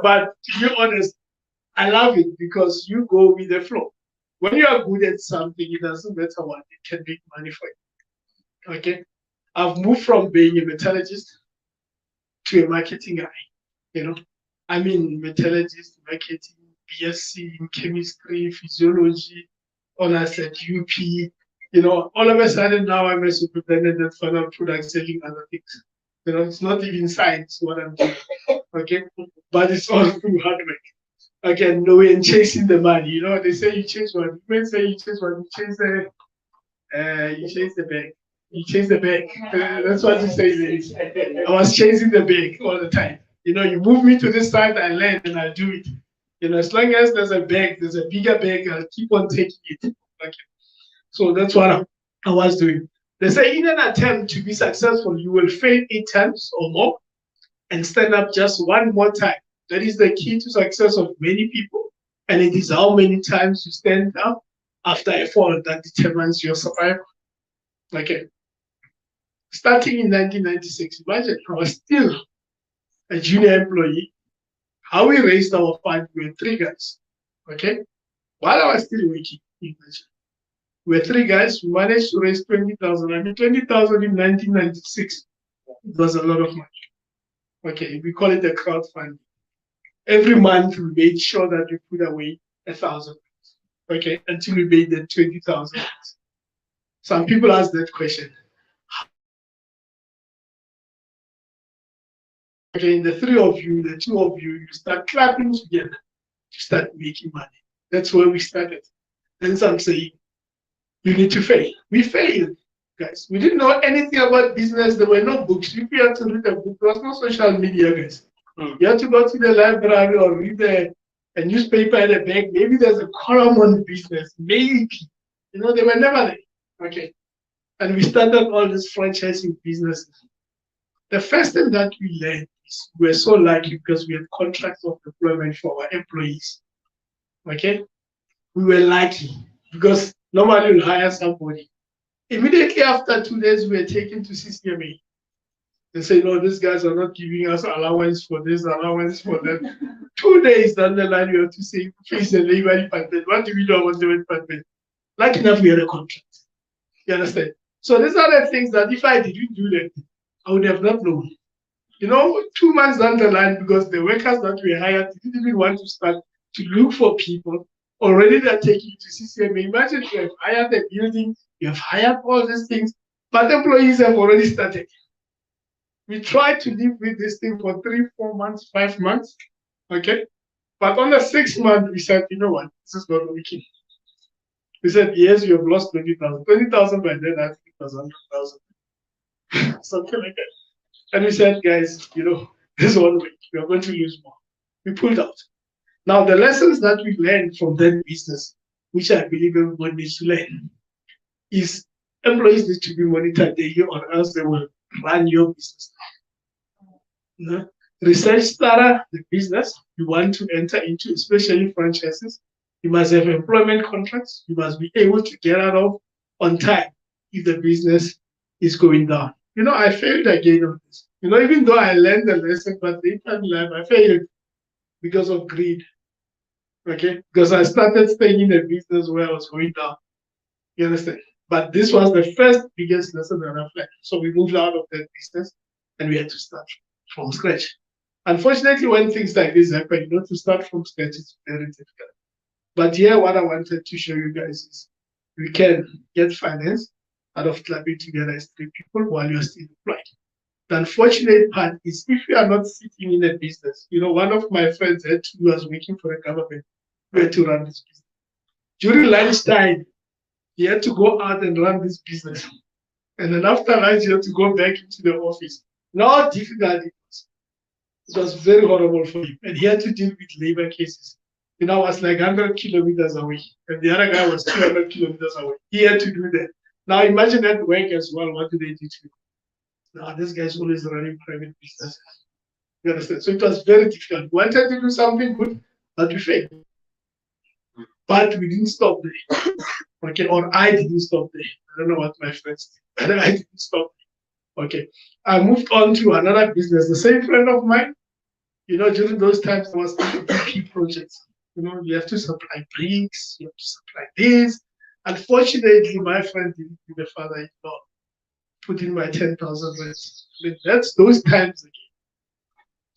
But to be honest, I love it because you go with the flow. When you are good at something, it doesn't matter what, it can make money for you. Okay? I've moved from being a metallurgist to a marketing guy. You know, I'm in metallurgist, marketing, BSc in chemistry, physiology, honors at UP. You know, all of a sudden now I'm a superintendent at final product selling other things. You know, it's not even science what I'm doing. Okay, but it's all through hard work. Again, no way in chasing the money. You know, they say you chase one. People say you chase one. You chase the bag. You chase the bag. That's what you say. I was chasing the bag all the time. You know, you move me to this side, I land and I do it. You know, as long as there's a bag, there's a bigger bag, I'll keep on taking it. Okay. So that's what I was doing. They say in an attempt to be successful, you will fail 8 times or more and stand up just one more time. That is the key to success of many people. And it is how many times you stand up after a fall that determines your survival. Okay. Starting in 1996, imagine I was still a junior employee. How we raised our fund, we were 3 guys. Okay. While I was still working, imagine. We were 3 guys. We managed to raise 20,000. I mean, 20,000 in 1996. It was a lot of money. Okay, we call it a crowdfunding. Every month we made sure that we put away 1,000. Okay, until we made the 20,000. Some people ask that question. Okay, the 3 of you, the 2 of you, you start clapping together to start making money. That's where we started. Then some say, you need to fail. We failed, guys. We didn't know anything about business. There were no books. If you had to read a book, there was no social media, guys. You had to go to the library or read a newspaper at a bank. Maybe there's a column on business. Maybe. You know, they were never there. Okay. And we started all this franchising business. The first thing that we learned is we were so lucky because we had contracts of employment for our employees. Okay. We were lucky because normally we'll hire somebody. Immediately after 2 days, we were taken to CCMA. They say, no, these guys are not giving us allowance for this, allowance for that. 2 days down the line, we have to say, face the labor department. What do we do about the labor department? Lucky enough, we had a contract. You understand? So these are the things that if I didn't do that, I would have not known. You know, 2 months down the line, because the workers that we hired didn't even want to start to look for people. Already they're taking you to CCMA. Imagine you have hired a building, you have hired all these things, but employees have already started. We tried to live with this thing for 3, 4 months, 5 months, okay? But on the 6th month, we said, you know what, this is not working. We said, yes, you have lost 20,000. 20,000 by then, I think it was 100,000. Something like that. And we said, guys, you know, this won't work. We are going to lose more. We pulled out. Now, the lessons that we learned from that business, which I believe everyone needs to learn, is employees need to be monitored daily or else they will run your business. You know? Research starter, the business you want to enter into, especially franchises, you must have employment contracts. You must be able to get out of on time if the business is going down. You know, I failed again on this. You know, even though I learned the lesson, but later in life, I failed because of greed. Okay, because I started staying in a business where I was going down. You understand? But this was the first biggest lesson that I've learned. So we moved out of that business and we had to start from scratch. Unfortunately, when things like this happen, you know, to start from scratch is very difficult. But here, what I wanted to show you guys is we can get finance out of clubbing together as 3 people while you're still employed. The unfortunate part is if you are not sitting in a business, you know, one of my friends who was working for the government, we had to run this business. During lunchtime, he had to go out and run this business. And then after lunch, he had to go back into the office. Now difficult it was. It was very horrible for him. And he had to deal with labor cases. You know, I was like 100 kilometers away. And the other guy was 200 kilometers away. He had to do that. Now imagine that work as well. What do they do to you? Now this guy's always running private business. You understand? So it was very difficult. We wanted to do something good, but we failed. But we didn't stop there. Okay, or I didn't stop there. I don't know what my friends did, but I didn't stop there. Okay. I moved on to another business. The same friend of mine, you know, during those times there was BP projects. You know, you have to supply bricks, you have to supply this. Unfortunately, my friend didn't do the father-in-law. Put in my 10,000 rents. That's those times again.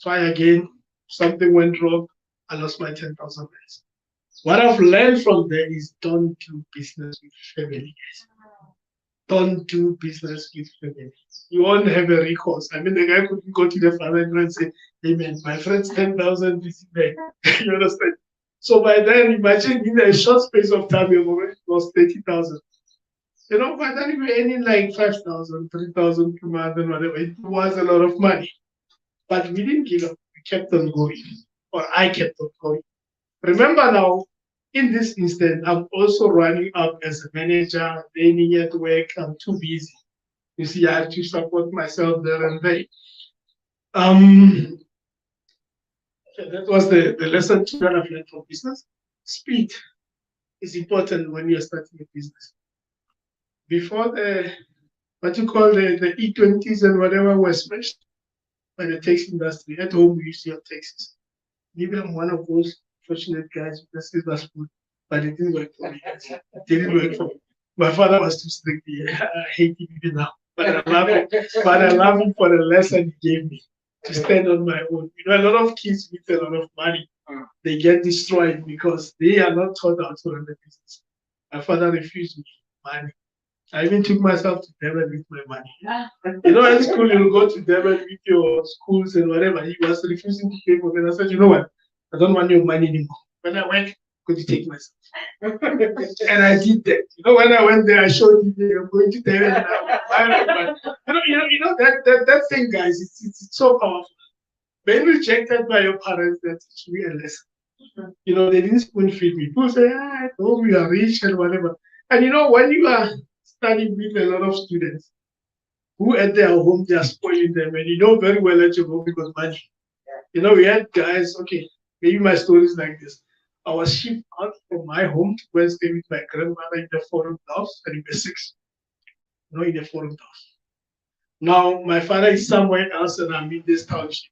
try again. Something went wrong. I lost my 10,000 rands. What I've learned from there is don't do business with family. Don't do business with family. You won't have a recourse. I mean, the guy couldn't go to the father and say, hey man, my friend's 10,000 is there. You understand? So by then, imagine in a short space of time, you've already lost 30,000. You know, by then you're earning like 5,000, 3,000 per month and whatever. It was a lot of money. But we didn't give up. We kept on going. Or I kept on going. Remember now, in this instance, I'm also running up as a manager, learning at work. I'm too busy. You see, I have to support myself there and there. That was the lesson that I've learned from business. Speed is important when you're starting a business. Before the, what you call the E20s and whatever was smashed by the taxi industry, at home we used to have taxis. Maybe I'm one of those fortunate guys with the silver spoon, but it didn't work for me. It didn't work for me. My father was too strict. I hate him even now. But I love him. But I love him for the lesson he gave me to stand on my own. You know, a lot of kids with a lot of money, they get destroyed because they are not taught how to run the business. My father refused me money. I even took myself to Durban with my money. You know, at school, you go to Durban with your schools and whatever. He was refusing to pay for me. I said, you know what? I don't want your money anymore. When I went, could you take myself? And I did that. You know, when I went there, I showed you I'm going to Durban. You know that thing, guys, it's so powerful. Being rejected by your parents, that teach me a lesson. You know, they didn't spoon feed me. People say, I know we are rich and whatever. And you know, when you are studying with a lot of students who at their home, they are spoiling them, and you know very well at your home because money. You know, we had guys, okay, maybe my story is like this. I was shipped out from my home to go and stay with my grandmother in the Forum House and in the 6th. You know, in the Forum House. Now, my father is somewhere else and I'm in this township.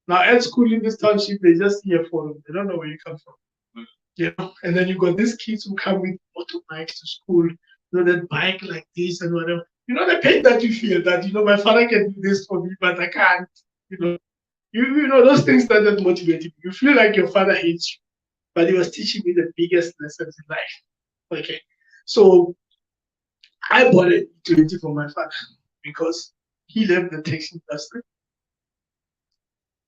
Now, at school in this township, they just see a forum. They don't know where you come from. You know, and then you got these kids who come with motorbikes to school, you know, that bike like this and whatever. You know, the pain that you feel that, you know, my father can do this for me, but I can't. You know, those things that motivate you. You feel like your father hates you, but he was teaching me the biggest lessons in life. Okay. So I bought a E20 for my father because he left the taxi industry.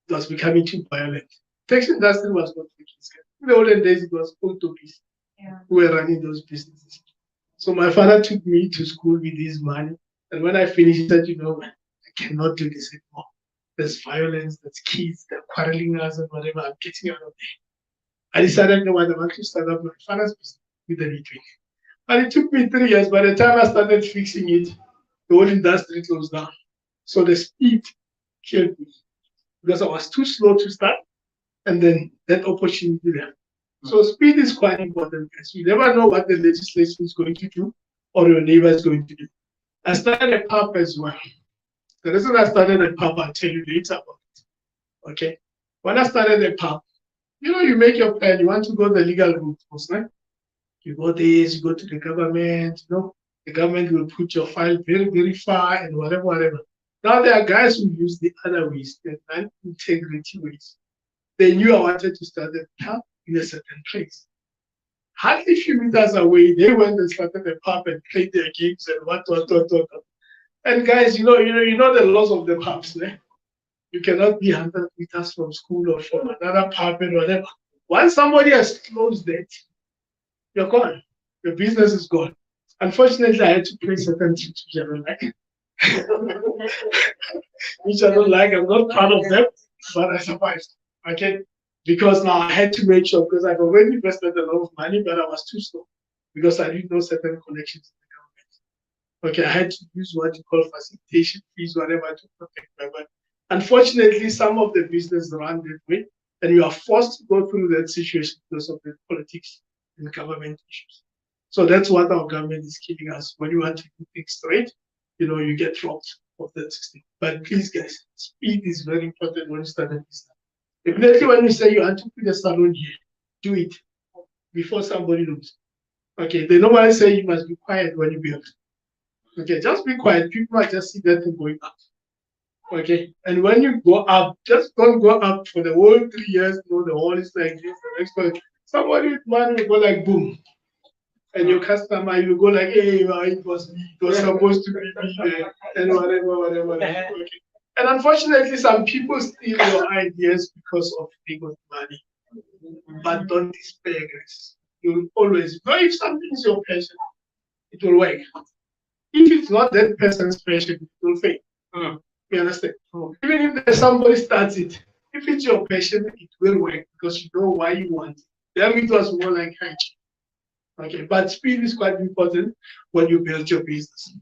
It was becoming too violent. Taxi industry was not for kids. In the olden days, it was authorities who were running those businesses. So my father took me to school with his money. And when I finished, he said, you know, I cannot do this anymore. There's violence, there's kids, they're quarreling us and whatever. I'm getting out of there. I decided, you know what, I want to start up my father's business with the V20. But it took me 3 years. By the time I started fixing it, the whole industry closed down. So the speed killed me because I was too slow to start, and then that opportunity there. So speed is quite important, guys. You never know what the legislation is going to do or your neighbor is going to do. I started a pub as well. The reason I started a pub, I'll tell you later about it. Okay. When I started a pub, you know, you make your plan. You want to go the legal route, right? You go this, you go to the government, you know, the government will put your file very, very far and whatever. Now there are guys who use the other ways, the non-integrity ways. They knew I wanted to start a pub in a certain place. Hardly a few meters away, they went and started a pub and played their games and what. And guys, you know the laws of the pubs, né? You cannot be 100 meters from school or from another pub and whatever. Once somebody has closed it, you're gone. Your business is gone. Unfortunately, I had to play certain tricks which I don't like. I'm not proud of them, but I survived. Okay? Because now I had to make sure, because I've already invested a lot of money, but I was too slow because I didn't know certain connections in the government. Okay, I had to use what you call facilitation fees, whatever, to protect my money. Unfortunately, some of the business run that way, and you are forced to go through that situation because of the politics and government issues. So that's what our government is killing us. When you want to do things straight, you know, you get robbed of that system. But please, guys, speed is very important when you start a business. Immediately when you say you want to put a salon here, do it before somebody knows. Okay, they normally say you must be quiet when you build. Okay, just be quiet. People might just see that thing going up. Okay, and when you go up, just don't go up for the whole 3 years. No, the whole is like this. The next one, somebody with money will go like boom, and your customer you go like, hey, well, it was me. It was supposed to be me, and whatever. Okay. And unfortunately, some people steal your ideas because of they got money. But don't despair, guys. You'll always know if something is your passion, it will work. If it's not that person's passion, it will fail. You understand? Even if somebody starts it, if it's your passion, it will work because you know why you want it. Then it was more like hiking. Okay, but speed is quite important when you build your business.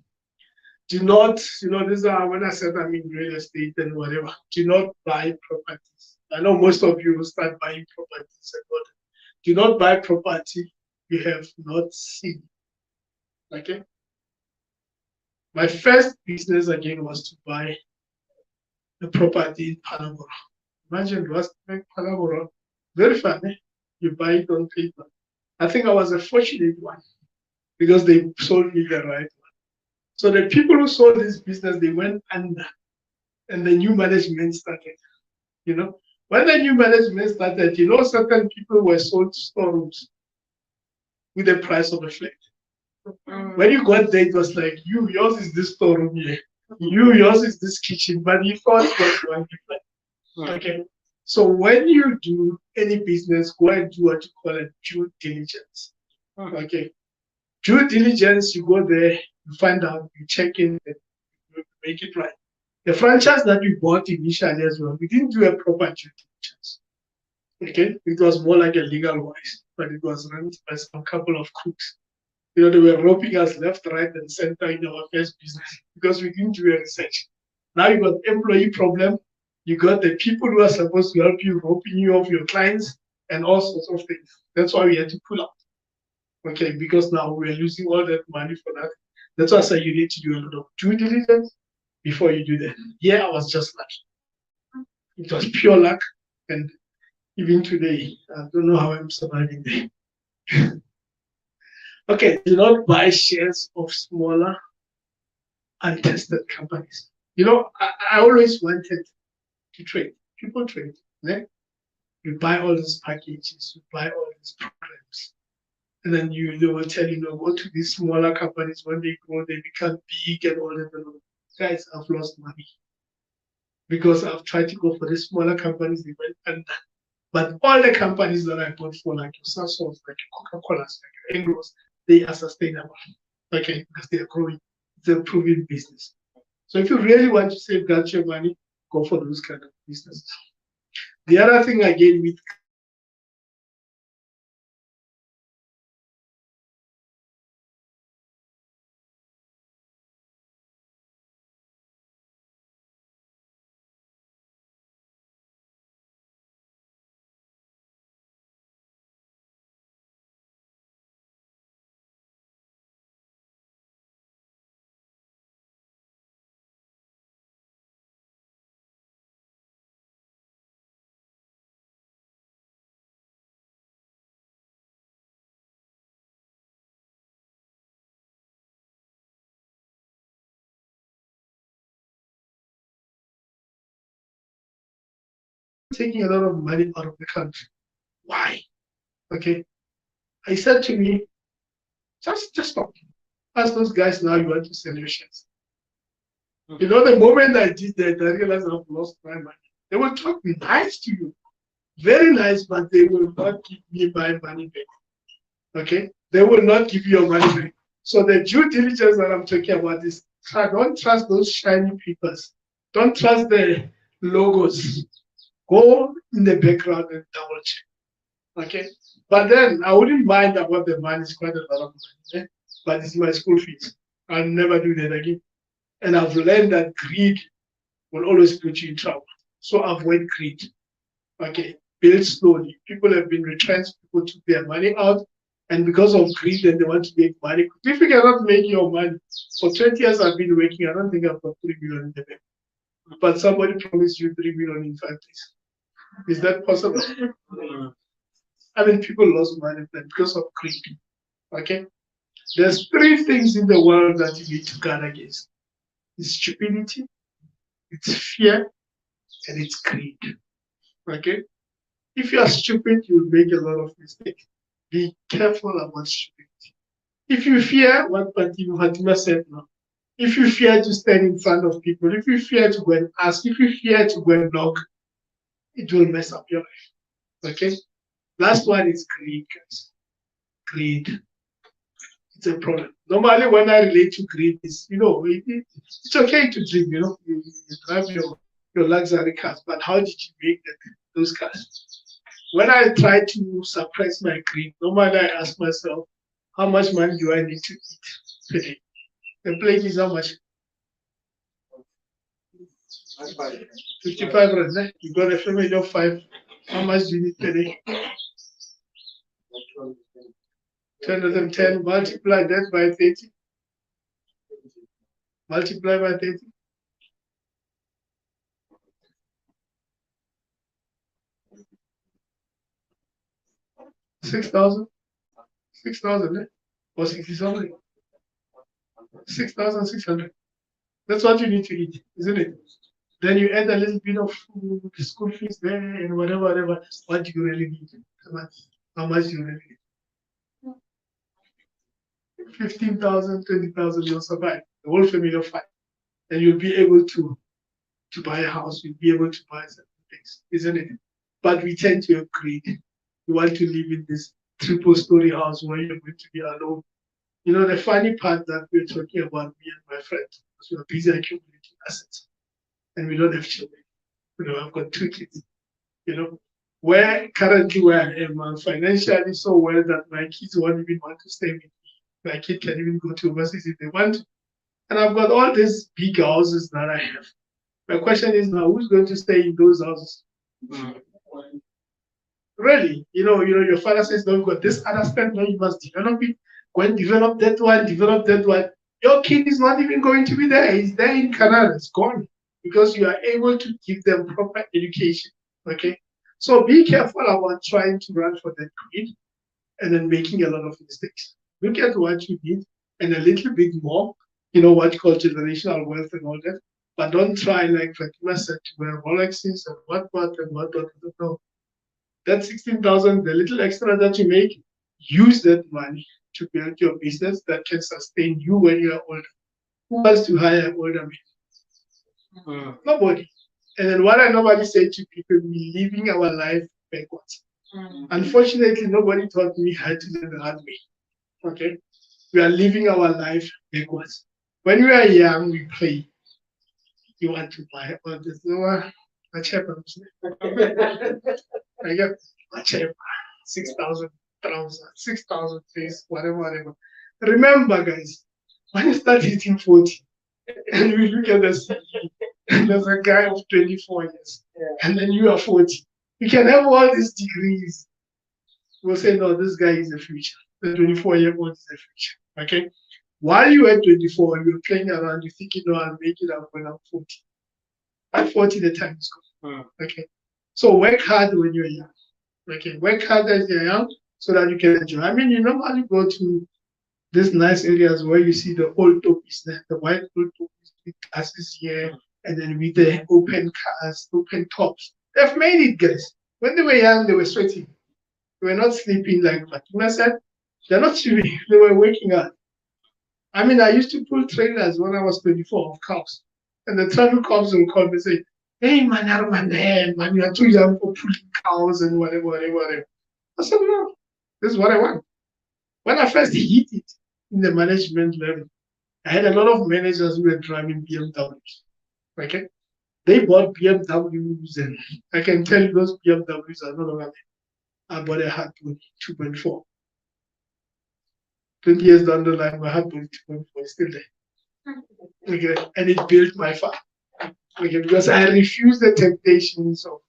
Do not, these are when I said I'm in real estate and whatever, do not buy properties. I know most of you will start buying properties and what. Do not buy property you have not seen. Okay? My first business again was to buy a property in Panama. Imagine what's like Panama. Very funny. You buy it on paper. I think I was a fortunate one because they sold me the right one. So the people who sold this business, they went under and the new management started. When the new management started, certain people were sold storerooms with the price of a flat. When you got there, it was like, yours is this storeroom here. Yours is this kitchen, but you thought it was one flat. Okay. So when you do any business, go and do what you call a due diligence. Okay. Due diligence, you go there, you find out, you check in, and you make it right. The franchise that we bought initially as well, we didn't do a proper due diligence. Okay, it was more like a legal wise, but it was run by some couple of crooks. They were roping us left, right, and center in our first business because we didn't do a research. Now you got employee problem, you got the people who are supposed to help you roping you off your clients and all sorts of things. That's why we had to pull out. Okay, because now we're losing all that money for that. That's why I say you need to do a lot of due diligence before you do that. Yeah, I was just lucky. It was pure luck, and even today, I don't know how I'm surviving there. Okay, do not buy shares of smaller, untested companies. I always wanted to trade. People trade. Yeah? You buy all these packages, you buy all these programs, and then they will tell you, go to these smaller companies. When they grow, they become big and all that. Guys, I've lost money because I've tried to go for the smaller companies. They went under. But all the companies that I bought for, like your Samsung, like your Coca-Cola's, like your Engros, they are sustainable. Okay, because they are growing. It's a proven business. So if you really want to safeguard your money, go for those kind of businesses. The other thing again with taking a lot of money out of the country. Why? Okay. I said to me, just stop. Ask those guys now you want to sell your shares. The moment I did that, I realized I've lost my money. They will talk nice to you. Very nice, but they will not give me my money back. Okay? They will not give you your money back. So the due diligence that I'm talking about is don't trust those shiny papers. Don't trust the logos. Go in the background and double check. Okay? But then I wouldn't mind about the money. It's quite a lot of money. But it's my school fees. I'll never do that again. And I've learned that greed will always put you in trouble. So avoid greed. Okay? Build slowly. People have been retrenched. People took their money out. And because of greed, then they want to make money. If you cannot make your money, for 20 years I've been working, I don't think I've got 3 million in the bank. But somebody promised you 3 million in 5 days. Is that possible? I mean, people lost money because of greed. Okay? There's 3 things in the world that you need to guard against. It's stupidity, It's fear and it's greed. Okay? If you are stupid, you will make a lot of mistakes. Be careful about stupidity. If you fear what Fatima said now, if you fear to stand in front of people, if you fear to go and ask, if you fear to go and knock, it will mess up your life. Okay? Last one is greed, guys. Greed. It's a problem. Normally, when I relate to greed, it's it's okay to dream, you drive your luxury cars, but how did you make those cars? When I try to suppress my greed, normally I ask myself, how much money do I need to eat per day? The plate is how much? 55 rand. You got a family of 5. How much do you need per day? 10 multiply that by 30. Multiply by 30. 6,000. 6,000, or 60,000. 6,600. That's what you need to eat, isn't it? Then you add a little bit of food, school fees there, and whatever. What do you really need? How much do you really need? 15,000, 20,000, you'll survive. The whole family of 5. And you'll be able to buy a house, you'll be able to buy certain things, isn't it? But we tend to upgrade. We want to live in this 3-story house where you're going to be alone. The funny part that we're talking about, me and my friend, because we're busy accumulating assets. And we don't have children. I've got 2 kids. Currently where I am, I'm financially so well that my kids won't even want to stay with me. My kid can even go to overseas if they want to. And I've got all these big houses that I have. My question is now, who's going to stay in those houses? Really? Your father says, no, you've got this other stuff, now you must develop it. Go and develop that one. Your kid is not even going to be there. He's there in Canada. It's gone. Because you are able to give them proper education. Okay? So be careful about trying to run for that greed and then making a lot of mistakes. Look at what you need and a little bit more, what you call generational wealth and all that. But don't try, like Fatima said, to wear Rolexes and what. No. That 16,000, the little extra that you make, use that money to build your business that can sustain you when you are older. Who wants to hire older men? Nobody. And then what I normally say to people, we're living our life backwards. Unfortunately, nobody taught me how to do the hard way. Okay? We are living our life backwards. When we are young, we play. You want to buy all this. What happens? I got what happened? 6,000, 6,000, please, whatever. Remember, guys, when you start hitting 40, and we look at the CV, and there's a guy of 24 years, and then you are 40. You can have all these degrees. We'll say, no, this guy is the future. The 24-year-old is the future. Okay? While you were 24, you're playing around, you're thinking, no, I'll make it up when I'm 40. At 40, the time is gone. Okay? So work hard when you're young. Okay? Work hard as you're young so that you can enjoy. You normally go to these nice areas where you see the old topis, the white old topis with glasses here, and then with the open cars, open tops. They've made it, guys. When they were young, they were sweating. They were not sleeping like Fatima said. They're not sleeping. They were waking up. I used to pull trailers when I was 24 of cows. And the traffic cops will call me and say, hey, man, you are too young for pulling cows and whatever. I said, no, this is what I want. When I first hit it in the management level, I had a lot of managers who were driving BMWs. Okay? They bought BMWs, and I can tell you those BMWs are no longer there. I bought a hard 2.4. 20 years down the line, my hard 2.4 is still there. Okay? And it built my farm. Okay? Because I refused the temptations of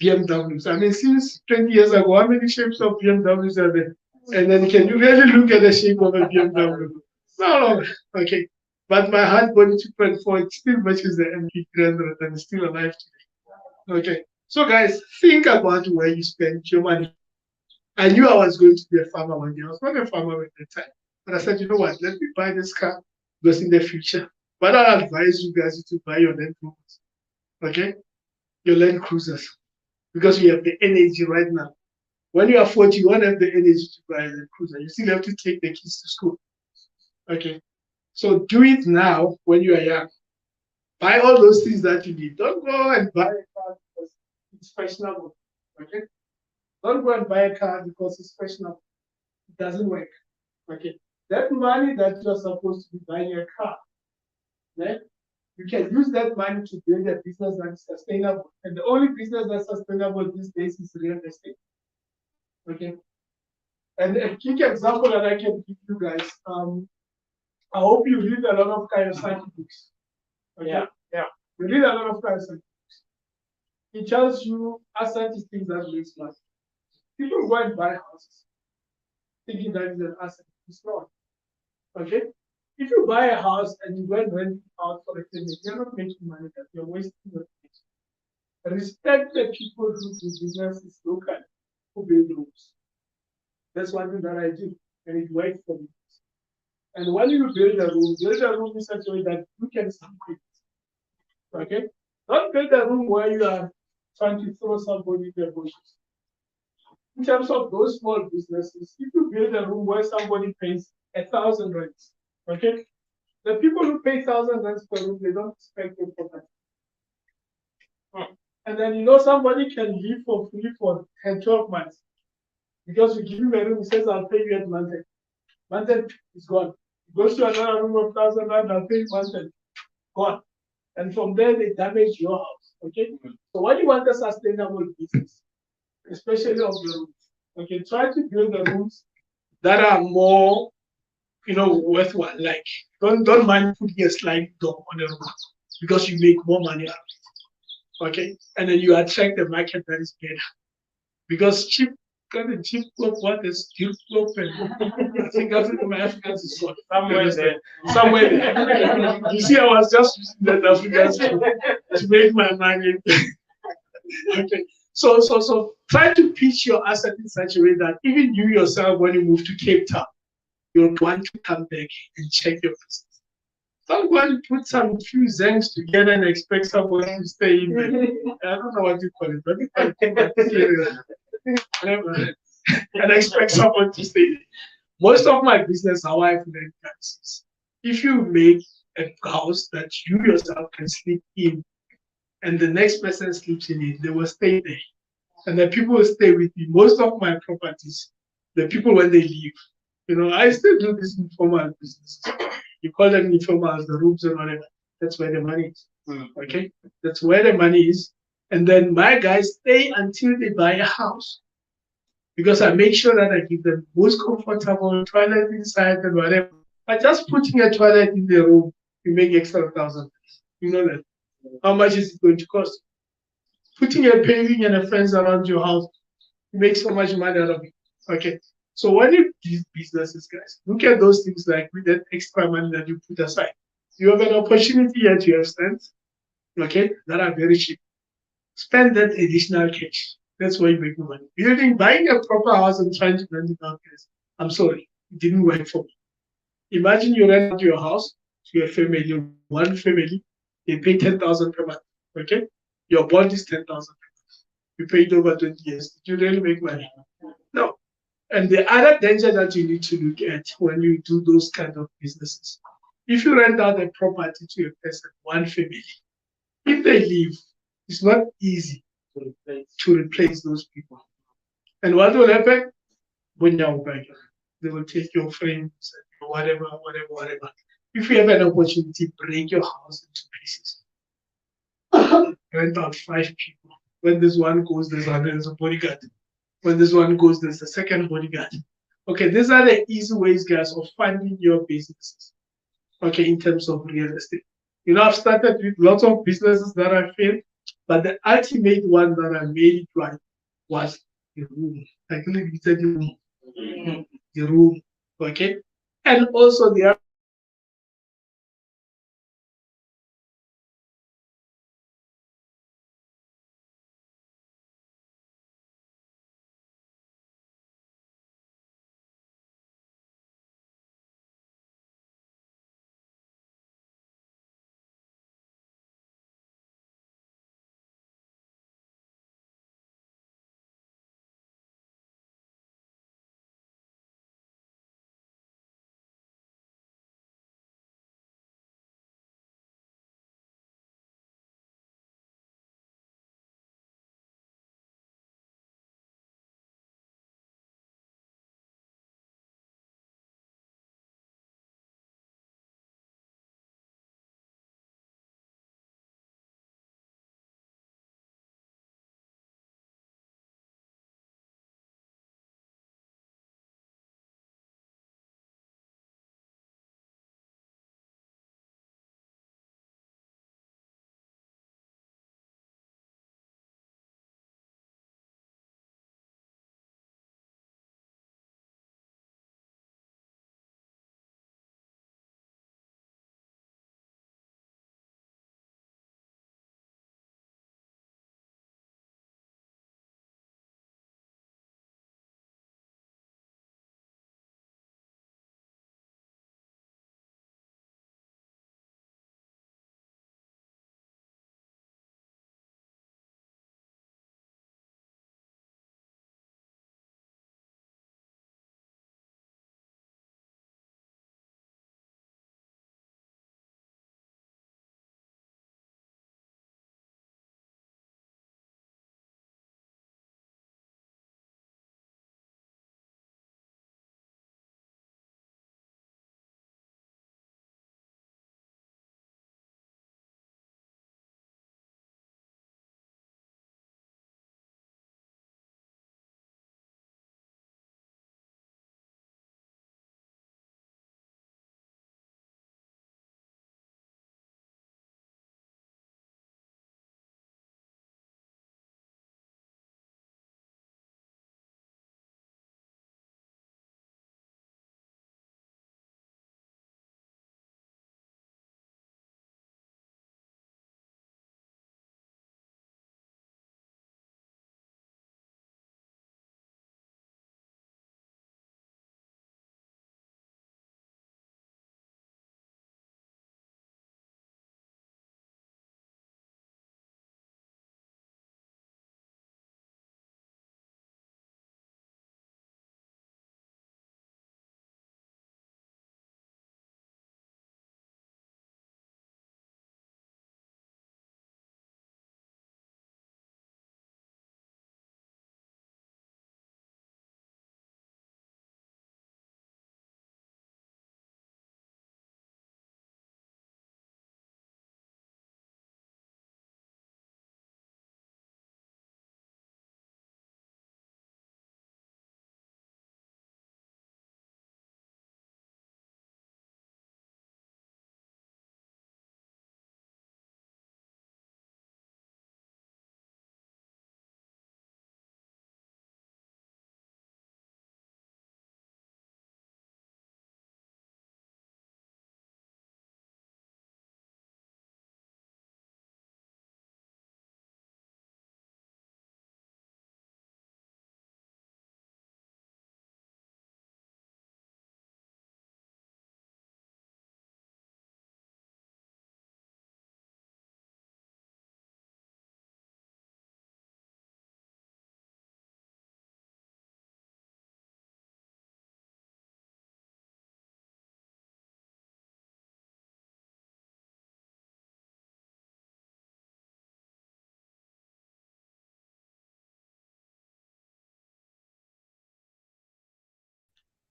BMWs. Since 20 years ago, how many shapes of BMWs are there? And then can you really look at the shape of a BMW? No. Okay. But my hard body 2.4, it still matches the MP300 and it's still alive today. Okay. So guys, think about where you spend your money. I knew I was going to be a farmer one day. I was not a farmer at the time. But I said, you know what, let me buy this car because in the future. But I advise you guys to buy your land roads. Okay? Your Land Cruisers. Because you have the energy right now. When you are 40, you won't have the energy to buy a Land Cruiser. You still have to take the kids to school. Okay? So do it now when you are young. Buy all those things that you need. Don't go and buy a car because it's fashionable. Okay? Don't go and buy a car because it's fashionable. It doesn't work. Okay? That money that you're supposed to be buying a car, right? You can use that money to build a business that is sustainable. And the only business that's sustainable these days is real estate. Okay. And a quick example that I can give you guys, I hope you read a lot of Kiyosaki books. Okay? Yeah. You read a lot of Kiyosaki books. It tells you asset is things that makes money. People go and buy houses thinking that is an asset. It's not. Okay? If you buy a house and you go and rent it out for a tenant, you're not making money, that you're wasting your time. Respect the people who do businesses locally, who build rooms. That's one thing that I do, and it works for me. And when you build a room in such a way that you can sleep in it. Okay? Don't build a room where you are trying to throw somebody in the bushes. In terms of those small businesses, if you build a room where somebody pays 1,000 rents, okay? The people who pay 1,000 rents per room, they don't expect it for that. And then somebody can live for free for 10, 12 months. Because you give him a room, he says, I'll pay you at month end. Month end is gone. He goes to another room of 1,000 rand, I'll pay you month end. Gone. And from there, they damage your house. Okay? So when you want a sustainable business, especially of the rooms, okay, try to build the rooms that are more worthwhile. Like don't mind putting a slide door on the roof because you make more money out of it. Okay, and then you attract the market that is better because cheap what is cheap cloak I think that's what my Africans is called. Somewhere there. You see, I was just using that Africans to make my money. Okay. So try to pitch your asset in such a way that even you yourself, when you move to Cape Town, you'll want to come back and check your business. Don't go and put some few zengs together and expect someone to stay in there. I don't know what you call it, but I think that's serious. And expect someone to stay there. Most of my business, how I've learned that is, if you make a house that you yourself can sleep in, and the next person sleeps in it, they will stay there. And the people will stay with me. Most of my properties, the people when they leave, I still do this informal business. You call them informal, the rooms and whatever. That's where the money is. Okay? That's where the money is. And then my guys stay until they buy a house. Because I make sure that I give them most comfortable toilet inside and whatever. But just putting a toilet in the room, you make extra 1,000. You know that. How much is it going to cost? Putting a paving and a fence around your house, you make so much money out of it. Okay. So when you do businesses, guys, look at those things like with that extra money that you put aside. You have an opportunity here to have stands, okay, that are very cheap. Spend that additional cash. That's why you make the money. Buying a proper house and trying to rent it out, guys, I'm sorry, it didn't work for me. Imagine you rent out your house to a family, one family, they pay 10,000 per month. Okay? Your bond is 10,000. You paid over 20 years. Did you really make money? No. And the other danger that you need to look at when you do those kind of businesses, if you rent out a property to a person, one family, if they leave, it's not easy to replace those people. And what will happen? They will take your frames and whatever. If you have an opportunity, break your house into pieces. Rent out 5 people. When this one goes, there's a bodyguard. When this one goes, there's a second bodyguard. Okay, these are the easy ways, guys, of funding your businesses. Okay, in terms of real estate. I've started with lots of businesses that I failed, but the ultimate one that I made it right was the room. I think you said the room. Okay, and also the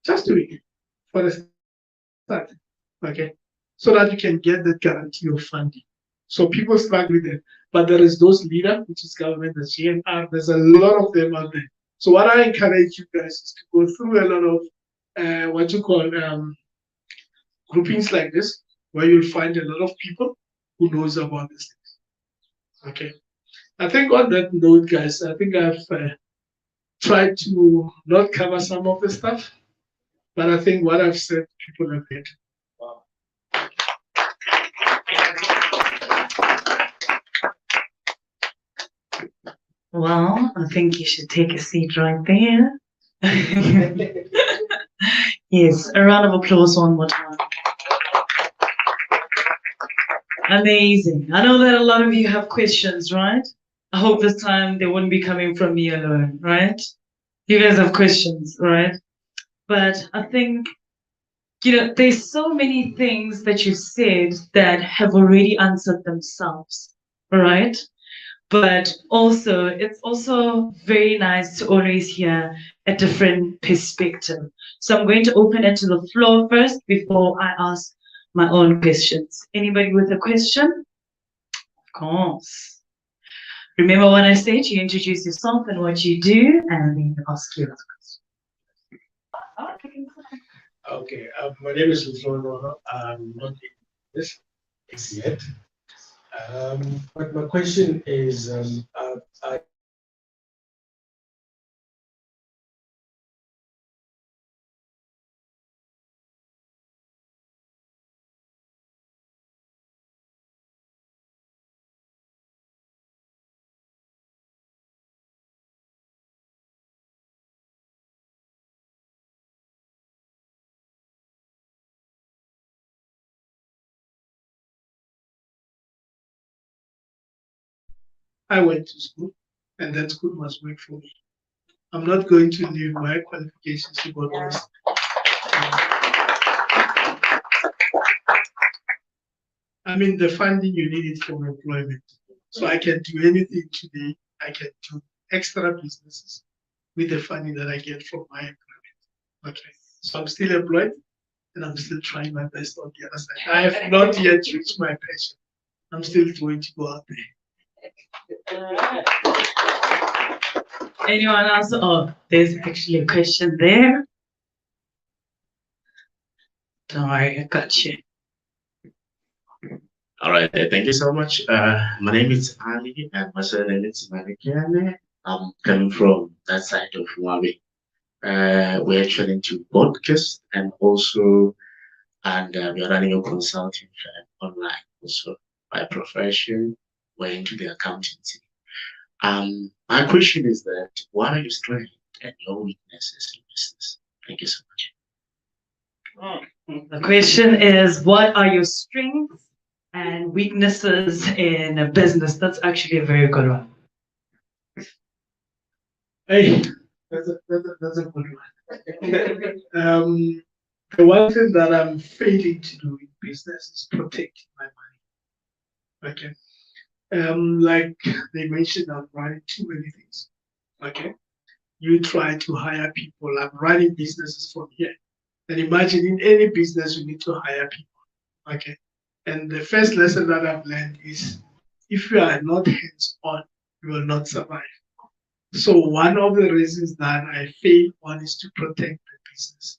Just do it for the start, okay? So that you can get that guarantee of funding. So people struggle with it, but there is those leader, which is government, the GNR. There's a lot of them out there. So what I encourage you guys is to go through a lot of what you call groupings like this, where you'll find a lot of people who knows about this thing. Okay. I think on that note, guys, I think I've tried to not cover some of the stuff, but I think what I've said, people have heard. Wow. Well, I think you should take a seat right there. Yes, a round of applause one more time. Amazing. I know that a lot of you have questions, right? I hope this time they wouldn't be coming from me alone, right? You guys have questions, right? But I think, there's so many things that you said that have already answered themselves, right? But also, it's also very nice to always hear a different perspective. So I'm going to open it to the floor first before I ask my own questions. Anybody with a question? Of course. Remember what I said, you introduce yourself and what you do, and then you ask your question. Okay, my name is Luzono. I'm not in this yet. But my question is, I went to school, and that school must work for me. I'm not going to leave my qualifications to go to waste. I mean, the funding you need it for employment. So I can do anything today. I can do extra businesses with the funding that I get from my employment. Okay, so I'm still employed, and I'm still trying my best on the other side. I have not yet reached my passion. I'm still going to go out there. Anyone else? Oh, there's actually a question there. Don't worry, I got you. All right, thank you so much. My name is Ali, and my surname is Manikane. I'm coming from that side of Huawei. We're actually into podcast and also, and we're running a consulting firm online also. By profession, we're into the accountancy. My question is that what are your strengths and your weaknesses in business? Thank you so much. The question is, what are your strengths and weaknesses in a business? That's actually a very good one. Hey, that's a good one. The one thing that I'm failing to do in business is protecting my money. Okay. Like they mentioned, I'm running too many things. Okay. You try to hire people. I'm running businesses from here. And imagine in any business, you need to hire people. Okay. And the first lesson that I've learned is if you are not hands-on, you will not survive. So one of the reasons that I fail on is to protect the business.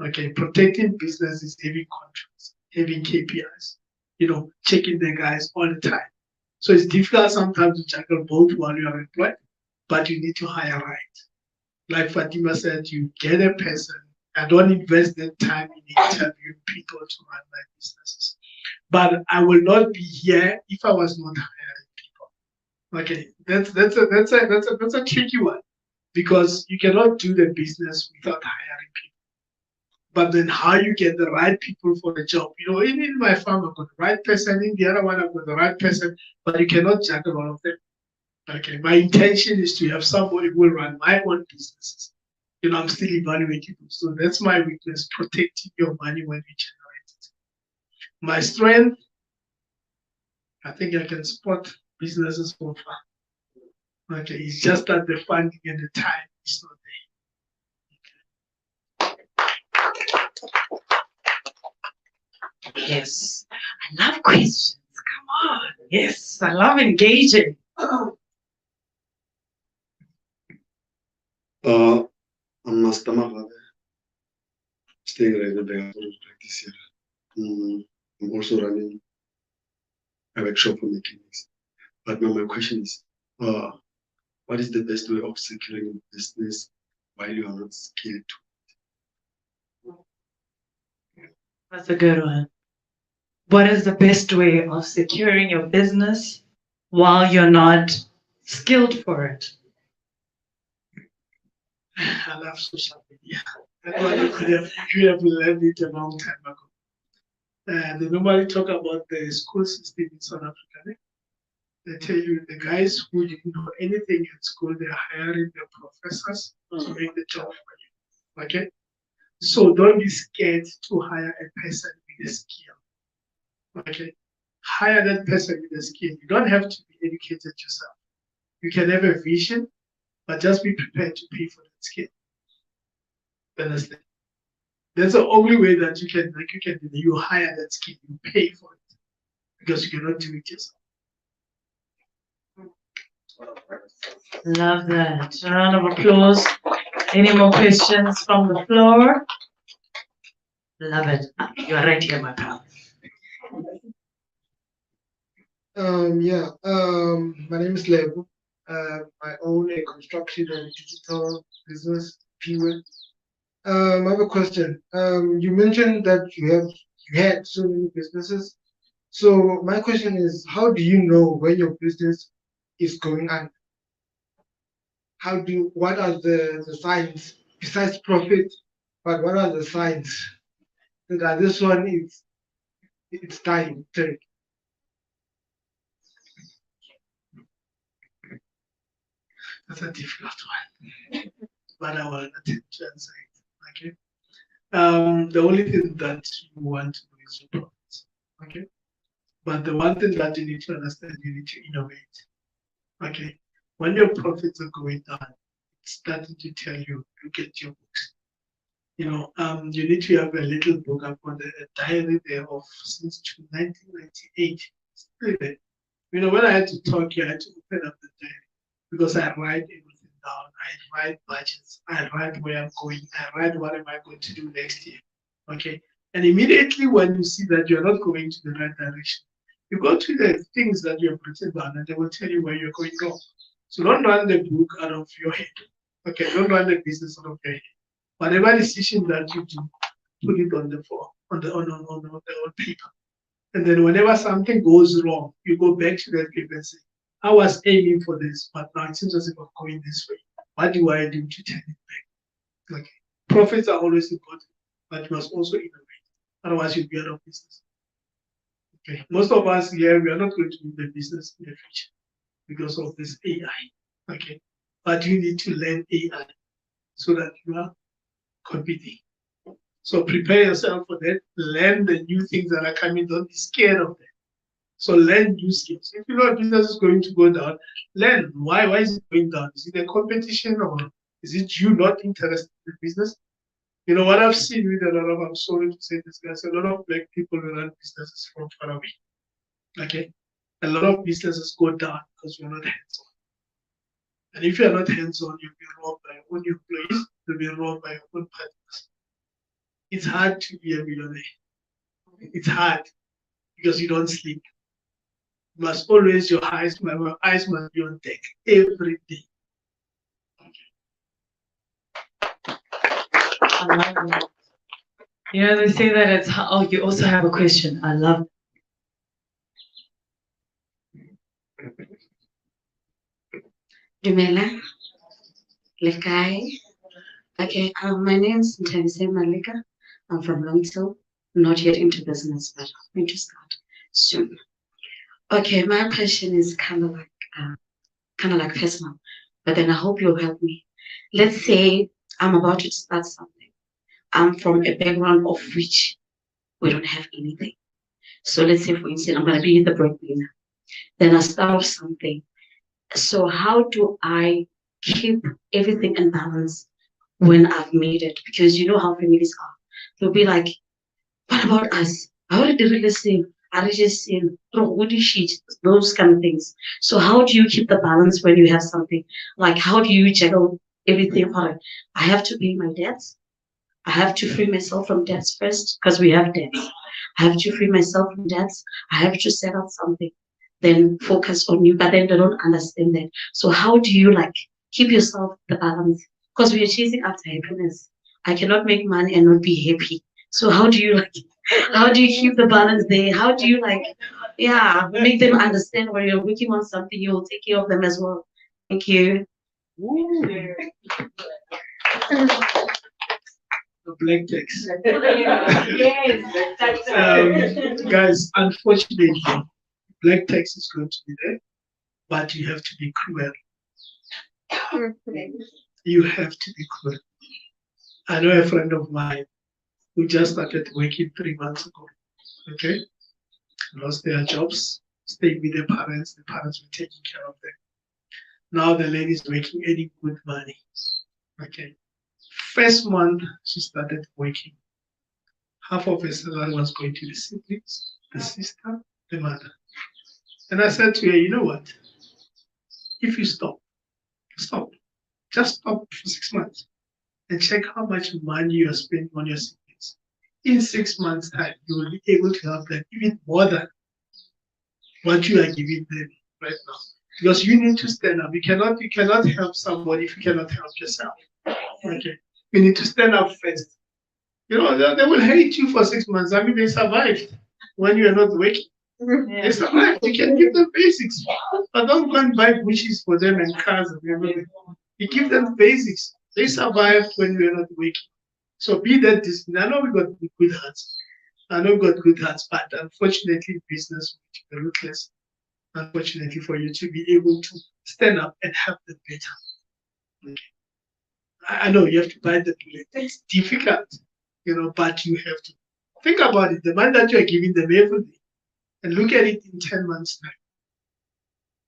Okay, protecting business is having contracts, having KPIs, checking the guys all the time. So it's difficult sometimes to juggle both while you are employed, but you need to hire right. Like Fatima said, you get a person. I don't invest that time in interviewing people to run my businesses. But I will not be here if I was not hiring people. Okay, that's a tricky one because you cannot do the business without hiring people. But then how you get the right people for the job? In my farm, I've got the right person. In the other one, I've got the right person. But you cannot juggle all of them. Okay, my intention is to have somebody who will run my own businesses. I'm still evaluating them. So that's my weakness, protecting your money when you generate it. My strength, I think I can support businesses from far. Okay, it's just that the funding and the time is not there. Yes. I love questions. Come on. Yes. I love engaging. I'm Master Mahave, staying right at the practice here. I'm also running a workshop for mechanics. But now my question is, what is the best way of securing a business while you are not skilled? That's a good one. What is the best way of securing your business while you're not skilled for it? I love social media. That one you could have learned it a long time ago. They normally talk about the school system in South Africa. They tell you the guys who didn't know anything in school, they're hiring their professors to make the job for you. Okay? So don't be scared to hire a person with a skill. Okay? Hire that person with a skill. You don't have to be educated yourself. You can have a vision, but just be prepared to pay for that skill. Understand? That's the only way that you can you hire that skill, you pay for it. Because you cannot do it yourself. Love that. A round of applause. Any more questions from the floor? Love it. You are right here, my pal. My name is Levo. I own a construction and digital business, Pwin. I have a question. You mentioned that you had so many businesses. So my question is, how do you know when your business is going on? What are the signs besides profit? But what are the signs that this one it's dying? That's a difficult one, but I will attempt to answer it. Okay. The only thing that you want to do is your profits. Okay. But the one thing that you need to understand, you need to innovate. Okay. When your profits are going down, it's starting to tell you, look at your books. You need to have a little book. I've got a diary there of since 1998. Still there. When I had to talk here, I had to open up the diary because I write everything down. I write budgets. I write where I'm going. I write what am I going to do next year. Okay. And immediately when you see that you're not going to the right direction, you go to the things that you have written down and they will tell you where you're going wrong. So don't run the book out of your head. Okay, don't run the business out of your head. Whatever decision that you do, put it on the floor, on paper. And then whenever something goes wrong, you go back to that paper and say, I was aiming for this, but now it seems as if I'm going this way. What do I do to turn it back? Okay. Profits are always important, but you must also innovate. Otherwise, you'll be out of business. Okay. Most of us here, we are not going to be in the business in the future because of this AI. Okay. But you need to learn AI so that you are competing. So prepare yourself for that. Learn the new things that are coming. Don't be scared of them. So learn new skills. If you know a business is going to go down, learn why is it going down? Is it a competition or is it you not interested in the business? What I've seen with a lot of, I'm sorry to say this, guys, a lot of black people who run businesses from far away. Okay? A lot of businesses go down because you're not hands-on. And if you're not hands-on, you'll be robbed by your own employees, you'll be robbed by your own partners. It's hard to be a millionaire. It's hard because you don't sleep. You must always, your eyes must be on deck every day. They say that it's, you also have a question. I love Dumela, Lekai. Okay, my name is Nthabise Malika. I'm from Longtail. Not yet into business, but I'm going to start soon. Okay, my question is kind of like personal, but then I hope you'll help me. Let's say I'm about to start something. I'm from a background of which we don't have anything. So let's say, for instance, I'm going to be the breadwinner. Then I start off something. So how do I keep everything in balance when I've made it? Because you know how families are. They'll be like, what about us? How did the listen? Are you just saying those kind of things? So how do you keep the balance when you have something? Like how do you juggle everything? All right, I have to pay my debts. I have to free myself from debts first because we have debts. I have to free myself from debts. I have to set up something, then focus on you. But then they don't understand that. So how do you like keep yourself the balance? Because we are chasing after happiness. I cannot make money and not be happy. So how do you like? How do you keep the balance there? How do you like? Yeah, make them understand when you're working on something, you will take care of them as well. Thank you. The black text. Yes, that's right. Guys, unfortunately, black text is going to be there, but you have to be cruel. You have to be cruel. I know a friend of mine who just started working 3 months ago. Okay, lost their jobs, stayed with their parents. The parents were taking care of them. Now the lady's making any good money. Okay. First month she started working. Half of her salary was going to the siblings, the sister, the mother. And I said to her, you know what? If you stop, just stop for 6 months and check how much money you are spending on your siblings. In 6 months' time, you will be able to help them even more than what you are giving them right now. Because you need to stand up. You cannot help somebody if you cannot help yourself. Okay. You need to stand up first. You know, they will hate you for 6 months. I mean, they survived when you are not working. They survived. You can give them basics. But don't go and buy Gucci's for them and cars and everything. You give them basics. They survived when you are not working. So be that disciplined. I know we got good hearts. But unfortunately, business will be ruthless. Unfortunately, for you to be able to stand up and help them better. Okay. I know you have to bite the bullet. It's difficult, you know, but you have to think about it. The money that you are giving them every day, and look at it in 10 months' time.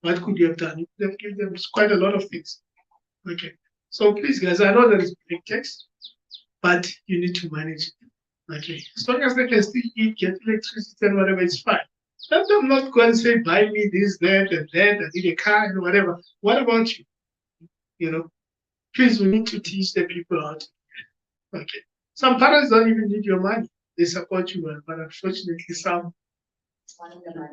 What could you have done? You could have given them quite a lot of things. Okay. So please, guys, I know that it's big text, but you need to manage it. Okay. As long as they can still eat, get electricity and whatever, it's fine. Let them not go and say, buy me this, that, and that, I need a car and whatever. What about you? You know, please, we need to teach the people how to. Okay. Some parents don't even need your money. They support you well, but unfortunately some.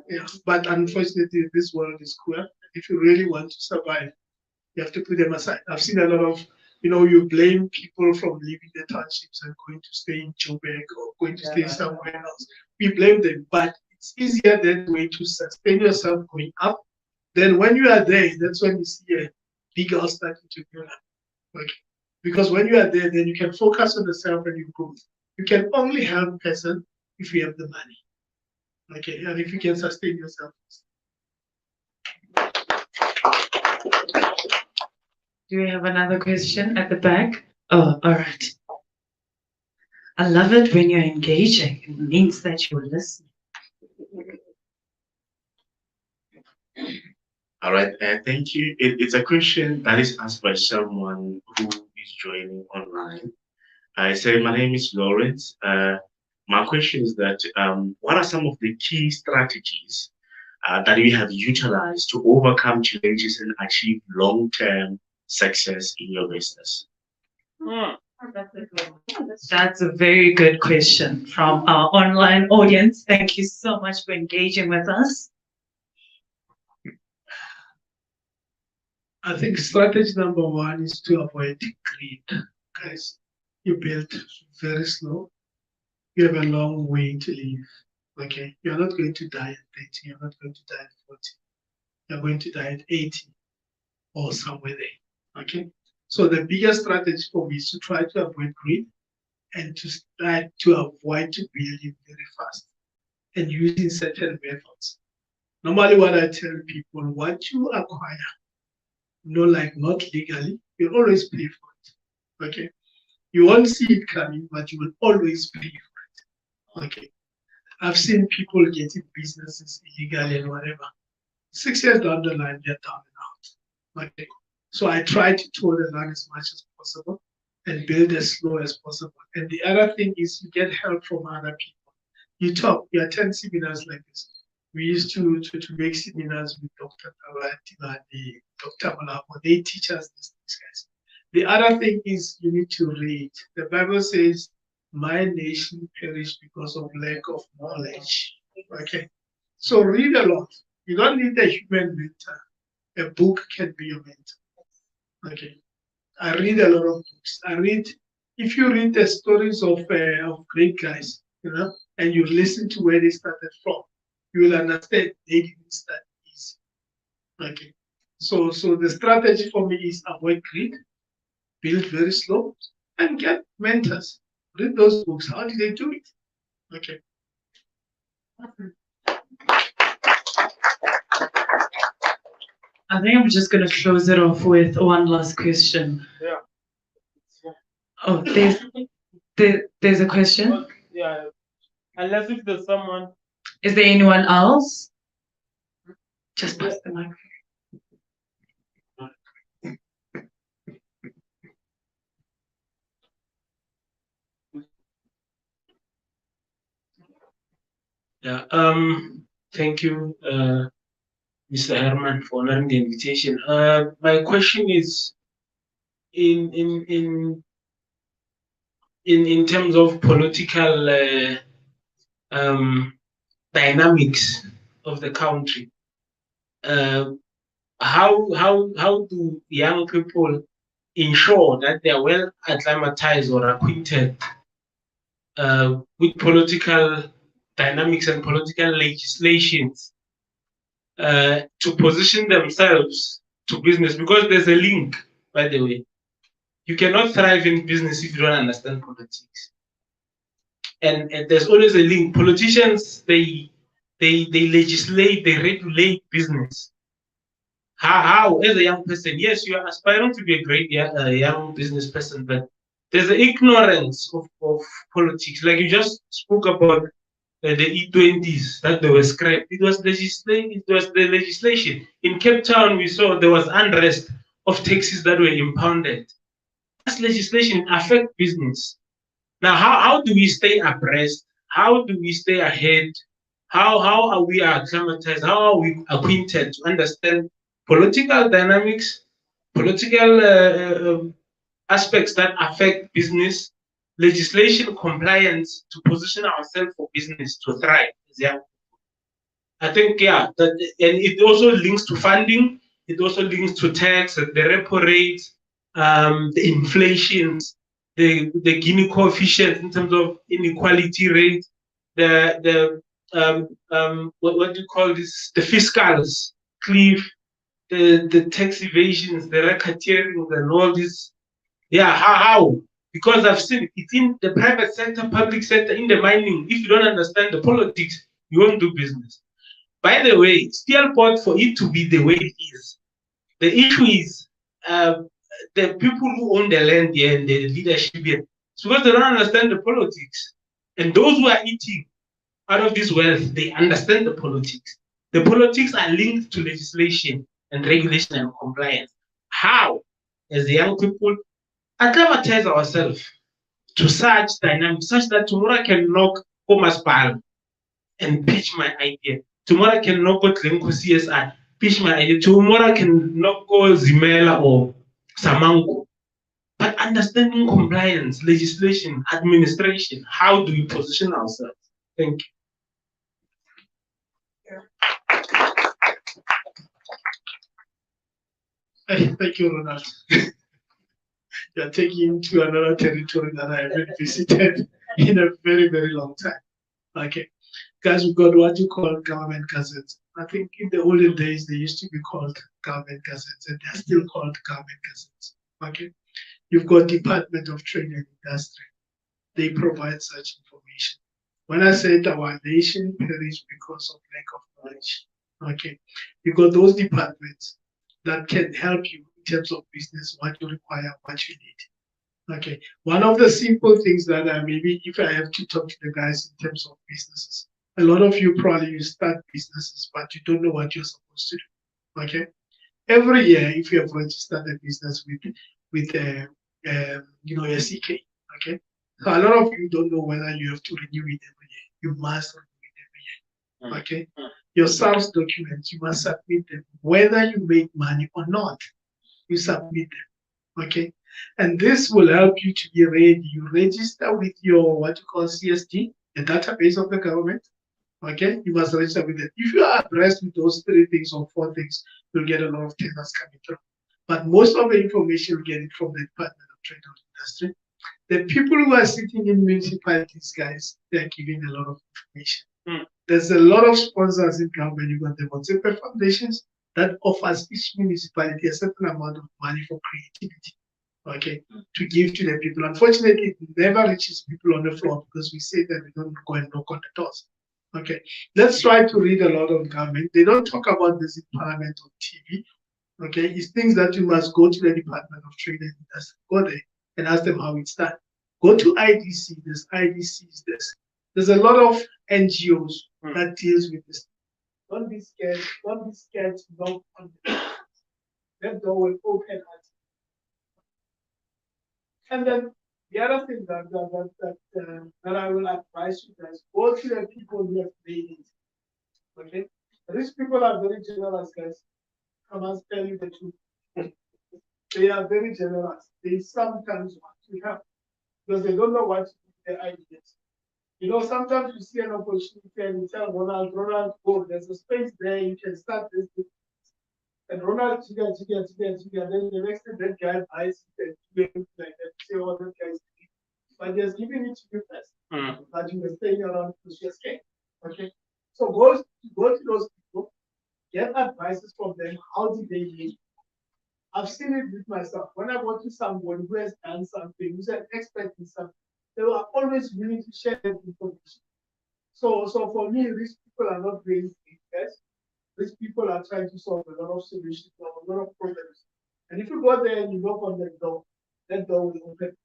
Yeah, but unfortunately this world is cruel. If you really want to survive, you have to put them aside. I've seen a lot of, you blame people from leaving the townships and going to stay in Joburg or going to stay somewhere else. We blame them, but it's easier that way to sustain yourself going up. Then when you are there, that's when you see a big house starting to build up. Okay. Because when you are there, then you can focus on yourself and your growth. You can only help a person if you have the money. Okay, and if you can sustain yourself. Do we have another question at the back? Oh, all right. I love it when you're engaging. It means that you're listening. All right, thank you. It's a question that is asked by someone who is joining online. I say, my name is Lawrence. My question is that what are some of the key strategies that you have utilized to overcome challenges and achieve long-term success in your business? That's a very good question from our online audience. Thank you so much for engaging with us. I think strategy number one is to avoid greed. Guys, you build very slow. You have a long way to live. Okay, you're not going to die at 30. You're not going to die at 40. You're going to die at 80 or somewhere there. Okay, so the biggest strategy for me is to try to avoid greed and to try to avoid to building very fast and using certain methods. Normally, what I tell people, what you acquire, like not legally, you always pay for it. Okay, you won't see it coming, but you will always pay for it. Okay, I've seen people getting businesses illegally and whatever. 6 years down the line, they're down and out. Okay, so I try to toe the line as much as possible and build as slow as possible. And the other thing is you get help from other people. You talk, you attend seminars like this. We used to make seminars with Dr. Tawatima and Dr. Malabo. They teach us these guys. The other thing is you need to read. The Bible says, my nation perished because of lack of knowledge. Okay. So read a lot. You don't need a human mentor. A book can be your mentor. Okay. I read a lot of books. If you read the stories of great guys, and you listen to where they started from, you will understand they didn't start easy. Okay. So the strategy for me is avoid greed, build very slow, and get mentors. Read those books. How did they do it? Okay. I think I'm just going to close it off with one last question. Yeah. Oh, there's a question? Yeah. Unless if there's someone. Is there anyone else? Just pass the mic. Yeah. Thank you, Mr. Herman, for honoring the invitation. My question is, in terms of political dynamics of the country, how do young people ensure that they are well acclimatized or acquainted with political dynamics and political legislations to position themselves to business? Because there's a link, by the way. You cannot thrive in business if you don't understand politics. And there's always a link. Politicians, they legislate, they regulate business. How, as a young person, yes, you are aspiring to be a great young business person, but there's an ignorance of politics. Like you just spoke about the E20s that they were scrapped. It was the legislation. In Cape Town, we saw there was unrest of taxis that were impounded. That's legislation affect business. Now, how do we stay abreast? How do we stay ahead? How are we acclimatized? How are we acquainted to understand political dynamics, political aspects that affect business, legislation compliance to position ourselves for business to thrive? Yeah, I think and it also links to funding. It also links to tax, the repo rates, the inflations, the Gini coefficient in terms of inequality rate, what do you call this? The fiscals cliff, the tax evasions, the racketeering, and all this. Yeah, how? Because I've seen it in the private sector, public sector, in the mining. If you don't understand the politics, you won't do business. By the way, still bought for it to be the way it is. The issue is the people who own the land here and the leadership here, it's because they don't understand the politics. And those who are eating out of this wealth, they understand the politics. The politics are linked to legislation and regulation and compliance. How, as the young people, acclimatize ourselves to such dynamics, such that tomorrow I can knock Thomas Palm and pitch my idea. Tomorrow I can knock Glencoe CSI, pitch my idea. Tomorrow I can knock Zimela or Samango. But understanding compliance, legislation, administration, how do we position ourselves? Thank you. Thank you, Ronald. You're taking to another territory that I haven't visited in a very, very long time. Okay. Guys, we've got what you call government gazettes. I think in the olden days, they used to be called government gazettes, and they're still called government gazettes. Okay. You've got Department of Trade and Industry. They provide such information. When I said our nation perished because of lack of knowledge, okay, you've got those departments that can help you in terms of business, what you require, what you need. Okay. One of the simple things that maybe if I have to talk to the guys in terms of businesses, a lot of you probably start businesses, but you don't know what you're supposed to do. Okay. Every year, if you have registered a business with a CK, okay, so a lot of you don't know whether you have to renew it every year. you must submit them again. Okay? Your SARS documents, you must submit them. Whether you make money or not, you submit them. Okay? And this will help you to be ready. You register with your what you call CST, the database of the government. Okay? You must register with it. If you are abreast with those 3 things or 4 things, you'll get a lot of tenders coming through. But most of the information you get it from the Department of Trade and Industry. The people who are sitting in municipalities, guys, they're giving a lot of information. There's a lot of sponsors in government. You've got the Motsepe Foundations that offers each municipality a certain amount of money for creativity, okay, to give to the people. Unfortunately, it never reaches people on the floor because we say that we don't go and knock on the doors. Okay, let's try to read a lot of government. They don't talk about this in Parliament or TV. Okay, it's things that you must go to the Department of Trade and Industry, go there and ask them how it's done. Go to IDC, there's IDCs, there's a lot of NGOs that deals with this. Don't be scared to knock on the door. That door will open at you. And then the other thing that I will advise you guys, go to the people who have made it. Okay? These people are very generous, guys. I must tell you the truth. They are very generous. They sometimes want to help because they don't know what to do with their ideas. You know, sometimes you see an opportunity and you tell Ronald, go, there's a space there, you can start this business. And Ronald, then the next thing that guy buys it and like that, say, oh, that guy's doing. But he's giving it to you first. But you were staying around because you're scared. Okay? So go to those people, get advices from them. How did they make it? I've seen it with myself. When I go to somebody who has done something, who's an expert in something, they are always willing to share that information. So for me, these people are not really thinkers. These people are trying to solve a lot of solutions, a lot of problems. And if you go there and you knock on that door will open.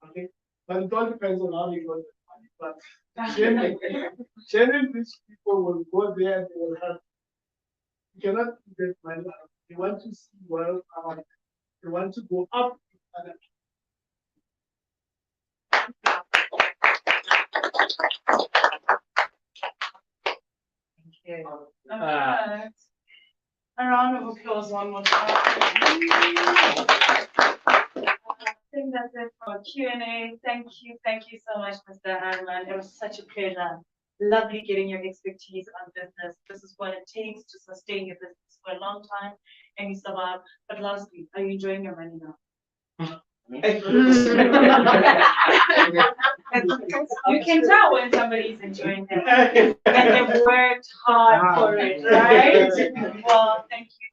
Okay? But it all depends on how you got the money. But generally, these people will go there and they will help. You cannot get money out. They want to see world around. They want to go up. Okay. A round of applause one more time. I think that's it for Q&A. Thank you so much, Mr. Harman. It was such a pleasure. Lovely getting your expertise on business. This is what it takes to sustain your business for a long time and you survive. But lastly, are you enjoying your money now? You can tell when somebody's enjoying it and they've worked hard for it, right? Well, thank you.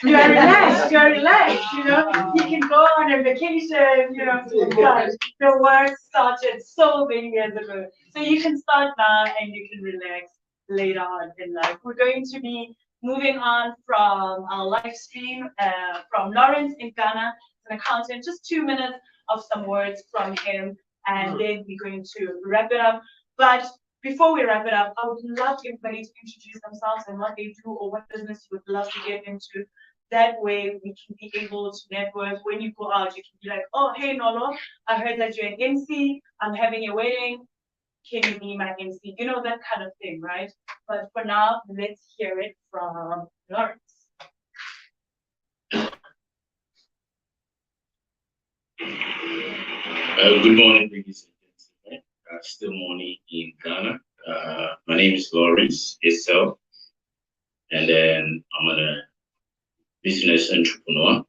You're relaxed, you know. You can go on a vacation, you know, the work started so many years ago. So you can start now and you can relax later on in life. We're going to be moving on from our live stream from Lawrence in Ghana. An accountant, just 2 minutes of some words from him, and then we're going to wrap it up. But before we wrap it up, I would love everybody to introduce themselves and what they do or what business you would love to get into. That way we can be able to network. When you go out, you can be like, oh, hey, Nolo, I heard that you're an MC. I'm having a wedding. Can you be my MC? You know, that kind of thing, right? But for now, let's hear it from Lawrence. Good morning, ladies and gentlemen. Still morning in Ghana. My name is Lawrence itself, and then I'm a business entrepreneur.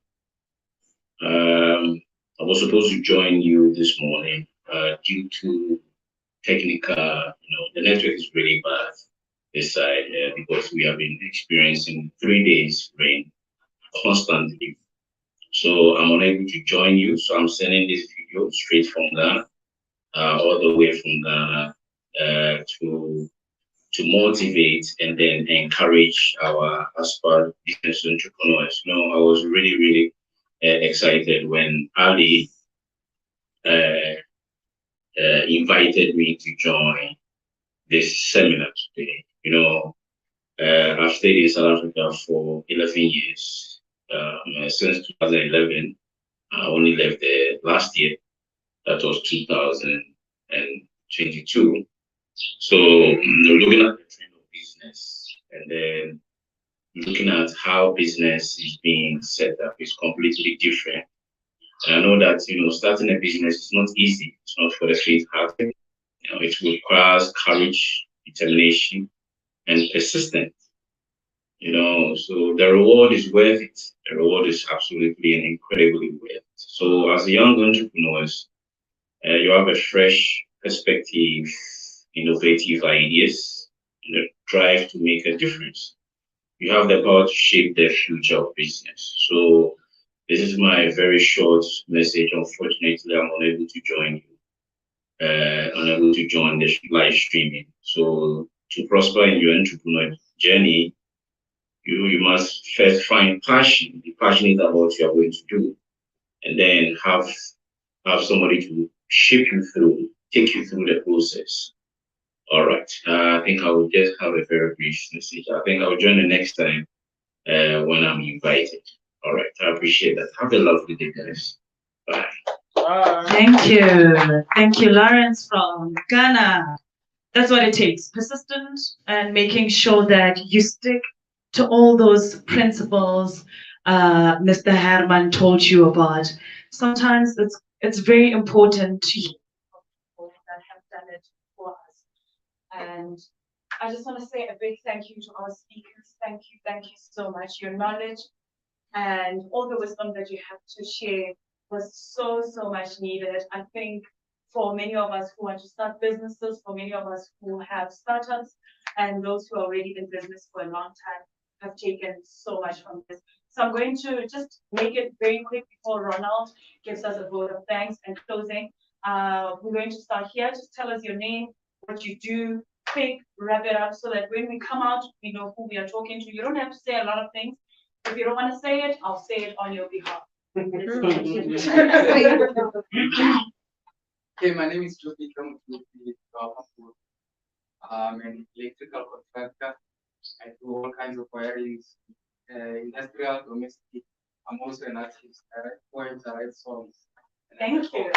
I was supposed to join you this morning due to technical, the network is really bad this side because we have been experiencing 3 days rain constantly. So I'm unable to join you. So I'm sending this video straight from Ghana, all the way from Ghana, to motivate and then encourage our aspiring business entrepreneurs. You know, I was really, really excited when Ali invited me to join this seminar today. You know, I've stayed in South Africa for 11 years. Since 2011, I only left there last year. That was 2022. So looking at the trend of business and then looking at how business is being set up is completely different. And I know that starting a business is not easy. It's not for the faint-hearted. It requires courage, determination, and persistence. So the reward is worth it. The reward is absolutely and incredibly worth it. So as young entrepreneurs, you have a fresh perspective, innovative ideas, and a drive to make a difference. You have the power to shape the future of business. So this is my very short message. Unfortunately, I'm unable to join you, unable to join the live streaming. So to prosper in your entrepreneur journey, you must first find passion, be passionate about what you are going to do, and then have somebody to shape you through, take you through the process. All right. I think I will just have a very brief message. I think I will join the next time when I'm invited. All right. I appreciate that. Have a lovely day, guys. Bye. Thank you. Thank you, Lawrence from Ghana. That's what it takes. Persistent and making sure that you stick to all those principles Mr. Herman told you about. Sometimes it's very important to you that have done it for us. And I just want to say a big thank you to our speakers. Thank you so much. Your knowledge and all the wisdom that you have to share was so much needed. I think for many of us who want to start businesses, for many of us who have startups, and those who are already in business for a long time have taken so much from this. So I'm going to just make it very quick before Ronald gives us a vote of thanks and closing. We're going to start here. Just tell us your name, what you do, quick, wrap it up so that when we come out, we know who we are talking to. You don't have to say a lot of things. If you don't want to say it, I'll say it on your behalf. Okay, my name is Joby I'm an electrical contractor. I do all kinds of wirings, industrial, domestic. I'm also an artist. I write poems, I write songs. Thank you.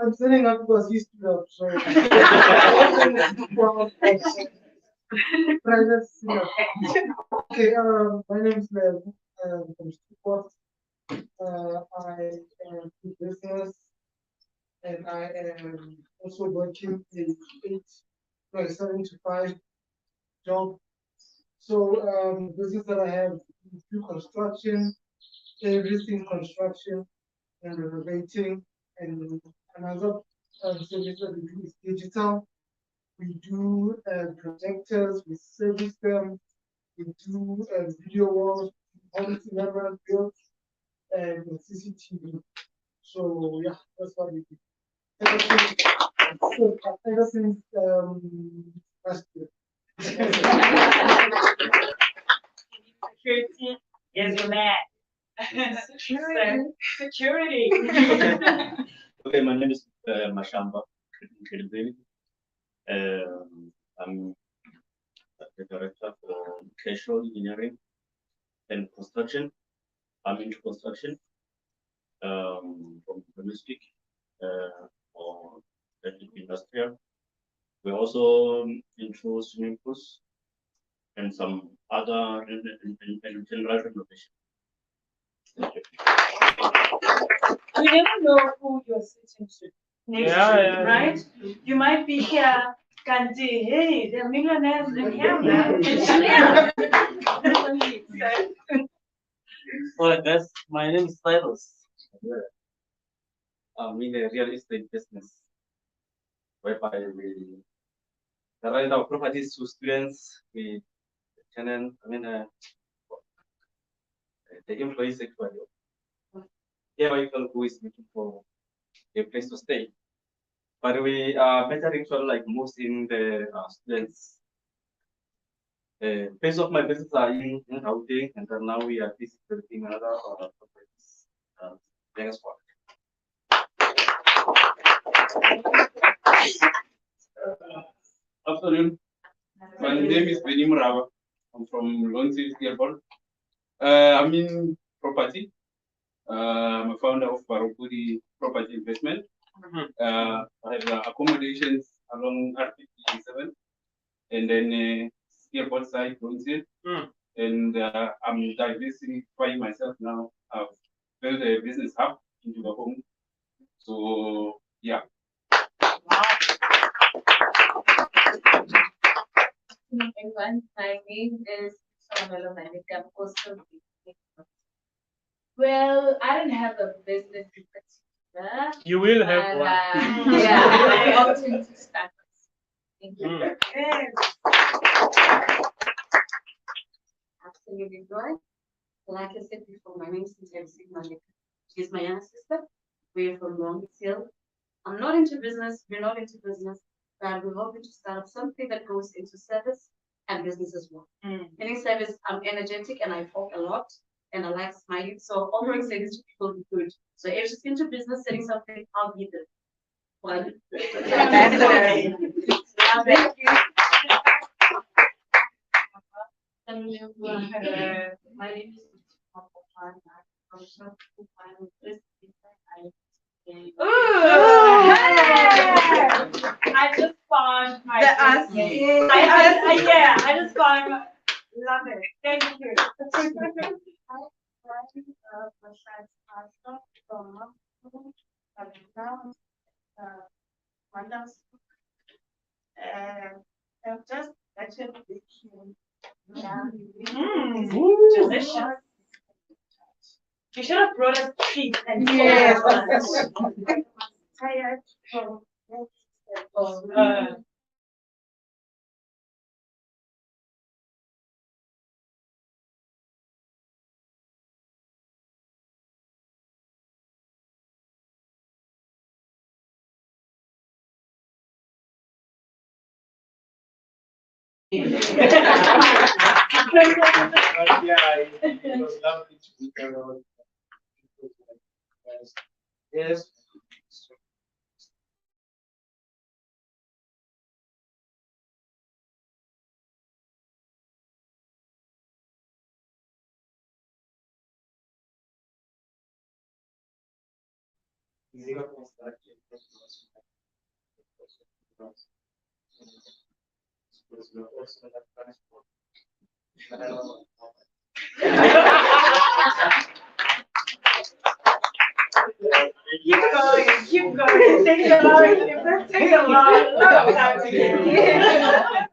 I'm setting up because he stood up, so. Okay, my name is Lev. I'm from Stuttgart. I am in business and I am also working in 7 to 5 job. So business that I have is do construction, everything construction and renovating, and another service that we do is digital. We do projectors, we service them, we do video walls, quality cameras built, and CCTV. So yeah, that's what we do. Ever since last year. Security is your man. Security. Okay, my name is Mashamba. I'm the director for casual engineering and construction. I'm into construction from domestic or industrial. We're also into swimming pools and some other and general renovation. You never know who you're sitting to next to, right? You might be here, Kanti, hey, there are millionaires in here. Well, my name is Silas. I'm in the real estate business, whereby we rent our properties to students, we tenant, the employees actually. Here people who is looking for a place to stay. But we are measuring for like most in the students. Place of my business are in Gauteng, and then now we are visiting another properties. Thanks for Afternoon. My name is Benny Murava. I'm from Lonzi Airport. I'm in property. I'm a founder of Barokudi Property Investment. I have accommodations along R57 and then airport side, Bronze. And I'm diversifying myself now. I've built a business hub into the home. So, yeah. Everyone, my name is Serminar. I'm also well, I don't have a business in particular. You will have one. Yeah, I often to start. Thank you. Absolutely right. Like I said before, my name is Serminar. She's my younger sister. We're from Long Hill. I'm not into business. We're not into business. But we're hoping to start up something that goes into service and business as well. In service, I'm energetic and I talk a lot and I like smiling. So offering service to people is good. So if she's into business, selling something, I'll be the one. Thank you. My name is I just found my I just found love it. Thank you. I've just actually became Delicious. You should have brought us treats and tired from Yeah, it was lovely to be around. Yes. Keep going, keep going. Take a long, take a long time to get here.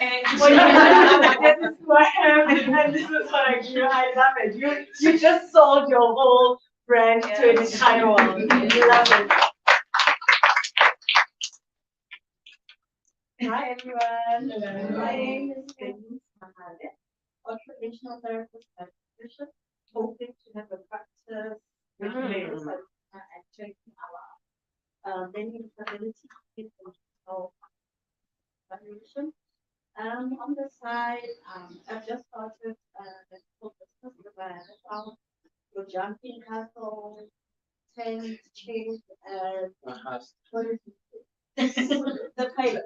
And this is what happened, and this is what I do. I love it. You just sold your whole brand to an entire world. Love it. Hi everyone. Hello. My name is Denise Mahale, occupational therapist and physician, hoping to have a practice with various and checking our many disability kids and health evaluation. On the side, I've just started a small business where I found your jumping castle, tent, chairs, and what is it? The pilot.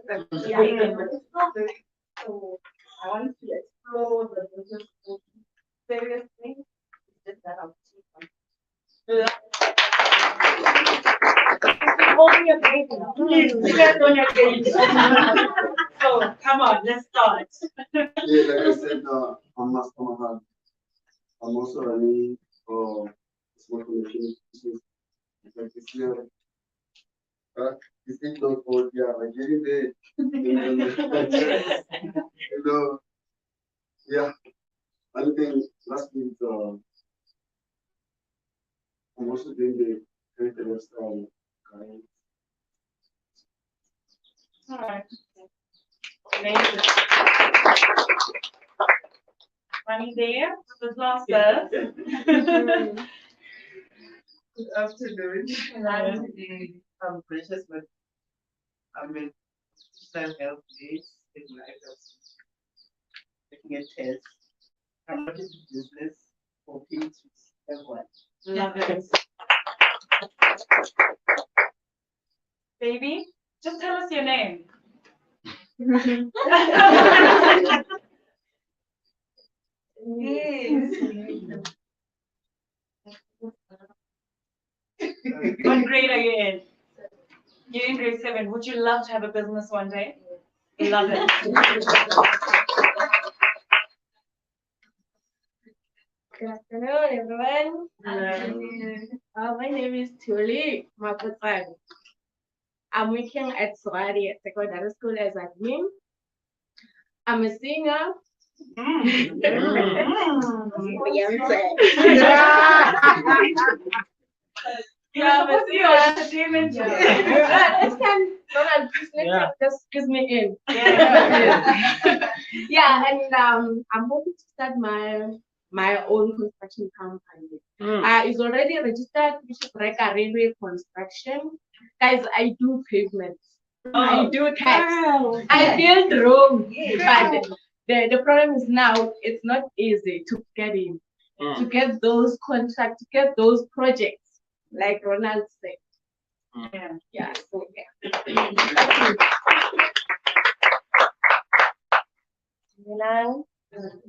Yeah, it's not very, so I want to explore the business of various things. It's just that I'm Holding a baby. You guys on your baby. So come on, let's start. Yeah, like I said, I'm Master Mahal. I'm also running small commercial business Like this year, this thing don't hold, yeah, like getting there. You know, yeah. I think last week, I'm also doing the creative lifestyle guide. All right. Amazing. Running there, the last verse. Good afternoon. I'm Precious, but I'm a mental health needs in life of taking a test. I'm not in business for kids with everyone. Love it. Baby, just tell us your name. What grade are you in? You're in grade 7. Would you love to have a business one day? Love it. Good afternoon, everyone. My name is Tuli Maputan. I'm working at Swadi Secondary School as admin. I'm a singer. Yeah, but see your entertainment. This can just squeeze me in. Yeah, and I'm hoping to start my own construction company. It's already registered, which is like a railway construction. Guys, I do pavements. I do tax. I build roads. But the problem is now it's not easy to get in, to get those contracts, to get those projects, like Ronald said. Yeah. So Bilang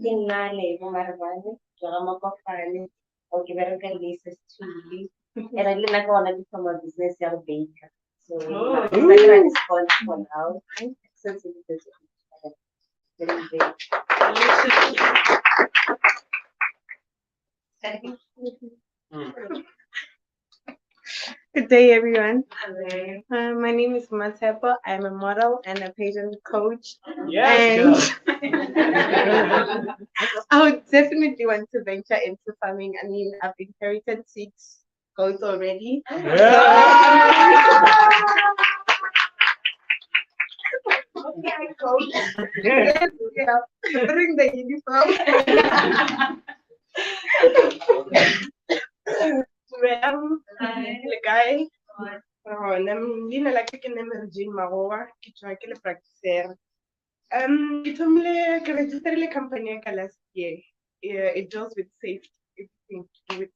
tinanay bumarabani, kaya mapapali, o kibero ka leases chili. And I didn't go on a different business young baker. So I'm called for now. Since it is very big. Good day, everyone. My name is Matepa. I'm a model and a pageant coach. Yes, And I would definitely want to venture into farming. I mean, I've inherited 6 goats already. Yes, yeah. Bring the uniform. Le guy. Lina la ke nne Mergin Magoa, ke tswa ke le practicer. Ke thomile ke registerile company ya ka last year. It deals with safety, everything to do with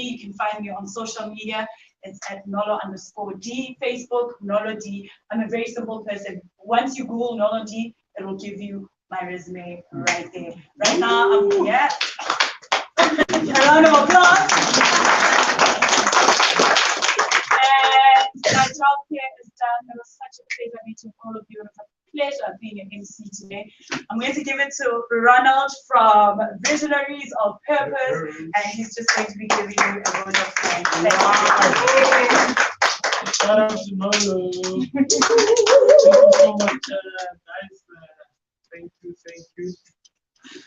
You can find me on social media. It's at Nolo_D, Facebook, Nolo D. I'm a very simple person. Once you Google Nolo D, it will give you my resume right there. Right now, I'm here. A round of applause. And my job here is done. It was such a pleasure meeting all of you. It was a pleasure being an MC today. I'm going to give it to Ronald from Visionaries of Purpose, and he's just going to be giving you a vote of thanks. Thank you. Shout out to Nolo. Thank you so much, guys. Thank you.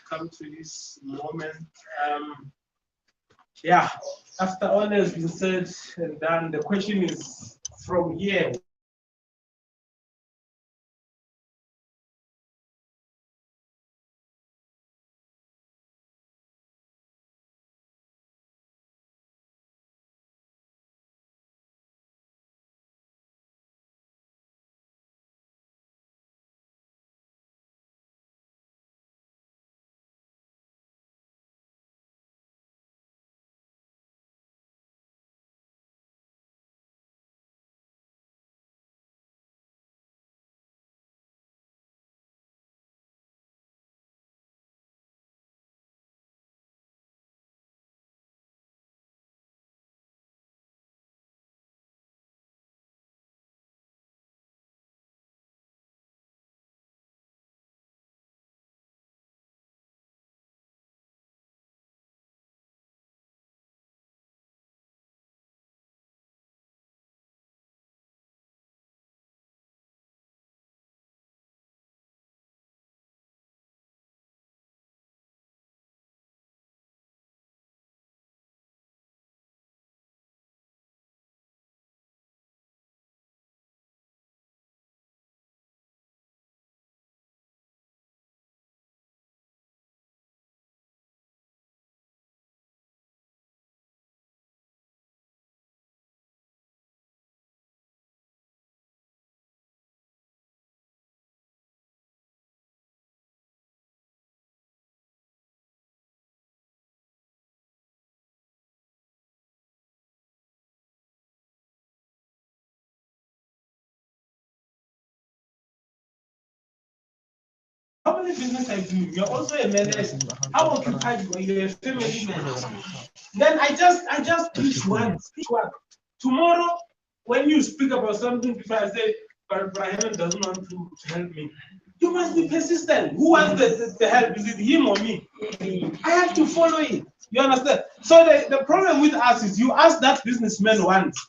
Come to this moment. Yeah, after all has been said and done, the question is from here. How many business I do? You're also a manager. How occupied were you? A family man. Then I just preach one. Tomorrow, when you speak about something, if I say, but Brian doesn't want to help me, you must be persistent. Who wants the help? Is it him or me? I have to follow it. You understand? So the problem with us is you ask that businessman once,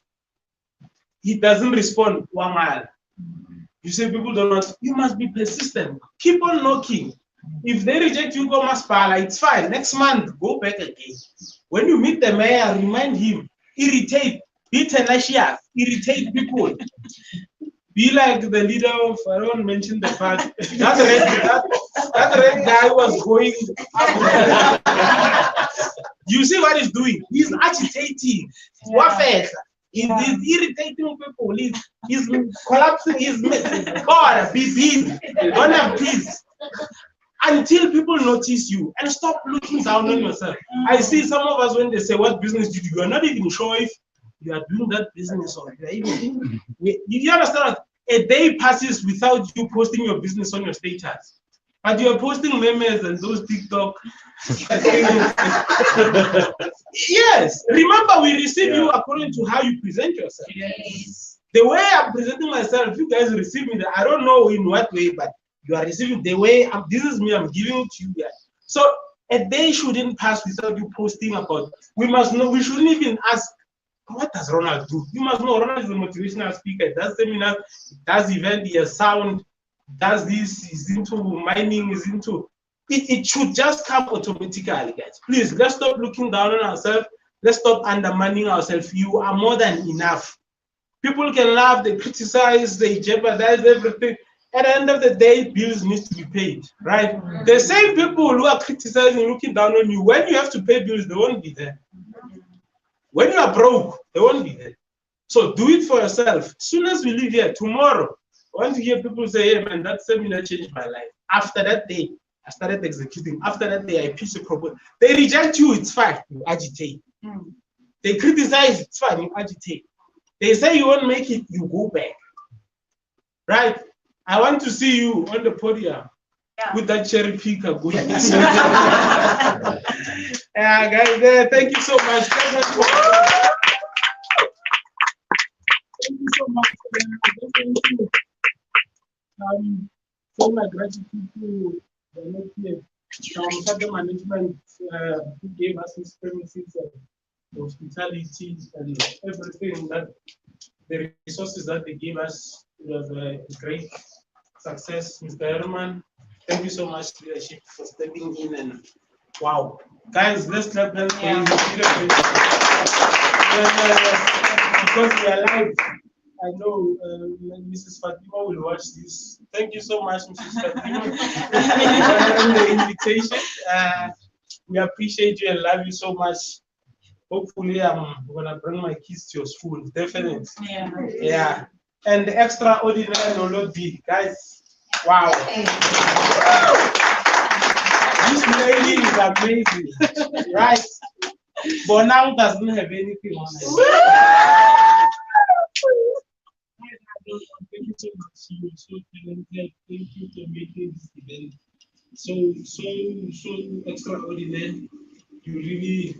he doesn't respond 1 mile. You say people don't want, you must be persistent. Keep on knocking. If they reject you, go Maspala, it's fine. Next month, go back again. When you meet the mayor, remind him, irritate, be tenacious, irritate people. Be like the leader of, I don't mention the fact, that red guy was going up. You see what he's doing? He's agitating. Yeah. He's irritating people. He's collapsing. God, be busy. Don't have peace. Until people notice you and stop looking down on yourself. I see some of us when they say, what business did you do? You are not even sure if you are doing that business or you are even. You understand? A day passes without you posting your business on your status. But you are posting memes and those TikTok. Yes. Remember, we receive you according to how you present yourself. Yes. The way I'm presenting myself, you guys receive me. I don't know in what way, but you are receiving the way this is me. I'm giving it to you guys. So a day shouldn't pass without you posting about. We must know. We shouldn't even ask. What does Ronald do? You must know Ronald is a motivational speaker. Does seminars, does event, he has sound. Does this, is into mining, is into it should just come automatically, guys. Please, let's stop looking down on ourselves. Let's stop undermining ourselves. You are more than enough. People can laugh, they criticize, they jeopardize everything. At the end of the day, bills need to be paid, right? The same people who are criticizing, looking down on you, when you have to pay bills, they won't be there. When you are broke, they won't be there. So do it for yourself. As soon as we leave here, tomorrow, I want to hear people say, hey man, that seminar changed my life. After that day, I started executing. After that day, I pitched a proposal. They reject you, it's fine. You agitate. They criticize, it's fine, you agitate. They say you won't make it, you go back. Right? I want to see you on the podium with that cherry picker going. Yeah, guys, thank you so much. Thank you so much. Show my gratitude to the management who gave us these premises and hospitality and everything, that the resources that they gave us. It was a great success. Mr. Herman, thank you so much, leadership, for stepping in. And wow, guys, let's clap hands for you. Because we are live, I know Mrs. Fatima will watch this. Thank you so much, Mrs. Fatima, for the invitation. We appreciate you and love you so much. Hopefully, I'm gonna bring my kids to your school. Definitely. Yeah. And the extraordinary Nolodi, guys. Wow. This lady is amazing, right? But now doesn't have anything on it. Thank you so much. You're so talented. Thank you for making this event so extraordinary. You really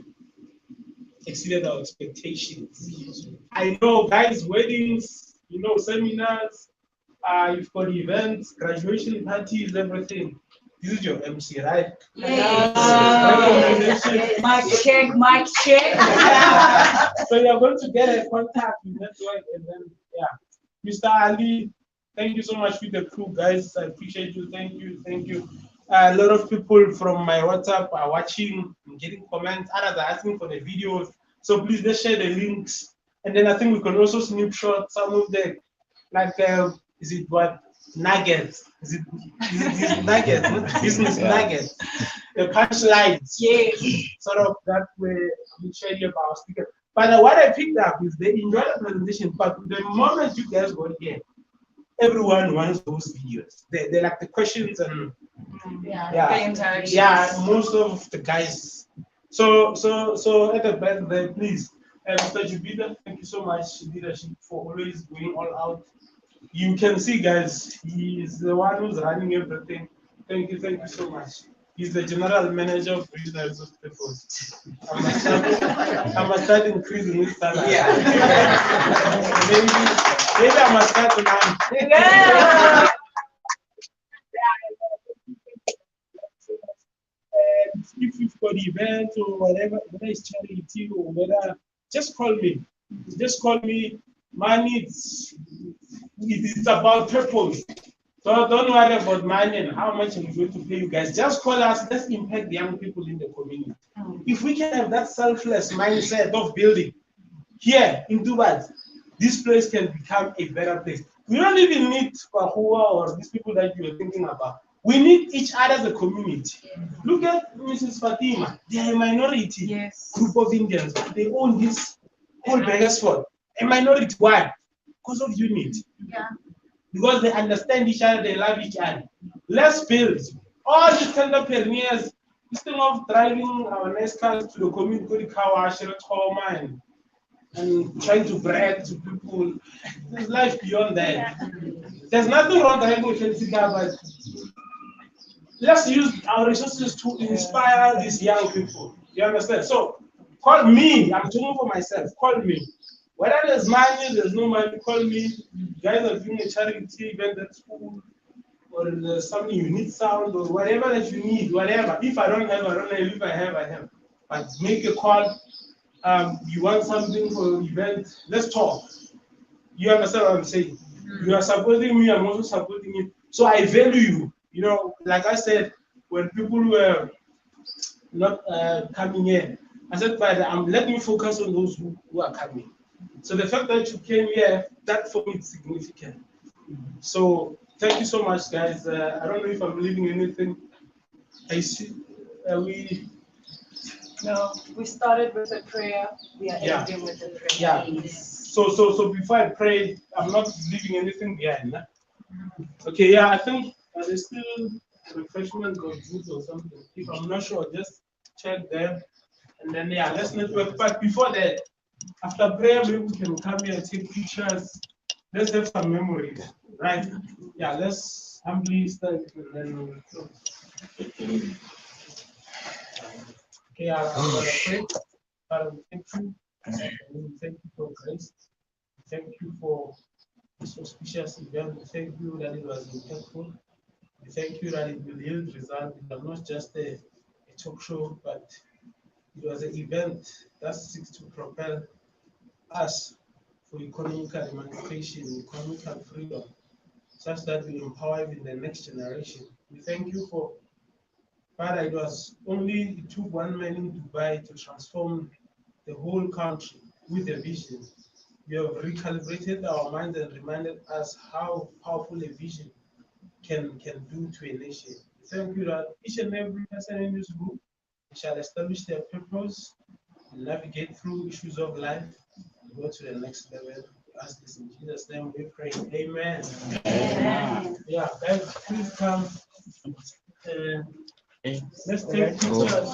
exceeded our expectations. I know, guys, weddings, seminars, you've got events, graduation parties, everything. This is your MC, right? Mic check, mic check. So you're going to get a contact with network, and then, Mr. Ali, thank you so much with the crew, guys. I appreciate you. Thank you. A lot of people from my WhatsApp are watching and getting comments. Others are asking for the videos. So please, let's share the links. And then I think we can also snapshot some of the, like, is it what? Nuggets. Is it nuggets? Business nuggets. The punchlines. Yeah. Sort of that way we share about our speaker. But what I picked up is they enjoy the presentation, but the moment you guys got here, everyone wants those videos. They like the questions and the interactions. Yeah, most of the guys. So at the back there, please, Mr. Jupiter, thank you so much, leadership, for always going all out. You can see, guys, he is the one who's running everything. Thank you so much. He's the general manager of Visionaries of Purpose. I must start increasing his salary. Yeah. maybe I must start now. Yeah. If you've got events or whatever, whether it's charity or whether, just call me. Just call me. Money, it's about purpose. So don't worry about money and how much I'm going to pay you guys. Just call us. Let's impact the young people in the community. If we can have that selfless mindset of building here in Dubai, this place can become a better place. We don't even need Bahua or these people that you are thinking about. We need each other as a community. Look at Mrs. Fatima. They are a minority group of Indians. They own this whole Beresford. A minority. Why? Because of unity. Yeah. Because they understand each other, they love each other. Let's build. All these entrepreneurs, instead of driving our nice cars to the community, and trying to brag to people, there's life beyond that. Yeah. There's nothing wrong with fancy car, but let's use our resources to inspire these young people. You understand? So call me. I'm talking for myself. Call me. Whether there's money, there's no money, call me. You guys are doing a charity event at school, or there's something you need sound, or whatever that you need, whatever. If I don't have, I don't have. If I have, I have. But make a call. You want something for an event, let's talk. You understand what I'm saying? You are supporting me, I'm also supporting you. So I value you. Like I said, when people were not coming in, I said, let me focus on those who are coming. So the fact that you came here, that for me is significant. So thank you so much, guys. I don't know if I'm leaving anything. I see. No, we started with a prayer. We are ending with a prayer. Yeah. So before I pray, I'm not leaving anything behind. Okay. Yeah. I think there's still refreshment or food or something. If I'm not sure, just check there. And then let's network. But before that, After prayer, maybe we can come here and take pictures. Let's have some memories, right? Yeah, let's humbly start and then we'll close. Okay, I'm going to pray. Father, we thank you. We thank you for grace. Thank you for this auspicious event. We thank you that it was impactful. We thank you that it will yield results. It was not just a talk show, but it was an event that seeks to propel us for economical emancipation, economical freedom, such that we empower even the next generation. We thank you for, Father, it took one man in Dubai to transform the whole country with a vision. You have recalibrated our minds and reminded us how powerful a vision can do to a nation. We thank you that each and every person in this group shall establish their purpose and navigate through issues of life and go to the next level. We ask this in Jesus' name we pray. Amen. Amen. Yeah, guys, please come. Let's take pictures.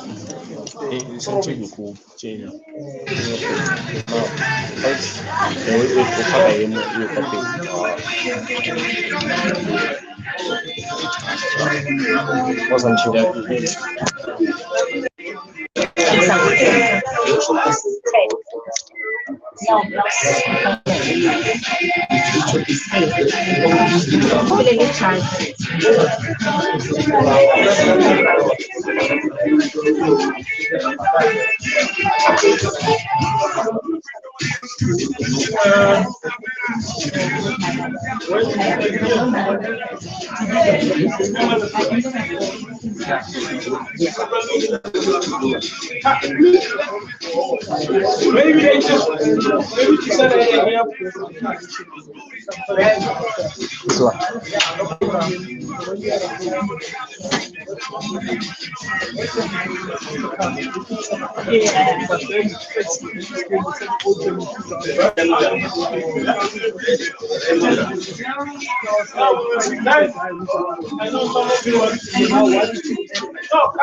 Maybe they just said guys, I know some of you want to see how what. No,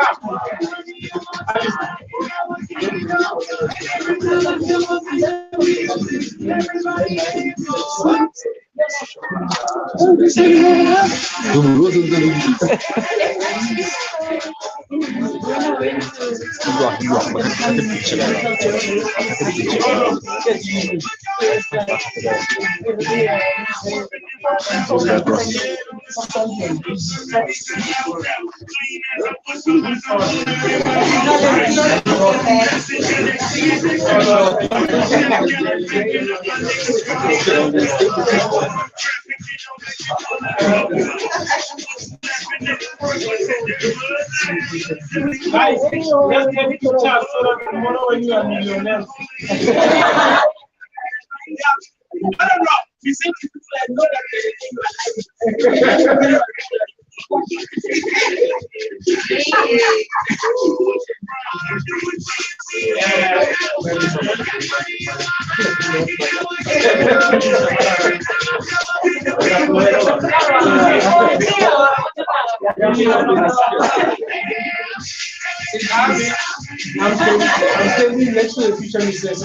guys, let's get pictures so that tomorrow when you are millionaires. We say people like know that I'm standing next to the future Mrs.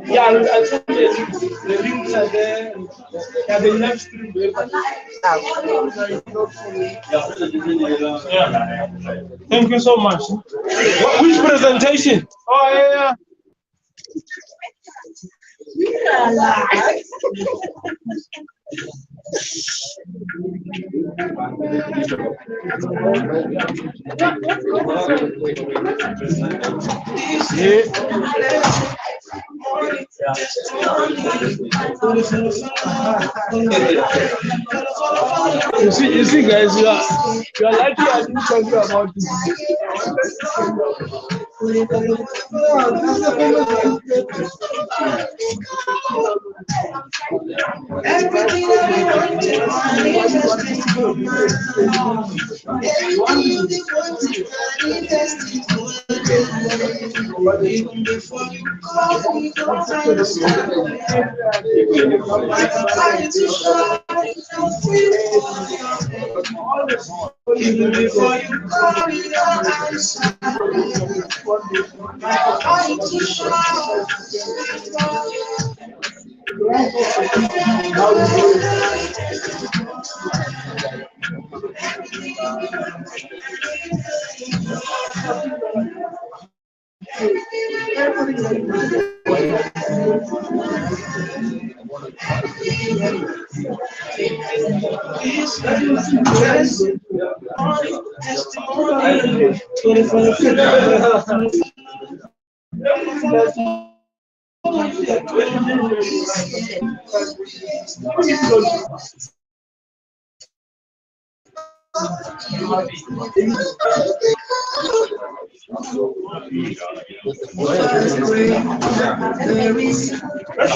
Yeah, I think the links are there. Yeah, the live stream. Yeah. Thank you so much. Which presentation? Oh, yeah. You see, guys, you are lucky I didn't tell you about this.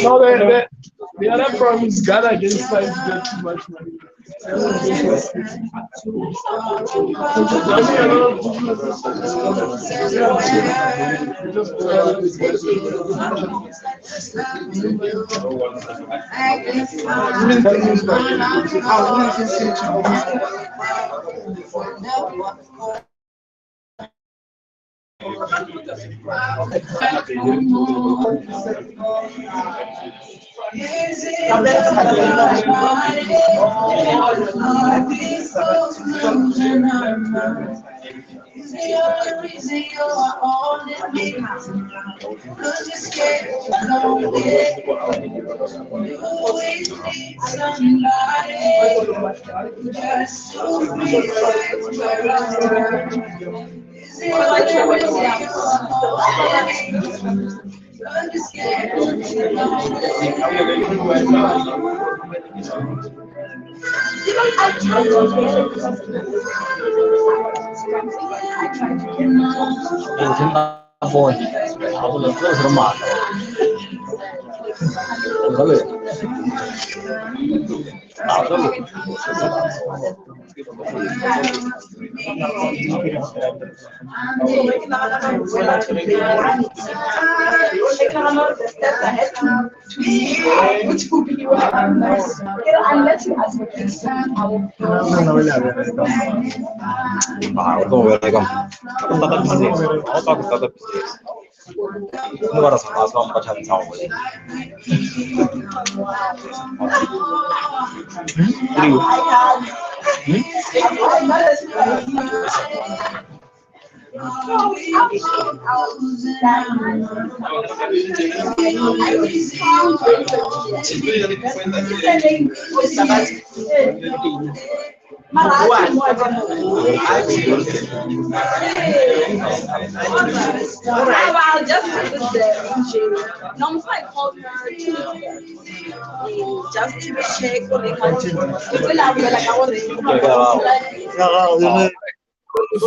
No, the other problem is Ghana against size get too much money.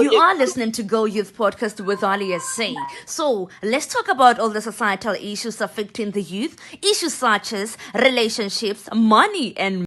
You are listening to Go Youth Podcast with Ali SA. So let's talk about all the societal issues affecting the youth, issues such as relationships, money, and